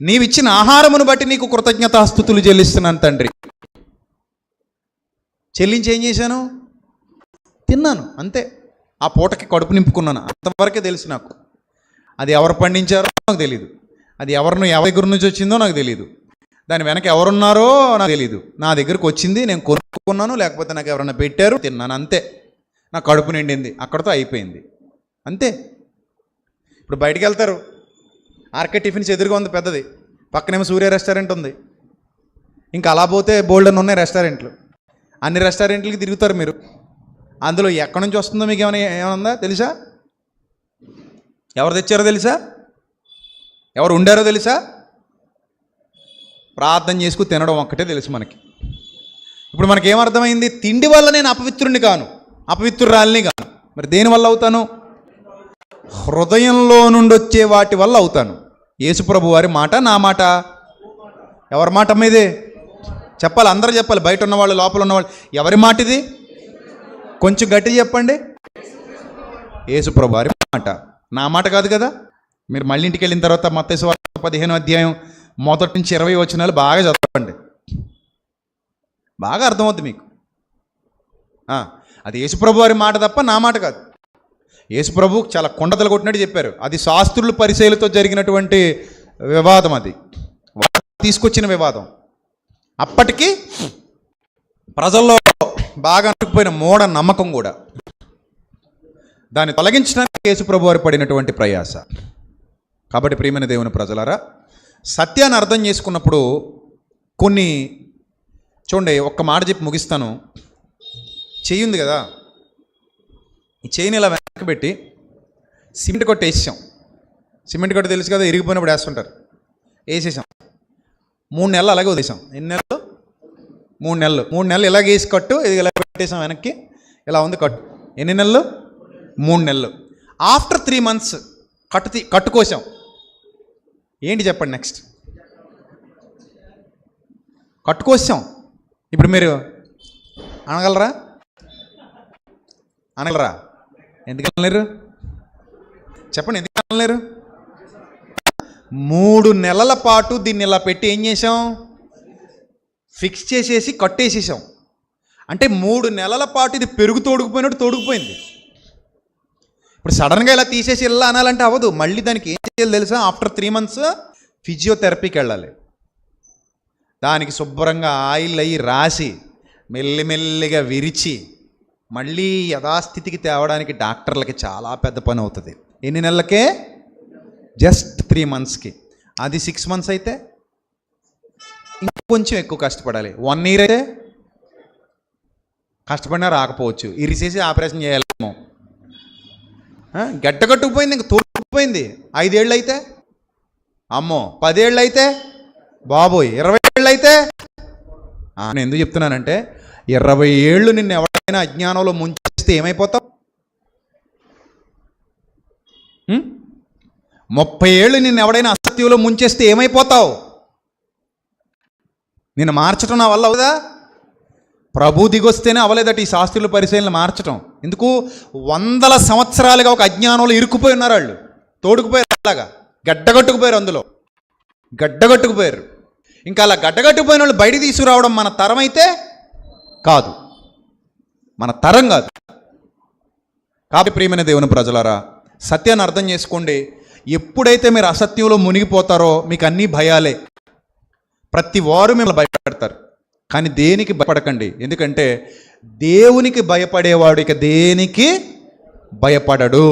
S2: నీవిచ్చిన ఆహారమును బట్టి నీకు కృతజ్ఞతాస్తుతులు చెల్లిస్తున్నాను తండ్రి. చెల్లించి ఏం చేశాను? తిన్నాను, అంతే. ఆ పూటకి కడుపు నింపుకున్నాను, అంతవరకే తెలుసు నాకు. అది ఎవరు పండించారో నాకు తెలియదు, అది ఎవరి దగ్గర నుంచి వచ్చిందో నాకు తెలియదు, దాని వెనక ఎవరున్నారో నాకు తెలియదు. నా దగ్గరకు వచ్చింది, నేను కొనుక్కున్నాను, లేకపోతే నాకు ఎవరైనా పెట్టారు, తిన్నాను, అంతే. నా కడుపు నిండింది, అక్కడితో అయిపోయింది, అంతే. ఇప్పుడు బయటికి వెళ్తారు, ఆర్కే టిఫిన్స్ ఎదురుగా ఉంది పెద్దది, పక్కనేమో సూర్య రెస్టారెంట్ ఉంది, ఇంకా అలా పోతే బోల్డెన్ ఉన్నాయి రెస్టారెంట్లు. అన్ని రెస్టారెంట్లకి తిరుగుతారు మీరు, అందులో ఎక్కడి నుంచి వస్తుందో మీకు ఏమైనా తెలుసా? ఎవరు తెచ్చారో తెలుసా? ఎవరు ఉండారో తెలుసా? ప్రార్థన చేసుకు తినడం ఒక్కటే తెలుసు మనకి. ఇప్పుడు మనకేమర్థమైంది? తిండి వల్ల నేను అపవిత్రుడిని కాను, అపవిత్రురాలిని కాను. మరి దేనివల్ల అవుతాను? హృదయంలో నుండి వచ్చే వాటి వల్ల అవుతాను. యేసుప్రభు వారి మాట, నా మాట, ఎవరి మాట మీదే చెప్పాలి, అందరూ చెప్పాలి, బయట ఉన్నవాళ్ళు లోపల ఉన్నవాళ్ళు. ఎవరి మాట ఇది? కొంచెం గట్టిగా చెప్పండి. యేసుప్రభు వారి మాట, నా మాట కాదు కదా. మీరు మళ్ళీ ఇంటికి వెళ్ళిన తర్వాత మత్తయి సువార్త 15వ అధ్యాయం మొదటి నుంచి 20 వచనాలు బాగా చదవండి, బాగా అర్థమవుతుంది మీకు. అది యేసుప్రభు వారి మాట తప్ప నా మాట కాదు. యేసుప్రభు చాలా కొండతలు కొట్టినట్టు చెప్పారు. అది శాస్త్రులు పరిచయులతో జరిగినటువంటి వివాదం, అది తీసుకొచ్చిన వివాదం. అప్పటికి ప్రజల్లో బాగా అనుకుపోయిన మూఢ నమ్మకం కూడా, దాన్ని తొలగించడానికి యేసుప్రభు వారు పడినటువంటి ప్రయాస. కాబట్టి ప్రియమైన దేవుని ప్రజలారా, సత్యాన్ని అర్థం చేసుకున్నప్పుడు కొన్ని చూడండి, ఒక్క మాట చెప్పి ముగిస్తాను. చెయ్యి ఉంది కదా, ఈ చెయ్యిని ఇలా వెనక్కి పెట్టి సిమెంట్ కొట్టి వేసేసాం. సిమెంట్ కొట్టి తెలుసు కదా, ఇరిగిపోయినప్పుడు వేస్తుంటారు. వేసేసాం, 3 నెలలు అలాగే వదిలేసాం. ఎన్ని నెలలు? 3 నెలలు. 3 నెలలు ఇలాగ వేసి కట్టు, ఇది ఇలా పెట్టేసాం వెనక్కి, ఇలా ఉంది కట్టు. ఎన్ని నెలలు? 3 నెలలు. After 3 months కట్టుకోసాం. ఏంటి చెప్పండి నెక్స్ట్? కట్టుకోసాం. ఇప్పుడు మీరు అనగలరా? ఎందుకు అనలేరు? చెప్పండి, ఎందుకు అనలేరు? 3 నెలల పాటు దీన్ని ఇలా పెట్టి ఏం చేసాం? ఫిక్స్ చేసేసి కట్టేసేసాం. అంటే 3 నెలల పాటు ఇది తోడుకుపోయినట్టు తోడుకుపోయింది. ఇప్పుడు సడన్గా ఇలా తీసేసి ఇలా అనాలంటే అవ్వదు. మళ్ళీ దానికి ఏం చేయాలి తెలుసా? ఆఫ్టర్ 3 months ఫిజియోథెరపీకి వెళ్ళాలి. దానికి శుభ్రంగా ఆయిల్ అయ్యి రాసి మెల్లిమెల్లిగా విరిచి మళ్ళీ యథాస్థితికి తేవడానికి డాక్టర్లకి చాలా పెద్ద పని అవుతుంది. ఎన్ని నెలలకే? జస్ట్ 3 monthsకి. అది 6 months అయితే ఇంకొంచెం ఎక్కువ కష్టపడాలి. 1 year అయితే కష్టపడినా రాకపోవచ్చు, ఇరిసేసి ఆపరేషన్ చేయాలేమో. గడ్డగట్టుకుపోయింది, ఇంక తోడుకుపోయింది. 5 ఏళ్ళు అయితే అమ్మో, 10 ఏళ్ళు అయితే బాబోయ్, 20 ఏళ్ళు అయితే. నేను ఎందుకు చెప్తున్నానంటే, 20 ఏళ్ళు నిన్ను ఎవరైనా అజ్ఞానంలో ముంచేస్తే ఏమైపోతావు? 30 ఏళ్ళు నిన్ను ఎవడైనా అసత్యంలో ముంచేస్తే ఏమైపోతావు? నిన్ను మార్చడం నా వల్ల అవుదా? ప్రభు దిగొస్తేనే అవలేదట ఈ శాస్త్రుల పరిశీలన మార్చడం. ఎందుకు? 100 సంవత్సరాలుగా ఒక అజ్ఞానంలో ఇరుక్కుపోయి ఉన్నారు వాళ్ళు, తోడుకుపోయారు, అలాగా గడ్డగట్టుకుపోయారు, అందులో గడ్డగట్టుకుపోయారు. ఇంకా అలా గడ్డగట్టుకుపోయిన వాళ్ళు బయట తీసుకురావడం మన తరం అయితే కాదు, మన తరం కాదు. కాబట్టి ప్రియమైన దేవుని ప్రజలారా, సత్యాన్ని అర్థం చేసుకోండి. ఎప్పుడైతే మీరు అసత్యంలో మునిగిపోతారో మీకు అన్నీ భయాలే. ప్రతి వారు మిమ్మల్ని భయపెడతారు, కానీ దేనికి భయపడకండి. ఎందుకంటే దేవునికి భయపడేవాడు ఇక దేనికి భయపడడు.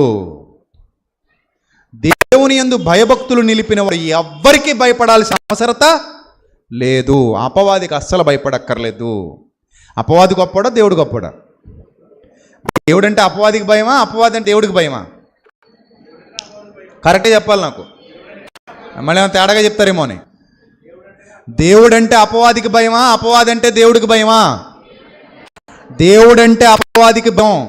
S2: దేవుని యందు భయభక్తులు నిలిపిన వాడు ఎవ్వరికీ భయపడాల్సిన అవసరత లేదు. అపవాదికి అస్సలు భయపడక్కర్లేదు. అపవాది గొప్పడా, దేవుడు గొప్పడా? దేవుడంటే అపవాదికి భయమా, అపవాది అంటే దేవుడికి భయమా? కరెక్ట్గా చెప్పాలి నాకు, మళ్ళీ ఏమైనా తేడాగా చెప్తారేమో అని. దేవుడంటే అపవాదికి భయమా, అపవాది అంటే దేవుడికి భయమా? దేవుడంటే అపవాదికి భయం.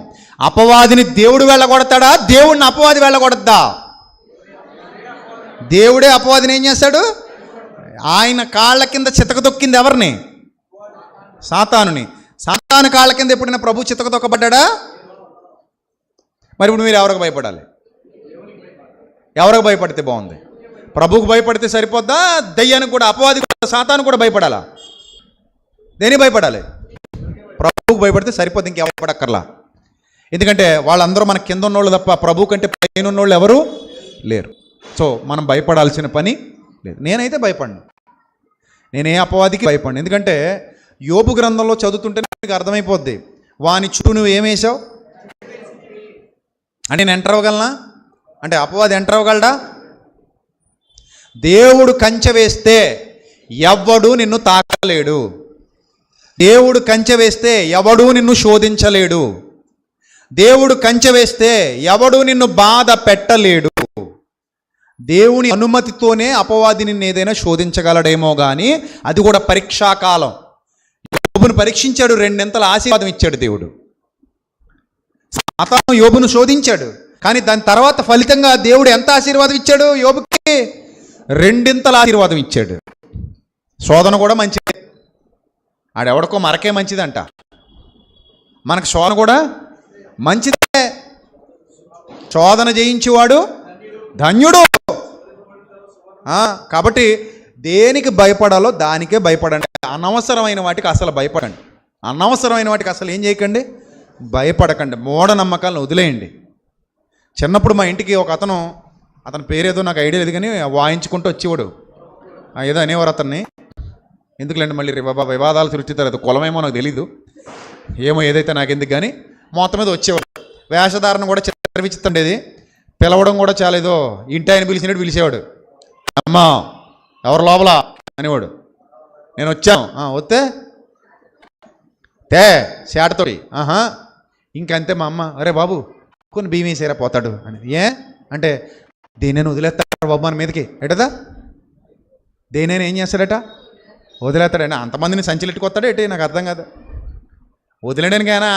S2: అపవాదిని దేవుడు వెళ్ళగొడతాడా, దేవుడిని అపవాది వెళ్ళగొడద్దా? దేవుడే అపవాదిని ఏం చేశాడు? ఆయన కాళ్ళ కింద చితకదొక్కింది ఎవరిని? సాతానుని. సాతాను కాళ్ళ కింద ఎప్పుడైనా ప్రభు చితకదొక్కబడ్డా? మరి ఇప్పుడు మీరు ఎవరికి భయపడాలి? ఎవరికి భయపడితే బాగుంది? ప్రభువుకు భయపడితే సరిపోద్దా? దయ్యానికి కూడా, అపవాది కూడా, సాతాను కూడా భయపడాలా? దేనికి భయపడాలి? ప్రభువుకు భయపడితే సరిపోద్ది, ఇంకెవరు భయపడక్కర్లా. ఎందుకంటే వాళ్ళందరూ మన కింద ఉన్నోళ్ళు తప్ప ప్రభు కంటే పైన ఉన్నోళ్ళు ఎవరు లేరు. సో మనం భయపడాల్సిన పని లేదు. నేనైతే భయపడను, నేనే అపవాదికి భయపడను. ఎందుకంటే యోబు గ్రంథంలో చదువుతుంటే నీకు అర్థమైపోద్ది. వాని చుట్టూ నువ్వు ఏమేసావు అంటే నేను ఎంటర్ అవ్వగలనా? అంటే అపవాది ఎంటర్ అవ్వగలడా? దేవుడు కంచె వేస్తే ఎవ్వడు నిన్ను తాకలేడు. దేవుడు కంచె వేస్తే ఎవడూ నిన్ను శోధించలేడు. దేవుడు కంచె వేస్తే ఎవడూ నిన్ను బాధ పెట్టలేడు. దేవుని అనుమతితోనే అపవాది నిన్ను ఏదైనా శోధించగలడేమో కానీ అది కూడా పరీక్షాకాలం. యోబును పరీక్షించాడు, 2 ఆశీర్వాదం ఇచ్చాడు దేవుడు. సాతాను యోబును శోధించాడు, కానీ దాని తర్వాత ఫలితంగా దేవుడు ఎంత ఆశీర్వాదం ఇచ్చాడు? యోబుకి 2 ఆశీర్వాదం ఇచ్చాడు. శోధన కూడా మంచిదే, ఆడెవడికో మరకే మంచిదంట, మనకు శోధన కూడా మంచిదే. శోధన జయించేవాడు ధన్యుడు. కాబట్టి దేనికి భయపడాలో దానికే భయపడండి. అనవసరమైన వాటికి అసలు భయపడండి. అనవసరమైన వాటికి అసలు ఏం చేయకండి, భయపడకండి. మూఢనమ్మకాలను వదిలేయండి. చిన్నప్పుడు మా ఇంటికి ఒక అతని పేరేదో నాకు ఐడియా లేదు, కానీ వాయించుకుంటూ వచ్చేవాడు. ఏదో అనేవారు అతన్ని. ఎందుకులేండి మళ్ళీ వివాదాలు సృష్టిస్తారు, అది కులమేమో నాకు తెలీదు, ఏమో ఏదైతే నాకు ఎందుకు, కానీ మొత్తం మీద వచ్చేవాడు. వేషధారణ కూడా చిత్ర విచిత్రండేది. పిలవడం కూడా చాలా ఏదో ఇంటి ఆయన పిలిచినట్టు పిలిచేవాడు. అమ్మా ఎవరు లోపల అనేవాడు. నేను వచ్చాను, వస్తే తే శాటతోటి, ఇంకంతే. మా అమ్మ అరే బాబు కొన్ని బియ్యం వేసేరా పోతాడు అని. ఏ అంటే దేనైనా వదిలేస్తాడు బాబు మన మీదకి ఎటదా, దేనైనా ఏం చేస్తాడట, వదిలేస్తాడైనా. అంతమందిని సంచిలెట్టుకొస్తాడు ఎటు, నాకు అర్థం కాదు. వదిలేడానికి అయినా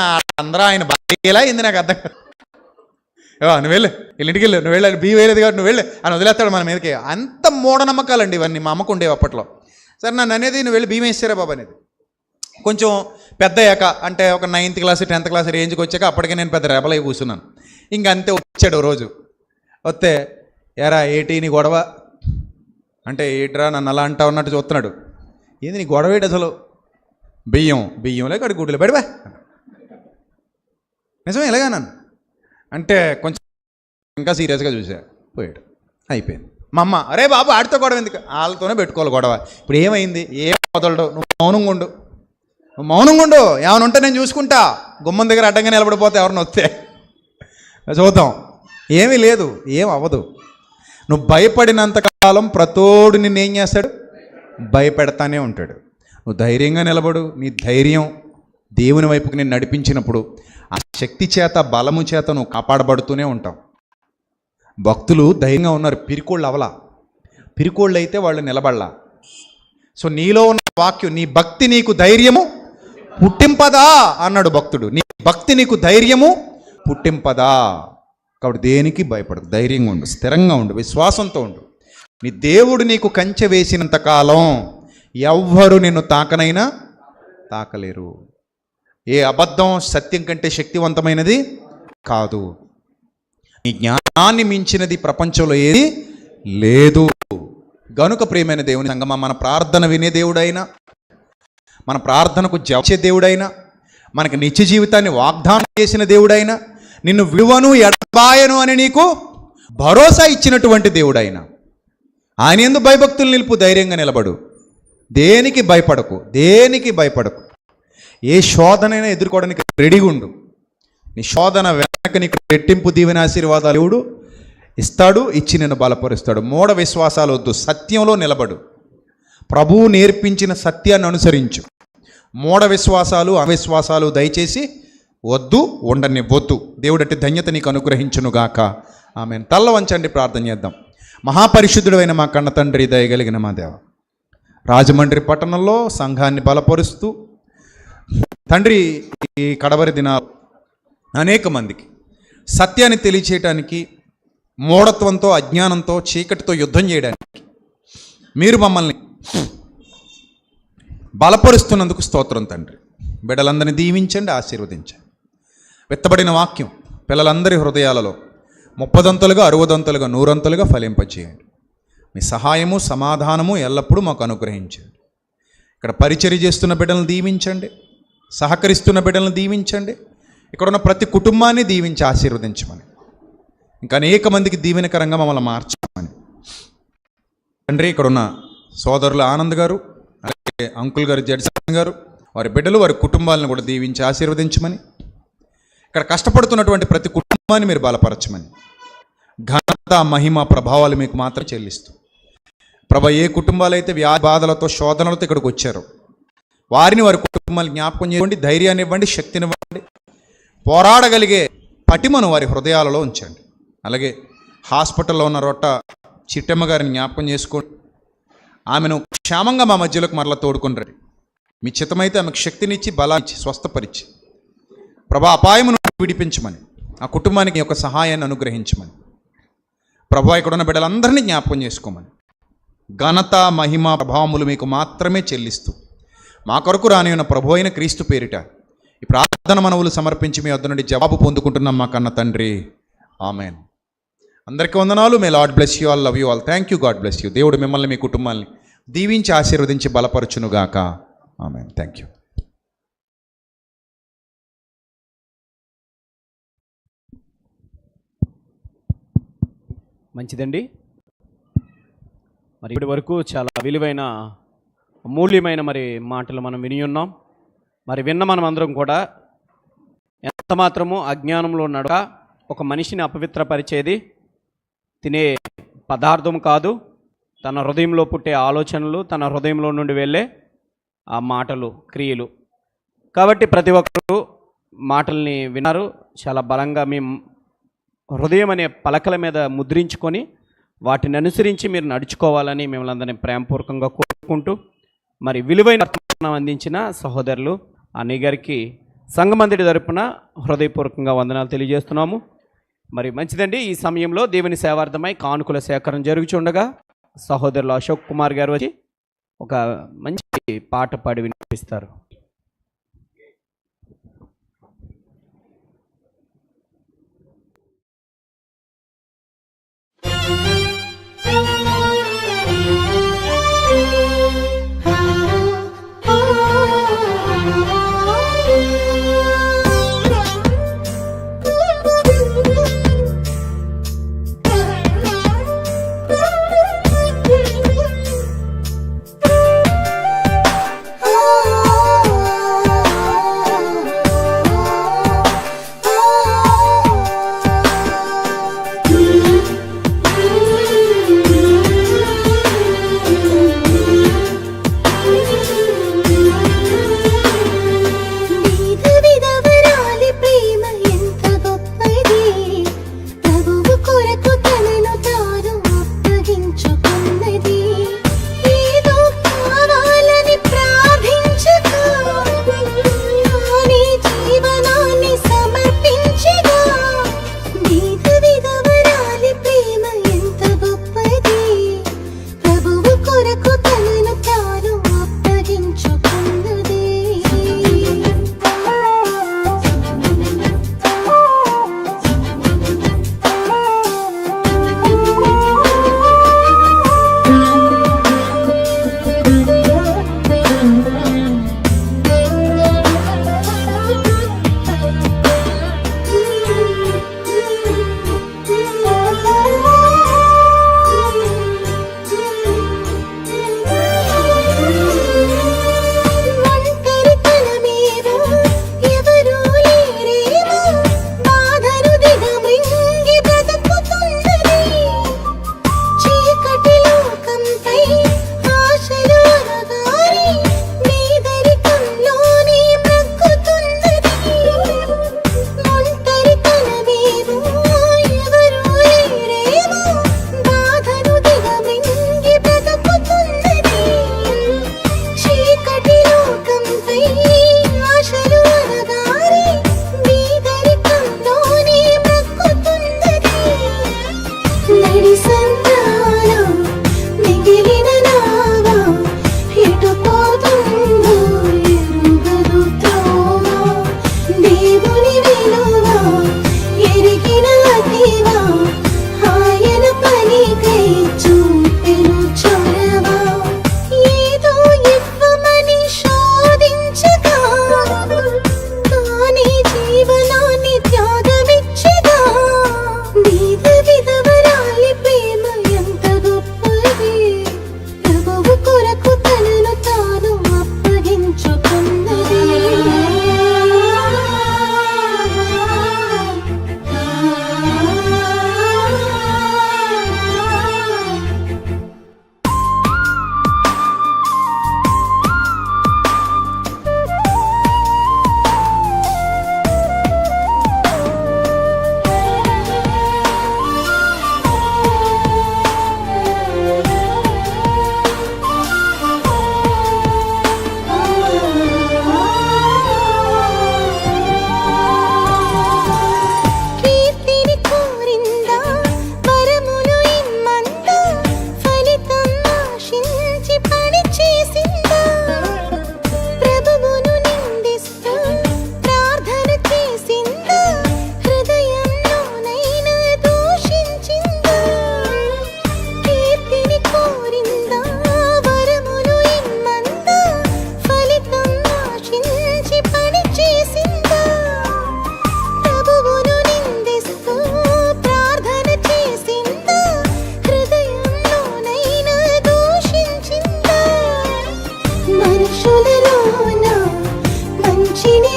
S2: అందరూ ఆయన బాగా అయింది, నాకు అర్థం కాదు. నువ్వు వెళ్ళు, ఇంటికి వెళ్ళు, నువ్వు వెళ్ళాలి, బియ్యం వేయలేదు కాబట్టి నువ్వు వెళ్ళు అని వదిలేస్తాడు మన మీదకి. అంత మూఢనమ్మకాలండి ఇవన్నీ. మా అమ్మకు ఉండేవి అప్పట్లో. సరే నన్ను అనేది నువ్వు వెళ్ళి బియ్యం వేసారా బాబు అనేది. కొంచెం పెద్ద అయ్యాక అంటే ఒక 9th క్లాస్ 10th క్లాస్ రేంజ్కి వచ్చాక అప్పటికే నేను పెద్ద రెబలై కూర్చున్నాను. ఇంక అంతే. వచ్చాడు రోజు, వస్తే ఎరా ఏటి నీ గొడవ అంటే, ఏట్రా నన్ను అలా అంటా ఉన్నట్టు చూస్తున్నాడు. ఏంది నీ గొడవ ఏంటి అసలు? బియ్యంలో కడి గుడ్లు పెడివా, నిజమే ఇలాగా నన్ను అంటే కొంచెం ఇంకా సీరియస్గా చూసా. పోయాడు, అయిపోయింది. మా అమ్మ అరే బాబు ఆడితో గొడవ ఎందుకు, వాళ్ళతోనే పెట్టుకోవాలి గొడవ. ఇప్పుడు ఏమైంది? ఏం వదలడు, నువ్వు మౌనంగా ఉండు, నువ్వు మౌనంగా ఉండు, ఏమైనా ఉంటే నేను చూసుకుంటా. గుమ్మం దగ్గర అడ్డంగా నిలబడిపోతే ఎవరిని వస్తే చూద్దాం. ఏమీ లేదు, ఏం అవ్వదు. నువ్వు భయపడినంతకాలం ప్రతోడు నిన్నేం చేస్తాడు? భయపెడతానే ఉంటాడు. నువ్వు ధైర్యంగా నిలబడు. నీ ధైర్యం దేవుని వైపుకి నేను నడిపించినప్పుడు ఆ శక్తి చేత, బలము చేత నువ్వు కాపాడబడుతూనే ఉంటావు. భక్తులు ధైర్యంగా ఉన్నారు, పిరికోళ్ళు అవలా. పిరికోళ్ళు అయితే వాళ్ళు నిలబడలా. సో నీలో ఉన్న వాక్యం, నీ భక్తి నీకు ధైర్యము పుట్టింపదా అన్నాడు భక్తుడు. నీ భక్తి నీకు ధైర్యము పుట్టింపదా. కాబట్టి దేనికి భయపడదు, ధైర్యంగా ఉండు, స్థిరంగా ఉండు, విశ్వాసంతో ఉండు. నీ దేవుడు నీకు కంచె వేసినంతకాలం ఎవ్వరు నిన్ను తాకనైనా తాకలేరు. ఏ అబద్ధం సత్యం కంటే శక్తివంతమైనది కాదు. నీ జ్ఞానాన్ని మించినది ప్రపంచంలో ఏది లేదు. గనుక ప్రియమైన దేవుని సంగమా, మన ప్రార్థన వినే దేవుడైనా, మన ప్రార్థనకు జవాబిచ్చే దేవుడైనా, మనకి నిత్య జీవితాన్ని వాగ్దానం చేసిన దేవుడైనా, నిన్ను విడువను ఎడబాయను అని నీకు భరోసా ఇచ్చినటువంటి దేవుడైనా, ఆయన యందు భయభక్తులు నిలుపు, ధైర్యంగా నిలబడు. దేనికి భయపడకు, దేనికి భయపడకు. ఏ శోధనైనా ఎదుర్కోవడానికి రెడీగా ఉండు. నీ శోధన వెనక నీకు రెట్టింపు దీవెన ఆశీర్వాదాలు దేవుడు ఇస్తాడు, ఇచ్చి నిన్ను బలపరుస్తాడు. మూఢ విశ్వాసాలు వద్దు, సత్యంలో నిలబడు. ప్రభువు నేర్పించిన సత్యాన్ని అనుసరించు. మూఢ విశ్వాసాలు, అవిశ్వాసాలు దయచేసి వద్దు, ఉండనివ్వద్దు. దేవుడట్టి ధన్యత నీకు అనుగ్రహించునుగాక. ఆమెన్. తల్ల వంచండి, ప్రార్థన చేద్దాం. మహాపరిశుద్ధుడైన మా కన్న తండ్రి, దయగలిగిన మా దేవ, రాజమండ్రి పట్టణంలో సంఘాన్ని బలపరుస్తూ తండ్రి, ఈ కడవరి దినాలు అనేక మందికి సత్యాన్ని తెలియచేయటానికి మూఢత్వంతో, అజ్ఞానంతో, చీకటితో యుద్ధం చేయడానికి మీరు మమ్మల్ని బలపరుస్తున్నందుకు స్తోత్రం తండ్రి. బిడ్డలందరినీ దీవించండి, ఆశీర్వదించండి. విత్తబడిన వాక్యం పిల్లలందరి హృదయాలలో 30 60 100 ఫలింపచేయండి. మీ సహాయము, సమాధానము ఎల్లప్పుడూ మాకు అనుగ్రహించండి. ఇక్కడ పరిచర్య చేస్తున్న బిడ్డలను దీవించండి, సహకరిస్తున్న బిడ్డలను దీవించండి. ఇక్కడ ఉన్న ప్రతి కుటుంబాన్ని దీవించి ఆశీర్వదించమని, ఇంకా అనేక మందికి దీవెనకరంగా మమ్మల్ని మార్చమని తండ్రి. ఇక్కడ ఉన్న సోదరులు ఆనంద్ గారు, అలాగే అంకుల్ గారు జడ్సన్ గారు, వారి బిడ్డలు, వారి కుటుంబాలను కూడా దీవించి ఆశీర్వదించమని, ఇక్కడ కష్టపడుతున్నటువంటి ప్రతి కుటుంబాన్ని మీరు బలపరచమని, ఘనత, మహిమ, ప్రభావాలు మీకు మాత్రం చెల్లిస్తూ ప్రభా, ఏ కుటుంబాలు అయితే వ్యాధి బాధలతో, శోధనలతో ఇక్కడికి వచ్చారో వారిని, వారి కుటుంబాలు జ్ఞాపకం చేసుకోండి, ధైర్యాన్ని ఇవ్వండి, శక్తినివ్వండి, పోరాడగలిగే పటిమను వారి హృదయాలలో ఉంచండి. అలాగే హాస్పిటల్లో ఉన్న రొట్ట చిట్టమ్మ గారిని జ్ఞాపకం చేసుకోండి. ఆమెను క్షేమంగా మా మధ్యలోకి మరలా తోడుకుంటారు. మీ చిత్తమైతే ఆమెకు శక్తినిచ్చి, బలాన్ని స్వస్థపరిచి ప్రభా, అపాయమును విడిపించమని, ఆ కుటుంబానికి యొక్క సహాయాన్ని అనుగ్రహించమని ప్రభా, ఇక్కడ ఉన్న బిడ్డలందరినీ జ్ఞాపకం చేసుకోమని, ఘనత, మహిమ, ప్రభావములు మీకు మాత్రమే చెల్లిస్తూ మా కొరకు రాని ఉన్న ప్రభు అయిన క్రీస్తు పేరిట ఈ ప్రార్థన మనవులు సమర్పించి మీ వద్ద నుండి జవాబు పొందుకుంటున్నాం మా కన్న తండ్రి. ఆమెన్. అందరికీ వందనాలు. May Lord bless you all, love you all, thank you, God bless you. దేవుడు మిమ్మల్ని, మీ కుటుంబాన్ని దీవించి ఆశీర్వదించి బలపరచునుగాక. ఆమెన్. Thank you.
S3: మంచిదండి. మరి ఇప్పటి వరకు చాలా విలువైన, అమూల్యమైన మాటలు మనం విని ఉన్నాం. విన్న మనం అందరం కూడా ఎంత మాత్రము అజ్ఞానంలో నడక ఒక మనిషిని అపవిత్రపరిచేది తినే పదార్థం కాదు, తన హృదయంలో పుట్టే ఆలోచనలు, తన హృదయంలో నుండి వెళ్ళే ఆ మాటలు, క్రియలు. కాబట్టి ప్రతి ఒక్కరూ మాటల్ని విన్నారు. చాలా బలంగా మీ హృదయం అనే పలకల మీద ముద్రించుకొని వాటిని అనుసరించి మీరు నడుచుకోవాలని మిమ్మల్ని అందరినీ ప్రేమపూర్వకంగా కోరుకుంటూ, విలువైన వర్తమానం అందించిన సహోదరులు అన్నయ్య గారికి సంఘమందిడి తరపున హృదయపూర్వకంగా వందనాలు తెలియజేస్తున్నాము. మంచిదండి. ఈ సమయంలో దేవుని సేవార్థమై కానుకల సేకరణ జరుగుతుండగా సహోదరులు అశోక్ కుమార్ గారు వచ్చి ఒక మంచి పాట పాడి వినిపిస్తారు.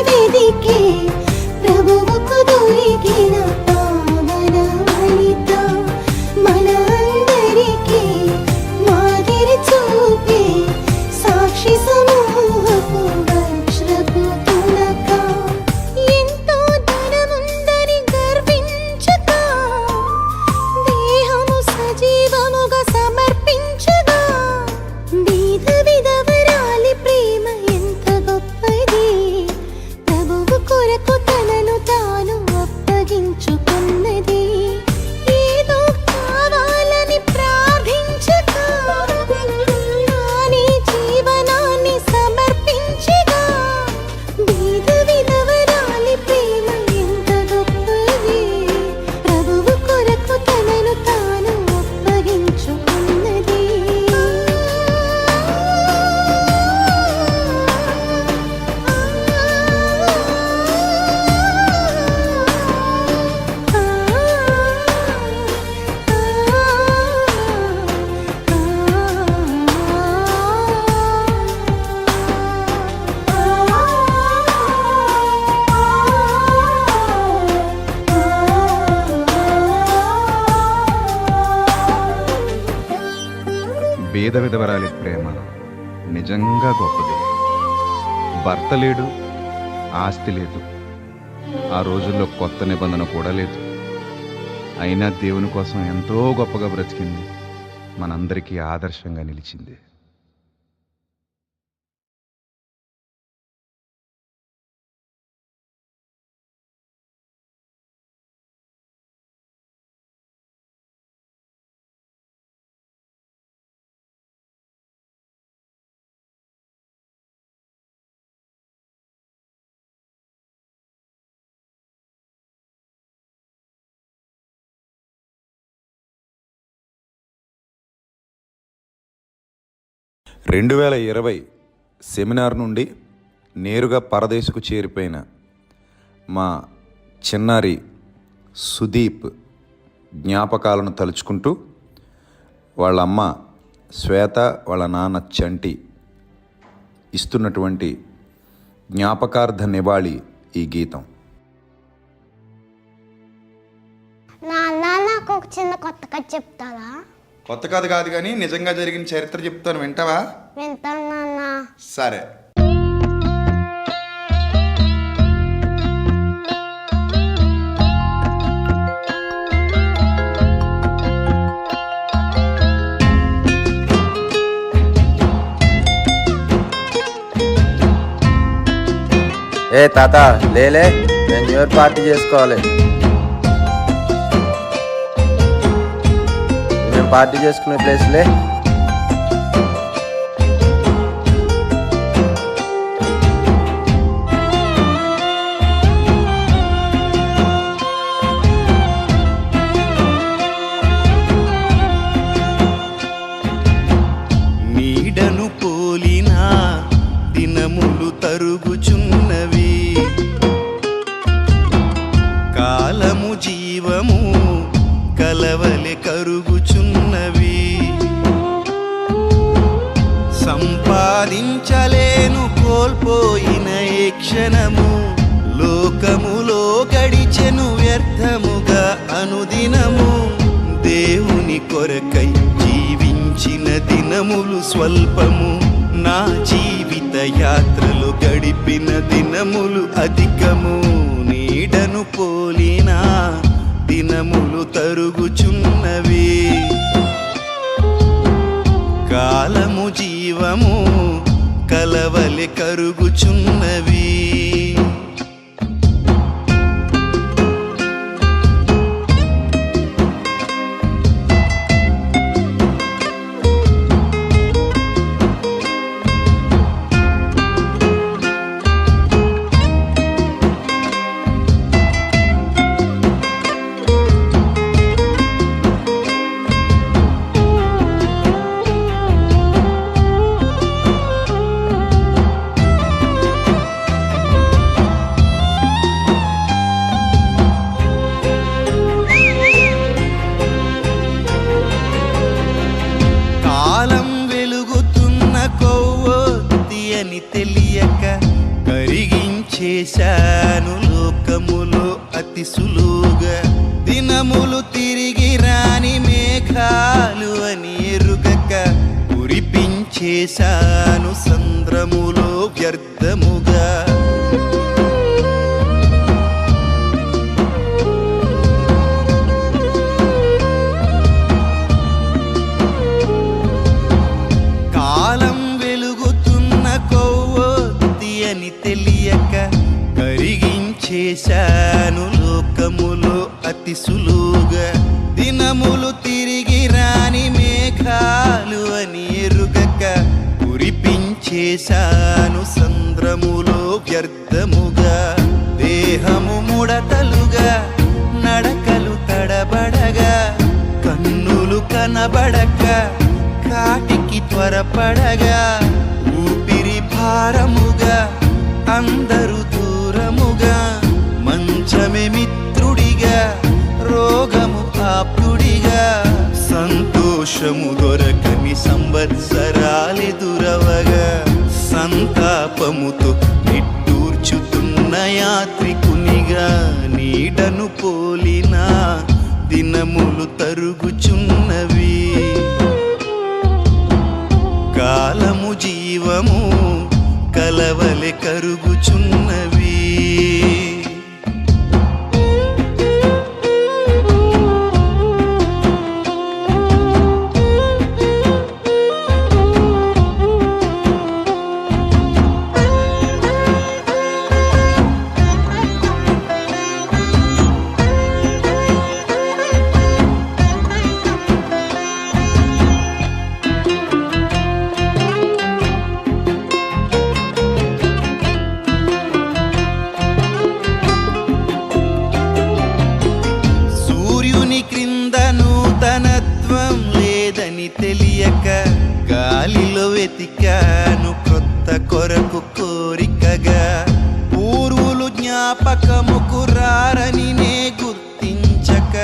S5: వెదికే ప్రభువుకు దొరికిన పావన వనిత మన అందరికీ మాదిరి చూపే సాక్షి సమూహపు వజ్రపు తునక ఎంతో ధనముందని గర్వించక దేహము సజీవముగా సమర్పించగా బీద విధవరాలి ప్రేమ ఎంత గొప్పది ప్రభువు కొరకు తనను తాను అప్పగించుకున్నది ఏదో కావాలని ప్రార్థించక తానే జీవనాన్ని సమర్పించగా బీద విధవరాలి ప్రేమ ఎంత గొప్పది ప్రభువు కొరకు తనను తాను అప్పగించుకున్నది
S2: బీద విధవరాలి ప్రేమ నిజంగా గొప్పది. భర్త లేడు, ఆస్తి లేదు, ఆ రోజుల్లో కొత్త నిబంధన కూడా లేదు. అయినా దేవుని కోసం ఎంతో గొప్పగా బ్రతికింది, మనందరికీ ఆదర్శంగా నిలిచింది. రెండు 2020 సెమినార్ నుండి నేరుగా పరదేశకు చేరిపోయిన మా చిన్నారి సుదీప్ జ్ఞాపకాలను తలుచుకుంటూ వాళ్ళ అమ్మ శ్వేత, వాళ్ళ నాన్న చంటి ఇస్తున్నటువంటి జ్ఞాపకార్థ నివాళి ఈ గీతం.
S6: నాన్న నాకు ఒక చిన్న కొత్త కథ చెప్తారా?
S2: కొత్త కథ కాదు కానీ నిజంగా జరిగిన చరిత్ర చెప్తాను, వింటావా?
S6: వింటాను నాన్న.
S2: సరే.
S7: ఏ తాత లేలే, నేను న్యూ ఇయర్ పార్టీ చేసుకోవాలి. మేము పార్టీ చేసుకునే ప్లేస్లే.
S4: నీడను పోలిన దినములు తరుగుచున్నవి, కాలము జీవము కలవలె కరుగుచున్నవి. సంపాదించలేను కోల్పోయిన ఏ క్షణము, లోకములో గడిచెను వ్యర్థముగా అనుదినము. దేవుని కొరకై జీవించిన దినములు స్వల్పము, నా జీవిత యాత్రలు గడిపిన దినములు అధికము. నీడను పోలిన దినములు తరుగుచున్నవి, కాలము జీవము కలవలె కరుగుచున్నవి. కాలం వెలుగుతున్న కొవ్వొత్తి అని తెలియక కరిగించి కురిపించేశాను లోకములో అతి సులువుగా. దినములు తిరిగి రాని మేఘాలు అని ఎరుగక కురిపించేశాను సంద్రములో వ్యర్థముగా. కాలం వెలుగుతున్న కొవ్వొత్తి అని తెలియక కరిగించేశాను లోకములో అతి సులువుగా. దినములు తిరిగి రాని మేఘాలు అని ఎరుగక కురిపించేశాను సంద్రములో వ్యర్థముగా. దేహము ముడతలుగా నడకలు తడబడగా కన్నులు కనబడక కాటికి త్వరపడగా ఊపిరి భారముగా అందరూ దూరముగా మంచమే మిత్రుడిగా రోగము ఆప్తుడిగా సంతోషము దొరకని సంవత్సరాలెదురవగా సంతాపముతో నిట్టూర్చుతున్న యాత్రికునిగా నీడను పోలిన దినములు తరుగుచున్నవి. కాలము జీవము కలవలె కరుగుచున్నవి. తెలియక గాలిలో వెతికాను క్రొత్త కొరకు కోరికగా. పూర్వులు జ్ఞాపకముకు రారని నే గుర్తించక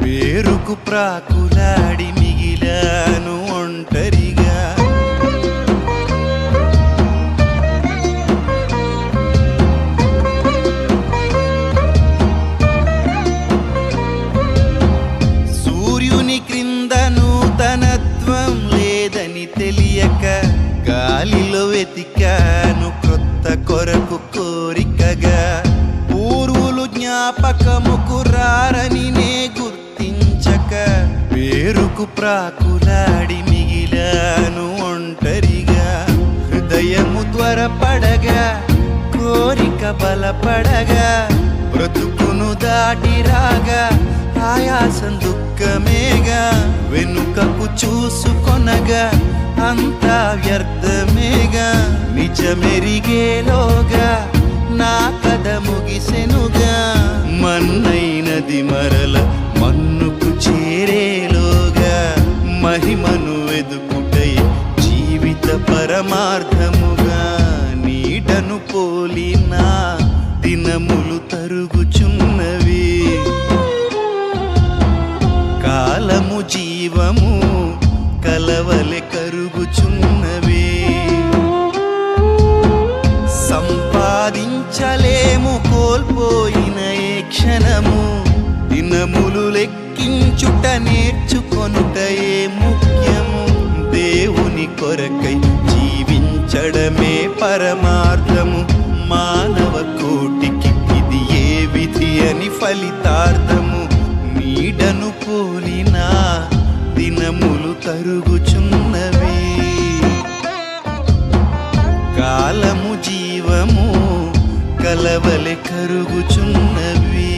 S4: పేరుకు ప్రాకులాడి మిగిలాను ఒంటరిగా. సూర్యుని క్రింద నూతనత్వం లేదని తెలియక గాలిలో వెతికాను క్రొత్త కొరకు కోరికగా. పూర్వులు జ్ఞాపకముకు రారని నే గుర్తించక పేరుకు ప్రాకులాడి మిగిలాను ఒంటరిగా. హృదయము త్వరపడగా కోరిక బలపడగా బ్రతుకును దాటి రాగా ఆయాసం దుఃఖమేగా. వెనుకకు చూసుకొనగా అంతా వ్యర్థమేగా. నిజమెరిగేలోగా నా కథ ముగిసెనుగా. మన్నైనది మరల మన్నుకు చేరేలోగా మహిమను వెదుకుటై జీవిత పరమార్థముగా. నీడను పోలిన దినములు తరుగుచున్నవి. కాలము జీవము కలవలె కరుగుచున్నవి. సంపాదించలేము కోల్పోయిన ఏ క్షణము. దినములు లెక్కించుట నేర్చుకొనుటయే ముఖ్యము. దేవుని కొరకై జీవించడమే పరమార్థము. మానవ కోటికి ఇది ఏ విధి అని ఫలితార్థము. నీడను పోలిన దినములు తరుగుచున్నవి. కాలము జీవము కలవలె కరుగుచున్నవి.